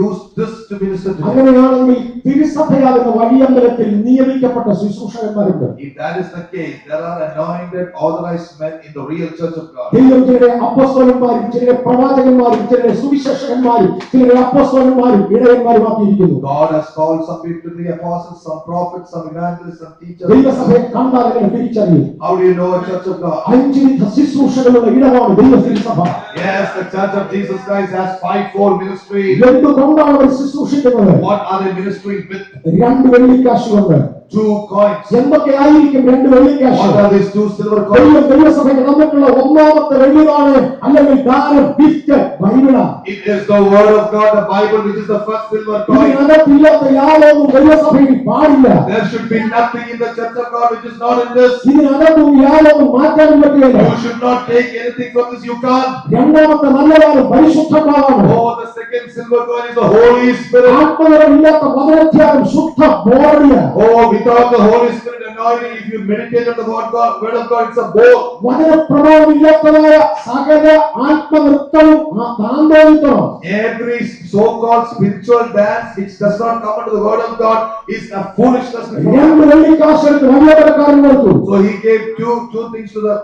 Use this to minister to him. അങ്ങനെയാണെങ്കിൽ തിരുസഭയാകുന്ന വഴിയമ്പലത്തിൽ നിയമിക്കപ്പെട്ട ശുശ്രൂഷകന്മാരുണ്ട്. If that is the case, there are anointed, authorized men in the real church of God. ദൈവം ചിലരെ അപ്പോസ്തലന്മാരും ചിലരെ പ്രവാചകന്മാരും ചിലരെ സുവിശേഷകന്മാരും ചിലരെ അപ്പോസ്തലന്മാരും ഇടയന്മാരും ആക്കിയിരിക്കുന്നു. God has called some people to be apostles, some prophets, some evangelists, some teachers. ദൈവസഭയെ കണ്ടാൽ എങ്ങനെ തിരിച്ചറിയും? How do you know a church of God? 5 വിധ ശുശ്രൂഷകളുടെ ഇടമാണ് ദൈവത്തിരുസഭ. Yes, the church of Jesus Christ has 5-fold ministry. എന്തുകൊണ്ടാണ് അവർ ശുശ്രൂഷിക്കുന്നത്? ശുശ്രൂഷിക്കുന്നത്? What are they ministering with? 2 വെള്ളിക്കാശ് കൊണ്ട്. 2 coins. എന്തൊക്കെ ആയിരിക്കും 2 വെള്ളിക്കാശ്? What are these 2 silver coins? ദൈവസഭയ്ക്ക് തന്നിട്ടുള്ള ഒന്നാമത്തെ വെള്ളിനാണയം അല്ലെങ്കിൽ ദാനം, gift ബൈബിളാണ്. It is the word of God, the Bible, which is the first silver coin. ഇതിനകത്തില്ലാത്ത യാതൊന്നും ദൈവസഭയിൽ പാടില്ല. There should be nothing in the church of God which is not in this. ഇതിനകത്തും യാതൊന്നും മാറ്റാൻ പറ്റുകയില്ല. You should not take anything from this. You can't. രണ്ടാമത്തെ നല്ലതാണ് പരിശുദ്ധാത്മാവാണ്. Oh, the second silver coin is the Holy Spirit. ആത്മനിറവില്ലാത്ത വചനധ്യാനം ശുദ്ധ ബോറടിയാണ്. Oh, without the Holy Spirit anointing, if you meditate on the word of God, it's a bore. വചനപ്രഭാവമില്ലാത്തതായ സകല ആത്മനൃത്തവും താന്തോന്നിത്തവും. Every so-called spiritual dance which does not come under the word of God is a foolishness before God. 2 വെള്ളിക്കാശെടുത്ത് വലിയവരക്കാരൻ കൊടുത്തു. So he gave two things to the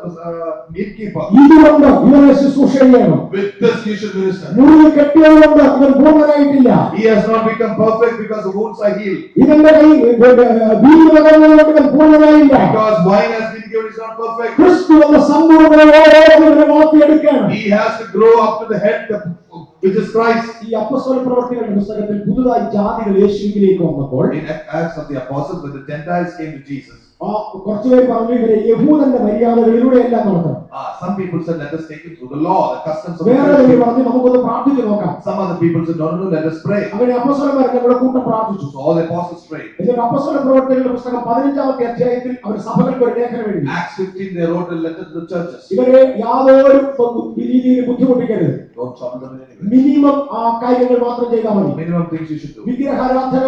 gatekeeper. ഇതുകൊണ്ട് ഇവരെ ശുശ്രൂഷ ചെയ്യണം. With this you should minister. മുറിവ് കെട്ടിയതുകൊണ്ട് ഇവൻ പൂർണ്ണനായിട്ടില്ല. He has not become perfect because the wounds are healed. ഇവന്റെ കൈ വീഞ്ഞ് പകർന്നതുകൊണ്ട് ഇവൻ പൂർണ്ണനായില്ല. Because wine has been given is not perfect. ക്രിസ്തു എന്ന സമ്പൂർണ്ണതയോടെ ഇവനെ വളർത്തിയെടുക്കണം. He has to grow up to the head, which is Christ. ഈ അപ്പോസ്തല പ്രവർത്തനങ്ങളുടെ പുസ്തകത്തിൽ പുതുതായി ജാതികൾ യേശുവിലേക്ക് വന്നപ്പോൾ In Acts of the Apostles, when the Gentiles came to Jesus, കുറച്ചുപേർ പറഞ്ഞു ഇവരെ യഹൂദന്റെ മര്യാദകളിലൂടെ എല്ലാം നടത്തണം. some people said, let us take it through the law, the customs of the വേറെ church. പറഞ്ഞു നമുക്കൊന്ന് പ്രാർത്ഥിച്ചു നോക്കാം. Some other people said, no, let us pray. അങ്ങനെ അപ്പോസ്തലന്മാർ ഇവിടെ കൂട്ടം പ്രാർത്ഥിച്ചു. So all the apostles prayed. എന്നിട്ട് അപ്പോസ്തല പ്രവർത്തനങ്ങളുടെ പുസ്തകം 15-ാമത്തെ അധ്യായത്തിൽ അവർ സഭകൾക്ക് ഒരു ലേഖനം എഴുതി. Acts 15, they wrote a letter to the churches. ഇവരെ യാതൊരു രീതിയിൽ ബുദ്ധിമുട്ടിക്കരുത്. Don't trouble them in any way. Minimum കാര്യങ്ങൾ മാത്രം ചെയ്താൽ മതി. Minimum things you should do. വിഗ്രഹാരാധന,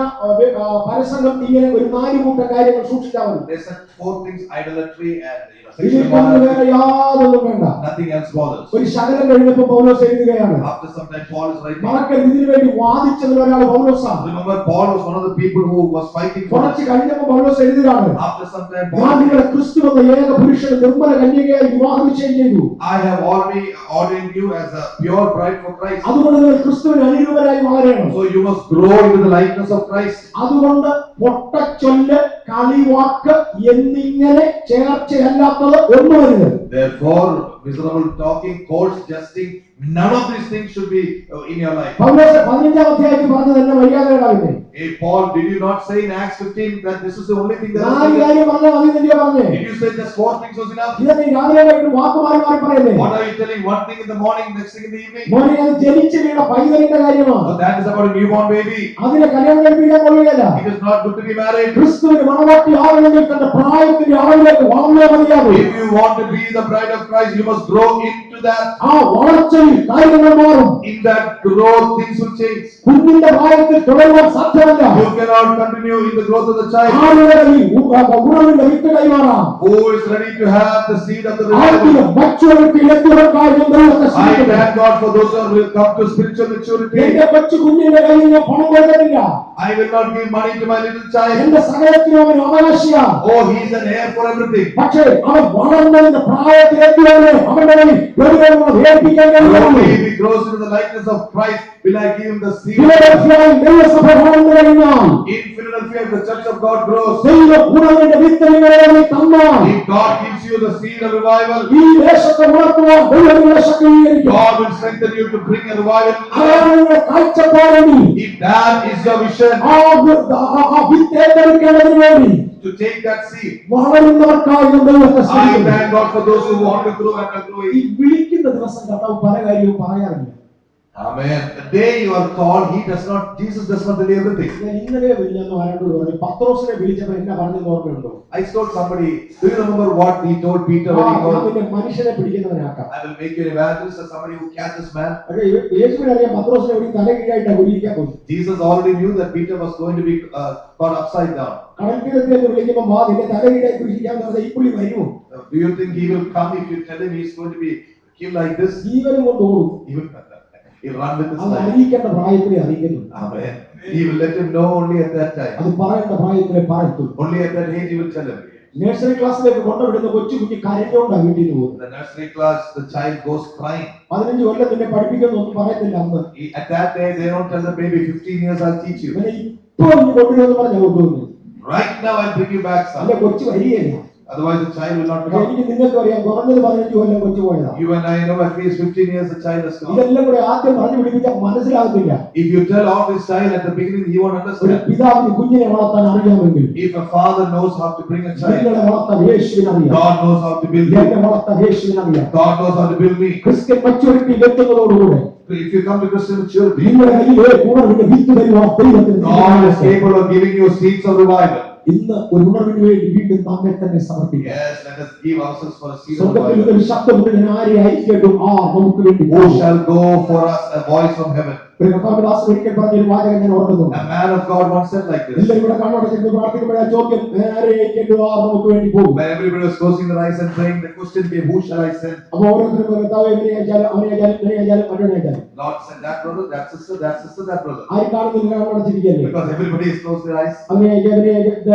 പരസംഗം, ഇങ്ങനെ ഒരു 4 കൂട്ടം കാര്യങ്ങൾ സൂക്ഷിച്ചാൽ മതി. They said 4 things: idolatry and ഇതിൽ sexual വേറെ immorality. യാതൊന്നും വേണ്ട. Nothing else bothers. ഒരു ശകലം കഴിഞ്ഞപ്പോൾ പൗലോസ് എഴുതുകയാണ്. After some time, Paul is writing. മറക്കരുത്, ഇതിനു വേണ്ടി വാദിച്ചതിൽ ഒരാൾ പൗലോസാണ്. Remember, Paul was one of the people who was fighting for കുറച്ച് us. കഴിഞ്ഞപ്പോൾ പൗലോസ് എഴുതുകയാണ്. After some time, ഞാൻ Paul നിങ്ങളെ ക്രിസ്തു എന്ന ഏക പുരുഷന് നിർമ്മല കന്യകയായി വിവാഹ നിശ്ചയം ചെയ്തു. I have already ordained you as a pure bride for Christ. അതുകൊണ്ട് നിങ്ങൾ ക്രിസ്തുവിന് അനുരൂപരായി വളരണം. So you must grow into the likeness of Christ. അതുകൊണ്ട് പൊട്ടച്ചൊല്ല്, കളിവാക്ക് എന്നിങ്ങനെ ചേർച്ചയല്ലാത്തത് ഒന്നുമരുത്. Therefore, miserable talking, coarse jesting, none of these things should be in your life. പൗലോസ് 15-ാം അധ്യായത്തിൽ പറഞ്ഞത് എന്നെ മര്യാദകളാവില്ലേ? Hey Paul, did you not say in Acts 15 that this is the only thing that is 4 കാര്യം പറഞ്ഞാൽ മതി എന്നല്ലേ പറഞ്ഞേ? Did you say just 4 things was enough? ഇതന്നെ രാവിലെ കഴിഞ്ഞ് വാക്ക് മാറി മാറി പറയല്ലേ? What are you telling? One thing in the morning, next thing in the evening? മോനെ, അത് ജനിച്ചു വീണ പൈതലിന്റെ കാര്യമാണ്. Oh, that is about a newborn baby. അതിനെ കല്യാണം കഴിപ്പിക്കാൻ കൊള്ളുകയില്ല. It is not good to be married. ക്രിസ്തുവിന് മണവാട്ടി ആകണമെങ്കിൽ തന്റെ പ്രായത്തിന്റെ അളവിലേക്ക് വളർന്നേ മതിയാകൂ. If you want to be the bride of Christ, you must grow into that. ആ വളർച്ചയിൽ കാര്യങ്ങൾ മാറും. In that growth, things will change. കുഞ്ഞിന്റെ പ്രായത്തിൽ തുടരുവാൻ സാധ്യമല്ല. You cannot continue in the growth of the child. ഗുണവിന്റെ with കൈമാറാം. Who is ready to have the seed of the ആദ്യം revival? maturity എത്തിയവർക്കായി ദൈവത്തെ I thank God for those who will come to spiritual maturity. എന്റെ കൊച്ചു കുഞ്ഞിന്റെ കയ്യിൽ ഞാൻ പണം കൊടുക്കുന്നില്ല. I will not give money to my little child. എന്റെ സകലത്തിനും അവൻ അവകാശിയാണ്. Oh, he is an heir for everything. പക്ഷേ അവൻ വളർന്നതിന്റെ പ്രായത്തിലെത്തിയവരെ അവന്റെ കയ്യിൽ ഏൽപ്പിക്കാൻ കഴിയുള്ളൂ. Only if he grows into the likeness of Christ will I give him the seed. ഫിലഡൽഫിയയിൽ ദൈവസഭ വളർന്നു കഴിഞ്ഞാൽ, In Philadelphia, if the church of God grows, ദൈവ ഗുണവിന്റെ വിത്ത് നിങ്ങളെ തന്നാൽ, if God gives you the seed of revival, ഈ ദേശത്തെ ഉണർത്തുവാൻ ദൈവം നിങ്ങളെ ശക്തീകരിക്കും. God will strengthen you to bring a revival. അതാണ് നിങ്ങളുടെ കാഴ്ചപ്പാടെങ്കിൽ If that is your vision, ആ വിത്ത് ഏറ്റെടുക്കേണ്ടതിന് വേണ്ടി to take that seed, വളരുന്നവർക്കായി ദൈവത്തെ I സ്തുതിക്കുന്നു. thank God for those who want to grow and are ഈ growing. വിളിക്കുന്ന ദിവസം കർത്താവ് പല കാര്യവും പറയാറില്ല. Amen. The day you are called, Jesus does not delay everything. ഞാൻ ഇന്നലെ വിളിച്ചെന്ന് ആരോട് പറഞ്ഞു, പത്രോസിനെ വിളിച്ചപ്പോൾ എന്നെ പറഞ്ഞത് ഓർമ്മയുണ്ടോ? I told somebody, do you remember what he told Peter when he called? പിന്നെ മനുഷ്യനെ പിടിക്കുന്നവനാക്കാം. I will make you an evangelist as somebody who catches man. പക്ഷേ യേശുവിനെ അറിയാം പത്രോസിനെ ഒരു തലകീഴായിട്ടാണ് കുടിക്കാൻ പോകുന്നത്. Jesus already knew that Peter was going to be caught upside down. കടൽത്തീരത്തിൽ എന്ന് വിളിക്കുമ്പോൾ വാ നിന്റെ തലകീഴായി കുടിക്കാന്ന് പറഞ്ഞാൽ ഈ പുള്ളി വരുമോ? Do you think he will come if you tell him he is going to be killed like this? ജീവനും കൊണ്ട് ഓടും. He'll run with his അത് life. അറിയിക്കേണ്ട പ്രായത്തിലേ അറിയിക്കുന്നു. Amen. He will let him know only at that time. അത് പറയേണ്ട പ്രായത്തിലേ പറയത്തുള്ളൂ. Only at that age he will tell him. Nursery ക്ലാസ്സിലേക്ക് കൊണ്ടുവിടുന്ന കൊച്ചു കുഞ്ഞ് കരഞ്ഞോണ്ടാ വീട്ടിൽ നിന്ന് പോകുന്നത്. In the nursery class, the child goes crying. 15 കൊല്ലം നിന്നെ പഠിപ്പിക്കുന്നൊന്നും പറയത്തില്ല അന്ന്. At that age, they don't tell the baby, 15 years I'll teach you. ഇവനെ ഇപ്പൊ കൊണ്ടുവരുമെന്ന് പറഞ്ഞാൽ കൊണ്ടുവന്നു. Right now I'll bring you back, അല്ല son. കൊച്ചു വരികയില്ല. Otherwise, the child will not പക്ഷേ come. എനിക്ക് നിങ്ങൾക്ക് അറിയാം കുറഞ്ഞത് 15 കൊല്ലം കൊച്ചു പോയതാ. You and I know at least 15 years the child has gone. ഇതെല്ലാം കൂടെ ആദ്യം പറഞ്ഞു പിടിപ്പിച്ചാൽ മനസ്സിലാകത്തില്ല. If you tell all this child at the beginning, he won't ഒരു understand. പിതാവിന് കുഞ്ഞിനെ വളർത്താൻ അറിയാമെങ്കിൽ If a father knows how to bring a child, നിങ്ങളെ വളർത്താൻ യേശുവിന് അറിയാം. God knows how to build എന്നെ you. വളർത്താൻ യേശുവിന് അറിയാം. God knows how to build me. Christian മച്യൂരിറ്റിയിൽ എത്തുന്നതോടുകൂടെ If you come to Christian maturity, നിങ്ങളുടെ കയ്യിലെ ഉണർവിന്റെ വിത്ത് തരുവാൻ ദൈവത്തിന് God is capable of giving you seeds of revival. ഇന്ന് ഒരു ഉണർവിന് വേണ്ടി വീണ്ടും നമ്മെ തന്നെ സമർപ്പിക്കാം. Yes, let us give ourselves for a seed of സ്വർഗ്ഗത്തിൽ revival. ഒരു ശബ്ദമുണ്ട്, ഞാൻ ആരെ അയക്കേണ്ടു ആ നമുക്ക് വേണ്ടി Who shall go for us, a voice from heaven? ഒരു കർത്താവിദാസൻ ഒരിക്കൽ പറഞ്ഞൊരു വാചകം ഞാൻ ഓർക്കുന്നുണ്ട്. A man of God once said like this. എല്ലാവരും ഇവിടെ കണ്ണോടെ ചെന്ന് പ്രാർത്ഥിക്കുമ്പോഴാ ചോദ്യം, ഞാൻ ആരെ അയക്കേണ്ടു ആ നമുക്ക് വേണ്ടി പോകും. When everybody was closing their eyes and praying, the question came, who shall I send? അപ്പൊ ഓരോരുത്തരും കർത്താവ് എങ്ങനെ അയച്ചാലും അവനെ അയച്ചാലും ഇവനെ അയച്ചാലും മറ്റവനെ അയച്ചാലും Lord, send that brother, that sister, that brother. ആരും കാണുന്നില്ല, കണ്ണടച്ചിരിക്കല്ലേ. Because everybody is closed their eyes. അവനെ അയക്കാം, ഇവനെ അയക്കാം.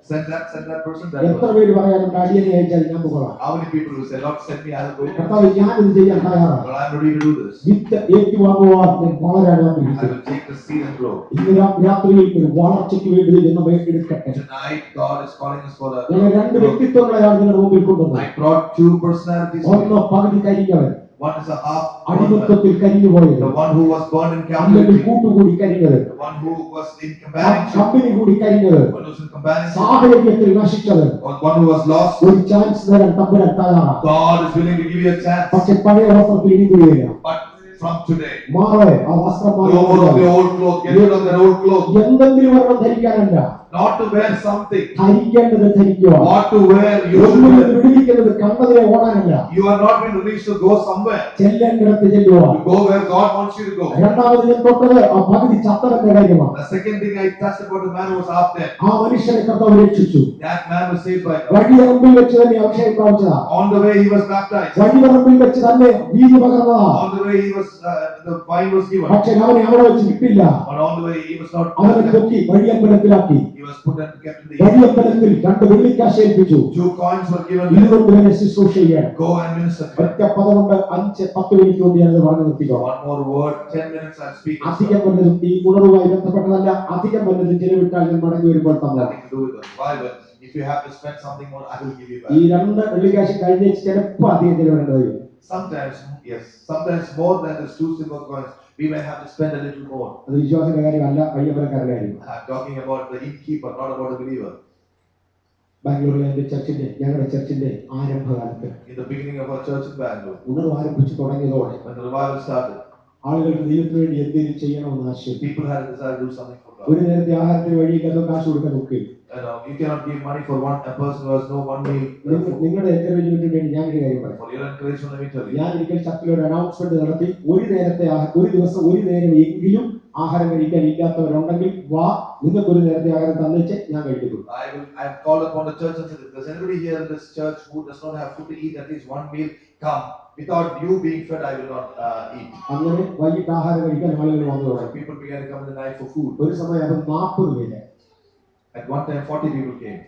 Send that person, that എത്ര person. പേര് പറയാനും അടിയനെ അയച്ചാൽ ഞാൻ പോകാം. How many people will say, Lord, send me, I will go. കർത്താവ് ഞാനിത് ചെയ്യാൻ തയ്യാറാണ്. But I'm ready to do this. വിത്ത് ഏറ്റുവാങ്ങുവാൻ ഞാൻ വളരാൻ I ആഗ്രഹിക്കുന്നു. will take the seed and grow. ഇന്ന് രാത്രിയിൽ ഒരു വളർച്ചയ്ക്ക് വേണ്ടി നമ്മൾ എടുക്കട്ടെ. Tonight, God is calling us for ഞങ്ങൾ രണ്ട് the. വ്യക്തിത്വങ്ങളെയാണ് നിങ്ങളുടെ മുമ്പിൽ കൊണ്ടുവന്നത്. I brought two personalities. ഒന്ന് പകുതി കരിഞ്ഞവൻ, One is a half. അടിമത്തത്തിൽ കരിഞ്ഞു പോയത്. The one who was born in അല്ലെങ്കിൽ captivity. കൂട്ടുകൂടി കരിഞ്ഞത്, The one who was in companionship. Company കൂടി കരിഞ്ഞത്, One who was in companionship. സാഹചര്യത്തിൽ നശിച്ചത്. Or one who was lost. ഒരു ചാൻസ് തരാൻ തമ്പുരാൻ തയ്യാറാണ്. God is willing to give you a chance. പക്ഷെ പഴയ വസ്ത്രത്തിൽ ഇരിക്കുകയില്ല. But from today, മാറേ ആ വസ്ത്രം no more of the old clothes. Get rid of that old clothes. എന്തെങ്കിലും ഒരെണ്ണം ധരിക്കാനല്ല, Not to wear something. ധരിക്കേണ്ടത് ധരിക്കുക. What to wear, you should ഒന്നിനും wear. വിടുവിക്കുന്നത് കണ്ടതിനെ ഓടാനല്ല, You are not being released to go somewhere. ചെല്ലേണ്ടിടത്ത് ചെല്ലുക. To go where God wants you to go. രണ്ടാമത് ഞാൻ തൊട്ടത് ആ പകുതി ചത്തവന്റെ കാര്യമാണ്. The second thing I touched about the man who was out there. ആ മനുഷ്യനെ കർത്താവ് രക്ഷിച്ചു. That man was saved by God. വഴിയറമ്പിൽ വെച്ച് തന്നെ അഭിഷേകം പ്രാപിച്ചതാ. On the way he was baptized. വഴിയറമ്പിൽ വെച്ച് തന്നെ വീതി പകർന്നതാ. On the way he was, the wine was given. പക്ഷെ അവനെ അവിടെ വെച്ച് വിട്ടില്ല. But on the way he was not. അവനെ പൊക്കി വഴിയമ്പലത്തിലാക്കി. He was put and kept in the. വഴിയമ്പലത്തിൽ 2 വെള്ളിക്കാശ് ഏൽപ്പിച്ചു. 2 coins were given. ഇതുകൊണ്ട് തന്നെ ശുശ്രൂഷ ചെയ്യാൻ. Go and minister. ഒറ്റ പദം കൊണ്ട് 5-10 മിനിറ്റ് കൊണ്ട് ഞാനത് പറഞ്ഞു നിർത്തിക്കോ. One more word, 10 minutes I'll speak. അധികം വല്ലതും ഈ ഉണർവുമായി ബന്ധപ്പെട്ടതല്ല. അധികം വല്ലതും ചെലവിട്ടാൽ ഞാൻ മടങ്ങി വരുമ്പോൾ തന്നെ Nothing to do with the Bible. If you have to spend something more, I will give you ഈ back. 2 വെള്ളിക്കാശ് കഴിഞ്ഞ ചിലപ്പോൾ അധികം ചെലവിടേണ്ടത് വരും. Sometimes, yes, sometimes more than the 2 silver coins, we may have to spend a little more. അത് വിശ്വാസിന്റെ കാര്യമല്ല, വഴിയമ്പലക്കാരുടെ കാര്യം. I'm talking about the innkeeper, not about the believer. ബാംഗ്ലൂരിലെ എന്റെ ചർച്ചിന്റെ, ഞങ്ങളുടെ ചർച്ചിന്റെ ആരംഭകാലത്ത് In the beginning of our church in Bangalore, ഉണർവ് ആരംഭിച്ചു തുടങ്ങിയതോടെ when the revival started, ആളുകൾക്ക് ദൈവത്തിന് വേണ്ടി എന്തെങ്കിലും ചെയ്യണമെന്ന് ആശയം. people had a desire to do something for God. ഒരു നേരത്തെ ആഹാരത്തിന് വഴിയില്ലാതെ കാശ് കൊടുക്കാൻ ഒക്കെ You cannot give money for a person who has no one meal. നിങ്ങളുടെ എൻകറേജ്മെന്റിന് വേണ്ടി ഞാനൊരു കാര്യം പറയാം. For your encouragement, let me tell you. ഞാൻ ഒരിക്കൽ ചർച്ചിൽ ഒരു അനൗൺസ്മെന്റ് നടത്തി, ഒരു ദിവസം ഒരു നേരം എങ്കിലും ആഹാരം കഴിക്കാൻ ഇല്ലാത്തവരുണ്ടെങ്കിൽ വാ, നിങ്ങൾക്ക് ഒരു നേരത്തെ ആഹാരം തന്നിച്ച് ഞാൻ കഴിക്കുന്നു. I have called upon the church and said, if there's anybody here in this church who does not have food to eat, at least one meal, come. Without you being fed, I will not eat. അങ്ങനെ വൈകിട്ട് ആഹാരം കഴിക്കാൻ ആളുകൾ വന്നു തുടങ്ങി. People began to come in the night for food. ഒരു സമയം അത് 40 പേര്. At one time, 40 people came.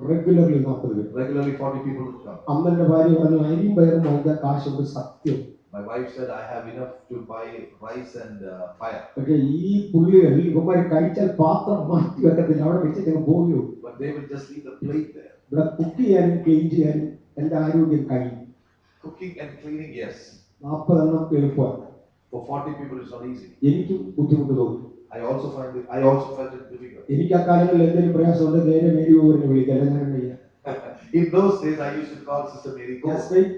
Regularly 40 പേര്. Regularly, 40 people would come. അമ്മന്റെ ഭാര്യ പറഞ്ഞു, അരിയും പയറും വാങ്ങിക്കാൻ കാശുണ്ട്, സത്യം. My wife said, I have enough to buy rice and fire. പക്ഷേ ഈ പുള്ളികൾ ഇവന്മാർ കഴിച്ചാൽ പാത്രം മാറ്റി വെക്കത്തില്ല, അവിടെ വെച്ചിട്ട് പോകുകയോ. But they will just leave the plate there. ഇവിടെ കുക്ക് ചെയ്യാനും ക്ലീൻ ചെയ്യാനും എന്റെ ആരോഗ്യം കഴിയും. Cooking and cleaning, yes. 40 എണ്ണം എളുപ്പമാണ്. For 40 people, it's not easy. എനിക്കും ബുദ്ധിമുട്ട് തോന്നി. I also felt it difficult. എനിക്ക് ആ കാലങ്ങളിൽ എന്തെങ്കിലും പ്രയാസമുണ്ട്, നേരെ മേരി ഓവറിനെ വിളിക്കാം, അല്ല ഞാൻ ചെയ്യാം. In those days, I used to call Sister Mary.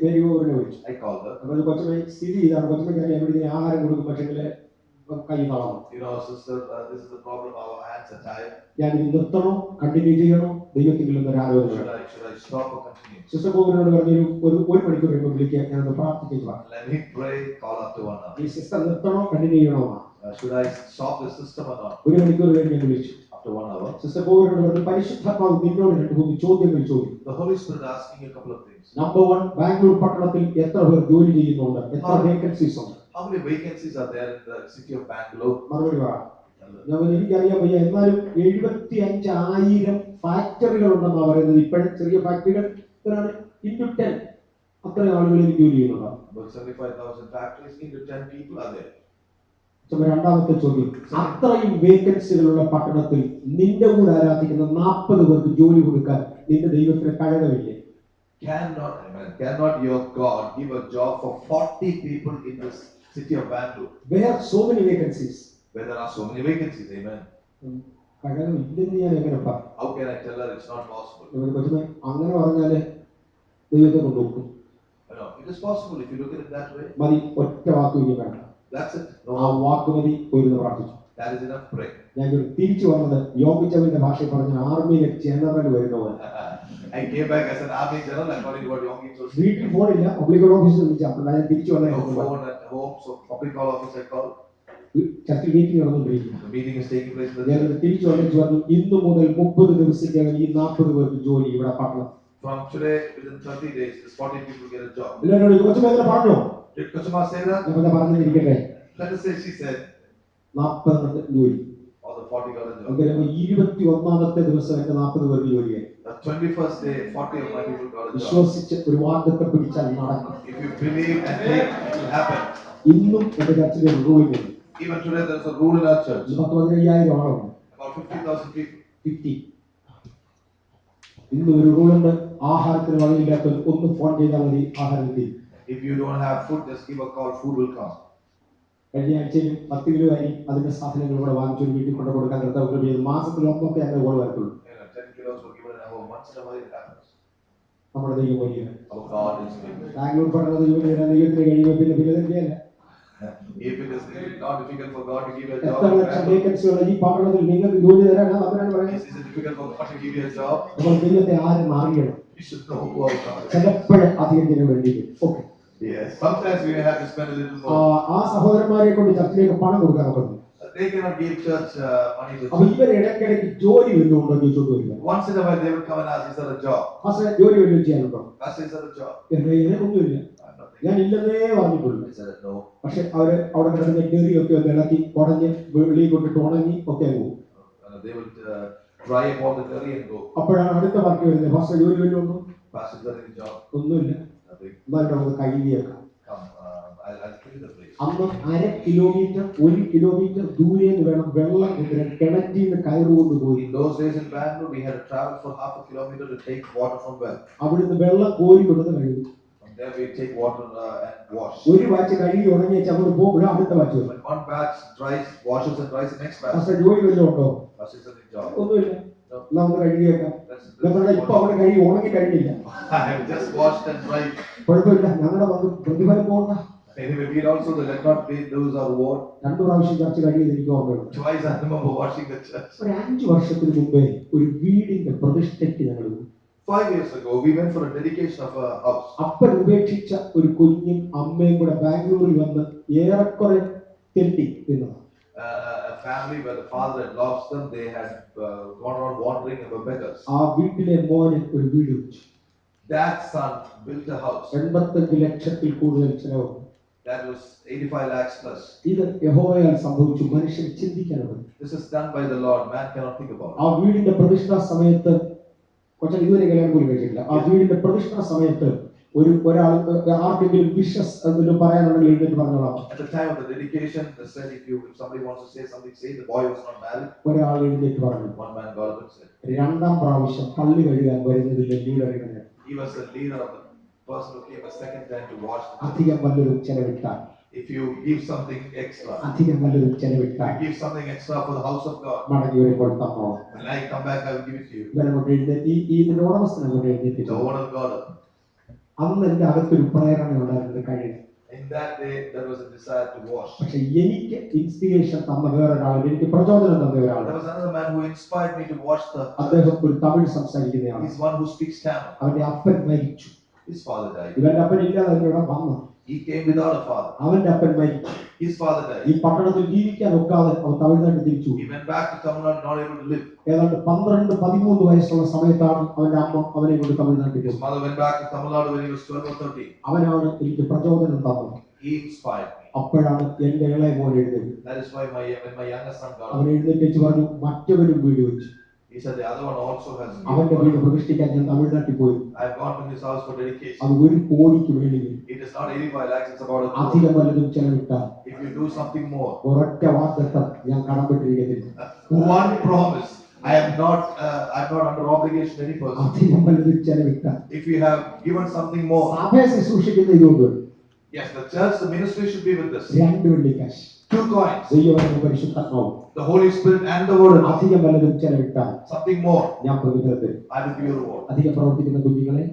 Mary ഓവറിനെ വിളിച്ചു. I called her. അപ്പോൾ കൊച്ചമ്മ സ്ഥിതി ഇതാണ്, കൊച്ചമ്മയ്ക്ക് അറിയാം എവിടെ ആഹാരം കൊടുക്കും, പക്ഷേ കൈ തളർന്നു. You know, sister, this is the problem. Our hands are tired. ഞാൻ ഇത് നിർത്തണോ കണ്ടിന്യൂ ചെയ്യണോ, ദൈവത്തിൽ നിന്നൊരു ആലോചന. Should I stop or continue? Sister ഗോകുലിനോട് പറഞ്ഞൊരു ഒരു മണിക്കൂർ കഴിയുമ്പോൾ വിളിക്കുക, ഞാനൊന്ന് പ്രാർത്ഥിക്കുക. Let me pray. Call after 1 hour. ഈ സിസ്റ്റർ നിർത്തണോ കണ്ടിന്യൂ ചെയ്യണോ? Should I stop the system or not? ഒരു മണിക്കൂർ കഴിഞ്ഞ് ഞാൻ വിളിച്ചു. After 1 hour, സിസ്റ്റർ ഗോകുലിനോട് പറഞ്ഞു, പരിശുദ്ധാത്മാവ് നിന്നോട് 2-3 ചോദ്യങ്ങൾ ചോദിച്ചു. the Holy Spirit asking you a couple of things. Number 1, Bangalore പട്ടണത്തിൽ എത്ര പേർ ജോലി ചെയ്യുന്നുണ്ട്, എത്ര വേക്കൻസീസ് ഉണ്ട്? How many vacancies are there in the city of Bangalore? മറുപടി പറയാം. എനിക്കറിയാൻ വയ്യ, എന്നാലും 75,000 ഫാക്ടറികൾ ഉണ്ടെന്നാണ് പറയുന്നത്. ഇപ്പോഴും ചെറിയ ഫാക്ടറികൾ into 10 അത്ര ആളുകൾ ജോലി ചെയ്യുന്നുണ്ടാവും. About 75,000 factories, into 10 people are there. രണ്ടാമത്തെ ചോദ്യം, അത്രയും വേക്കൻസികളുള്ള പട്ടണത്തിൽ നിന്റെ കൂടെ ആരാധിക്കുന്ന 40 പേർക്ക് ജോലി കൊടുക്കാൻ നിന്റെ ദൈവത്തിന് കഴിവില്ലേ? Cannot your God give a job for 40 people in this city of Bangalore? Where are so many vacancies? Where there are so many vacancies, amen. കഴിവില്ലെന്ന് ഞാൻ എങ്ങനെ പറയും? How can I tell her it's not possible? അങ്ങനെ പറഞ്ഞാല് ദൈവത്തെ കൊണ്ടുപോകും. No, it is possible if you look at it that way. മതി, ഒറ്റ വാക്ക് ഇനി വേണ്ട. That's it. ആ വാക്ക് മതി, പോയിരുന്ന് പ്രാർത്ഥിച്ചു. That is enough. Pray. ഞാൻ തിരിച്ചു വന്നത് യോബിച്ചവന്റെ ഭാഷയിൽ പറഞ്ഞ ആർമിയിലെ ജനറൽ വരുന്ന പോലെ. I came back as an army general according to what Yogi told me. വീട്ടിൽ ഫോണില്ല, പബ്ലിക് ഓഫീസിൽ വിളിച്ചു. അപ്പോൾ ഞാൻ തിരിച്ചു വന്നത് No phone at home, so public call office I called. Churchill meeting നടന്നുകൊണ്ടിരിക്കുന്നു. The meeting is taking place. ഞാൻ തിരിച്ചു വന്നിട്ട് പറഞ്ഞു, ഇന്നു മുതൽ 30 ദിവസത്തേക്ക് ഈ 40 പേർക്ക് ജോലി ഇവിടെ പട്ടണം. From today, within 30 days, this 40 people get a job. എല്ലാവരും കൊച്ചു മേഖല പറഞ്ഞോ? Did Kochuma say that? ഞാൻ പറഞ്ഞിരിക്കട്ടെ. Let us say she said. 40 ജോലി. All the 40 got a job. അങ്ങനെ 21ാമത്തെ ദിവസം എന്റെ 40 പേർക്ക് ജോലിയായി. The 21st day, 40 of my people got a job. വിശ്വസിച്ച് ഒരു വാഗ്ദത്തം പിടിച്ചാൽ നടക്കും. If you believe and take, it will happen. ഇന്നും എന്റെ ചർച്ചിൽ ഒരു റൂളിംഗ് ഉണ്ട്. Even today, there is a rule in our church. 10,15,000 ആളുണ്ട്. About 50,000 people. 50. ഇന്ന് ഒരു റൂളുണ്ട്, ആഹാരത്തിന് വകയില്ലാത്ത ഒന്ന് ഫോൺ ചെയ്താൽ മതി, ആഹാരം കിട്ടി. If you don't have food, just give a call, food will come. കഴിഞ്ഞ ആഴ്ചയിൽ 10 കിലോ അരി അതിന്റെ സാധനങ്ങൾ ഇവിടെ വാങ്ങിച്ചു വീട്ടിൽ കൊണ്ട് കൊടുക്കാൻ നിർത്താൻ മാസത്തിൽ ഒന്നൊക്കെ ഞങ്ങൾ ഓട് വരത്തുള്ളൂ. 10 kilos were given and over once in a while it happens. നമ്മുടെ ദൈവം വലിയ. Our God is big. Bangalore പഠനത്തിൽ ദൈവത്തിന് കഴിയുമ്പോൾ പിന്നെ തന്നെയല്ല. If it is not difficult for God to give you a എത്ര ലക്ഷം job, വേക്കൻസിയുള്ള ഈ പഠനത്തിൽ നിങ്ങൾക്ക് ജോലി തരാനാ അവരാണ് പറയുന്നത്. is it difficult for God to give you a job? നമ്മൾ ദൈവത്തെ ആരും അറിയണം. You should know who our God is. ചിലപ്പോഴേ അധികം വേണ്ടി. Okay. Yes. Sometimes we may have to spend a little more. ആ സഹോദരന്മാരെ കൊണ്ട് ചർച്ചിലേക്ക് പണം കൊടുക്കാൻ പറ്റും. They cannot give church money to അപ്പൊ church. ഇവർ ഇടയ്ക്കിടയ്ക്ക് ജോലി വല്ലതും ഉണ്ടോ ചോദിച്ചോണ്ട് വരിക. Once in a while they will come and ask, is there a job? പക്ഷേ ജോലി വല്ലതും ചെയ്യാനുണ്ടോ? Pastor, is there a job? ഒന്നുമില്ല, ഞാൻ ഇല്ലെന്നേ പറഞ്ഞിട്ടുള്ളൂ. I said no. പക്ഷെ അവര് അവിടെ കിടന്ന് ഡെറിയൊക്കെ ഒന്ന് ഇളക്കി കുടഞ്ഞ് വെളിയിൽ കൊണ്ടിട്ട് ഉണങ്ങി ഒക്കെ പോകും. They will dry up all the curry and go. അപ്പോഴാണ് അടുത്ത വാക്ക് വരുന്നത്, പക്ഷേ ജോലി വല്ലതും ഉണ്ടോ? Pastor, is there any job? ഒന്നുമില്ല. എന്നാലും നമുക്ക് കഴുകിയേക്കാം. I'll clean the place. അന്ന് 1/2 കിലോമീറ്റർ 1 കിലോമീറ്റർ ദൂരെ നിന്ന് വേണം വെള്ളം കിണറ്റിൽ നിന്ന് കയറുകൊണ്ട് പോയി. In those days in Bangalore, we had to travel for half a kilometer to take water from well. അവിടുന്ന് വെള്ളം കോരി കൊണ്ടുവന്ന് കഴുകും. From there we take water and wash. ഒരു ബാച്ച് കഴുകി ഉണങ്ങി വെച്ച് അങ്ങോട്ട് പോകുമ്പോൾ അടുത്ത ബാച്ച് വരും. When one batch dries, washes and dries, the next batch. പക്ഷേ ജോലി വല്ലതും ഉണ്ടോ? Pastor, is there any job? ഒന്നുമില്ല. നമുക്ക് കഴുകിയേക്കാം. ഞങ്ങളുടെ ഇപ്പൊ അവിടെ കഴുകി ഉണങ്ങി കഴിഞ്ഞില്ല. I have just washed and dried. കുഴപ്പമില്ല, ഞങ്ങളുടെ പ്രതിഫലം പോകണ്ട. Anyway, we also let not pay those our word. 2 പ്രാവശ്യം ചർച്ച കഴിയത് എനിക്ക് ഓർമ്മയുണ്ട്. Twice I remember washing the church. ഒരു 5 വർഷത്തിന് മുമ്പേ ഒരു വീടിന്റെ പ്രതിഷ്ഠയ്ക്ക് ഞങ്ങൾ 5 years ago, we went for a dedication of a house. അപ്പൻ ഉപേക്ഷിച്ച ഒരു കുഞ്ഞും അമ്മയും കൂടെ ബാംഗ്ലൂരിൽ വന്ന് ഏറെക്കുറെ തെറ്റി നിന്നത്. A family where the father had lost them, they had gone around wandering and were beggars. ആ വീട്ടിലെ മോന് ഒരു വീട് വെച്ചു. That son built a house. 85 ലക്ഷത്തിൽ കൂടുതൽ ചെലവ്. That was 85 lakhs plus. ഇത് യഹോവയാൽ സംഭവിച്ചു. മനുഷ്യൻ ചിന്തിക്കാനാണ്. This is done by the Lord. Man cannot think about it. ആ വീടിന്റെ പ്രതിഷ്ഠാ സമയത്ത് കൊച്ചൻ ഇതുവരെ കല്യാണം പോലും കഴിച്ചിട്ടില്ല. ആ വീടിന്റെ പ്രതിഷ്ഠാ സമയത്ത് ഒരാൾ ആർക്കെങ്കിലും വിഷസ് എന്ന് പറയാനുണ്ടെങ്കിൽ എഴുന്നേറ്റ് പറഞ്ഞോളാം. At the time of the dedication, they said if somebody wants to say something, say the boy was not married. ഒരാൾ എഴുന്നേറ്റ് പറഞ്ഞു. One man got up and said. 2ാം പ്രാവശ്യം പള്ളി കഴുകാൻ വരുന്നതിന്റെ ലീഡർ ഇങ്ങനെ. He was the leader of the person who came a second time to wash the church. അധികം വല്ലൊരു ചെലവിട്ടാൽ. If you give something extra. അധികം വല്ലൊരു ചെലവിട്ടാൽ. Give something extra for the house of God. മടങ്ങി വരുമ്പോൾ തന്നോളാം. When I come back, I will give it to you. ഇവരങ്ങോട്ട് എഴുന്നേറ്റ് ഇതിന്റെ ഉടമസ്ഥൻ അങ്ങോട്ട് എഴുന്നേറ്റ്. The owner got up. അന്ന് എന്റെ അകത്തൊരു പ്രേരണ ഉണ്ടായിരുന്നു കഴിയും. In that day, there was a desire to wash. പക്ഷെ എനിക്ക് ഇൻസ്പിറേഷൻ തന്ന വേറൊരാളും എനിക്ക് പ്രചോദനം തന്ന ഒരാൾ. There was another man who inspired me to wash the. അദ്ദേഹം ഒരു Tamil സംസാരിക്കുന്നയാളാണ്. He's one who speaks Tamil. അവന്റെ അപ്പൻ മരിച്ചു. His father died. ഇവന്റെ അപ്പൻ ഇല്ലാതെ ഇവിടെ വന്നു. He came without a father. അവന്റെ അപ്പൻ മരിച്ചു. His father died. ഈ പട്ടണത്തിൽ ജീവിക്കാൻ ഒക്കാതെ അവൻ തമിഴ്നാട്ടിൽ തിരിച്ചു. He went back to Tamil Nadu, not able to live. ഏതാണ്ട് 12-13 വയസ്സുള്ള സമയത്താണ് അവന്റെ അമ്മ അവനെ കൊണ്ട് തമിഴ്നാട്ടിൽ His mother went back to Tamil Nadu when he was 12 or 13. അവനാണ് എനിക്ക് പ്രചോദനം തന്നത്. He inspired me. അപ്പോഴാണ് എന്റെ ഇളയ മോൻ എഴുന്നേറ്റ്. That is why when my youngest son got അവൻ up, എഴുന്നേറ്റ് പറഞ്ഞു മറ്റവനും വീട് വെച്ചു. He said the other one also has. അവന്റെ വീട് പ്രതിഷ്ഠിക്കാൻ ഞാൻ തമിഴ്നാട്ടിൽ പോയി. I have gone to his house for dedication. അത് 1 കോടിക്ക് വേണ്ടി It is not 85 lakhs, it's about a crore. അധികം വല്ലതും ചെലവിട്ടാൽ If you do something more, ഒരൊറ്റ വാഗ്ദത്തം ഞാൻ കടപ്പെട്ടിരിക്കുന്നില്ല. one promise, I am not under obligation to any person. അധികം വല്ലതും ചെലവിട്ടാൽ If you have given something more, സഭയെ ശുശ്രൂഷിക്കുന്ന ഇതുകൊണ്ട് yes, the church, the ministry should be with this. 2 വെള്ളിക്കാശ് 2 coins, ദൈവവചനം പരിശുദ്ധാത്മാവും the Holy Spirit and the Word. അധികം വല്ലതും ചെലവിട്ടാൽ Something more, ഞാൻ പ്രതിഫലം തരും. I will give you a reward. അധികം പ്രവർത്തിക്കുന്ന കുഞ്ഞുങ്ങളെ,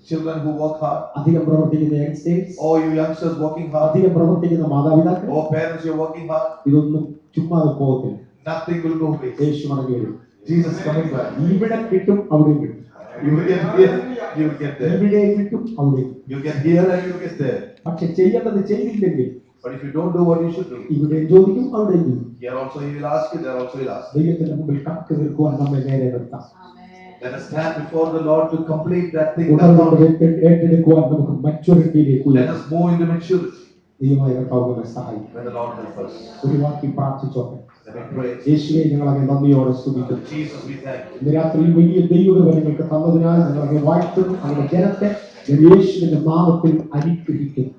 Children who work hard, അധികം പ്രവർത്തിക്കുന്ന youngsters, or you youngsters working hard, അധികം പ്രവർത്തിക്കുന്ന മാതാപിതാക്കൾ, or parents you're working hard, ഇതൊന്നും ചുമ്മാതെ പോകത്തില്ല. nothing will go waste. യേശു മടങ്ങി വരും. Jesus coming back. ഇവിടെ കിട്ടും അവിടെയും കിട്ടും. You will get here, you will get there. ഇവിടെ കിട്ടും അവിടെയും. You get here and you get there. പക്ഷെ ചെയ്യേണ്ടത് ചെയ്തില്ലെങ്കിൽ But if you don't do what you should do, ഇവിടെ ചോദിക്കും അവിടെയും ചോദിക്കും. here also he will ask you, there also he will ask you. ദൈവത്തിന്റെ മുമ്പിൽ കണക്ക് തീർക്കുവാൻ നമ്മെ നേരെ നിർത്താം. Let us stand before the Lord to complete that thing. ഏറ്റെടുക്കുവാൻ നമുക്ക് മറ്റുള്ളവരിലേക്ക് Let us move into maturity. ദൈവമായ കർത്താവ് നമ്മെ സഹായിക്കും. May the Lord help us. ഒരു വാക്കി പ്രാർത്ഥിച്ചോട്ടെ. Let me pray. യേശുവേ ഞങ്ങളെ നന്ദിയോടെ സ്തുതിക്കുന്നു. Jesus, we thank you. ഇന്ന് രാത്രി വലിയ ദൈവകൃപ തന്നതിനാൽ ഞങ്ങളെ വാഴ്ത്തുന്നു. അങ്ങനെ ജനത്തെ യേശുവിന്റെ നാമത്തിൽ അനുഗ്രഹിക്കുന്നു.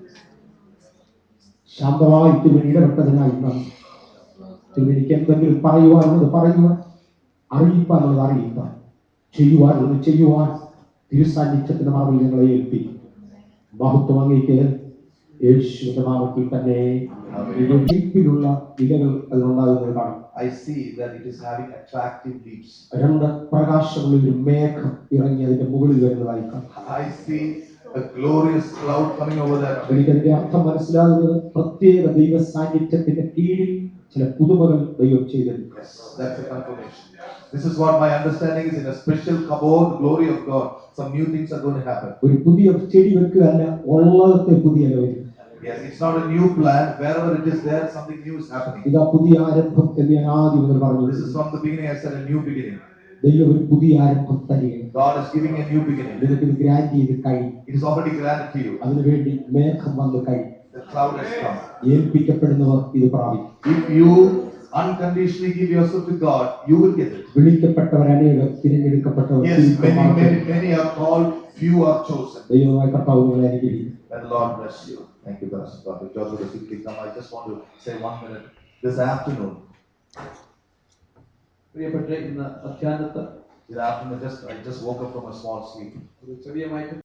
ശാന്തമായി തിരുവൻ ഇടപെട്ടതിനായി നന്ദി. തിരുവനിക്ക് എന്തെങ്കിലും പറയുവാനുള്ളത് പറയുവാൻ, അറിയിപ്പാനുള്ളത് അറിയിപ്പാൻ, ചെയ്യുവാനുള്ളത് ചെയ്യുവാൻ തിരുസാന്നിധ്യത്തിന്റെ നാമത്തിൽ ഞങ്ങളെ ഏൽപ്പിക്കും. മഹത്വം അങ്ങേക്ക് യേശുവിന്റെ നാമത്തിൽ തന്നെ. ിലുള്ള ഇലകൾ അതിനുണ്ടാകുന്നത് കാണും. I see that it is having attractive leaves. 2 പ്രകാശമുള്ള ഒരു മേഘം ഇറങ്ങി അതിന്റെ മുകളിൽ വരുന്നതായി കാണും. I see a glorious cloud coming over that tree. എനിക്കതിന്റെ അർത്ഥം മനസ്സിലാകുന്നത് പ്രത്യേക ദൈവ സാന്നിധ്യത്തിന്റെ കീഴിൽ ചില പുതുമകൾ ദൈവം ചെയ്തിട്ടുണ്ട്. Yes, that's a confirmation. This is what my understanding is. In a special kabod, glory of God, some new things are going to happen. ഒരു പുതിയ ചെടി വെക്കുകയല്ല, ഉള്ളത്തെ പുതിയ വരും. Yes, it's not a new plant. Wherever it is there, something new is happening. ഇതാ പുതിയ ആരംഭം എന്ന് ഞാൻ ആദ്യം മുതൽ പറഞ്ഞു. This is from the beginning. I said a new beginning. ദൈവം ഒരു പുതിയ ആരംഭം തരികയാണ്. God is giving a new beginning. നിനക്ക് ഇത് ഗ്രാൻഡ് ചെയ്ത് കഴിയും. It is already granted to you. അതിനുവേണ്ടി മേഘം വന്ന് കഴിയും. The cloud has come. ഏൽപ്പിക്കപ്പെടുന്നവർ ഇത് പ്രാപിക്കും. If you unconditionally give yourself to God, you will get it. വിളിക്കപ്പെട്ടവർ അനേകം, തിരഞ്ഞെടുക്കപ്പെട്ടവർ Yes, many are called, few are chosen. ദൈവമായ കർത്താവ് നിങ്ങളെ അനുഗ്രഹിക്കും. May the Lord bless you. Thank you, Pastor. Dr. George will quickly come. I just want to say 1 minute. This afternoon, പ്രിയപ്പെട്ട ഇന്ന് അധ്യാനത്ത് I just woke up from a small sleep. ഒരു ചെറിയ മയക്കം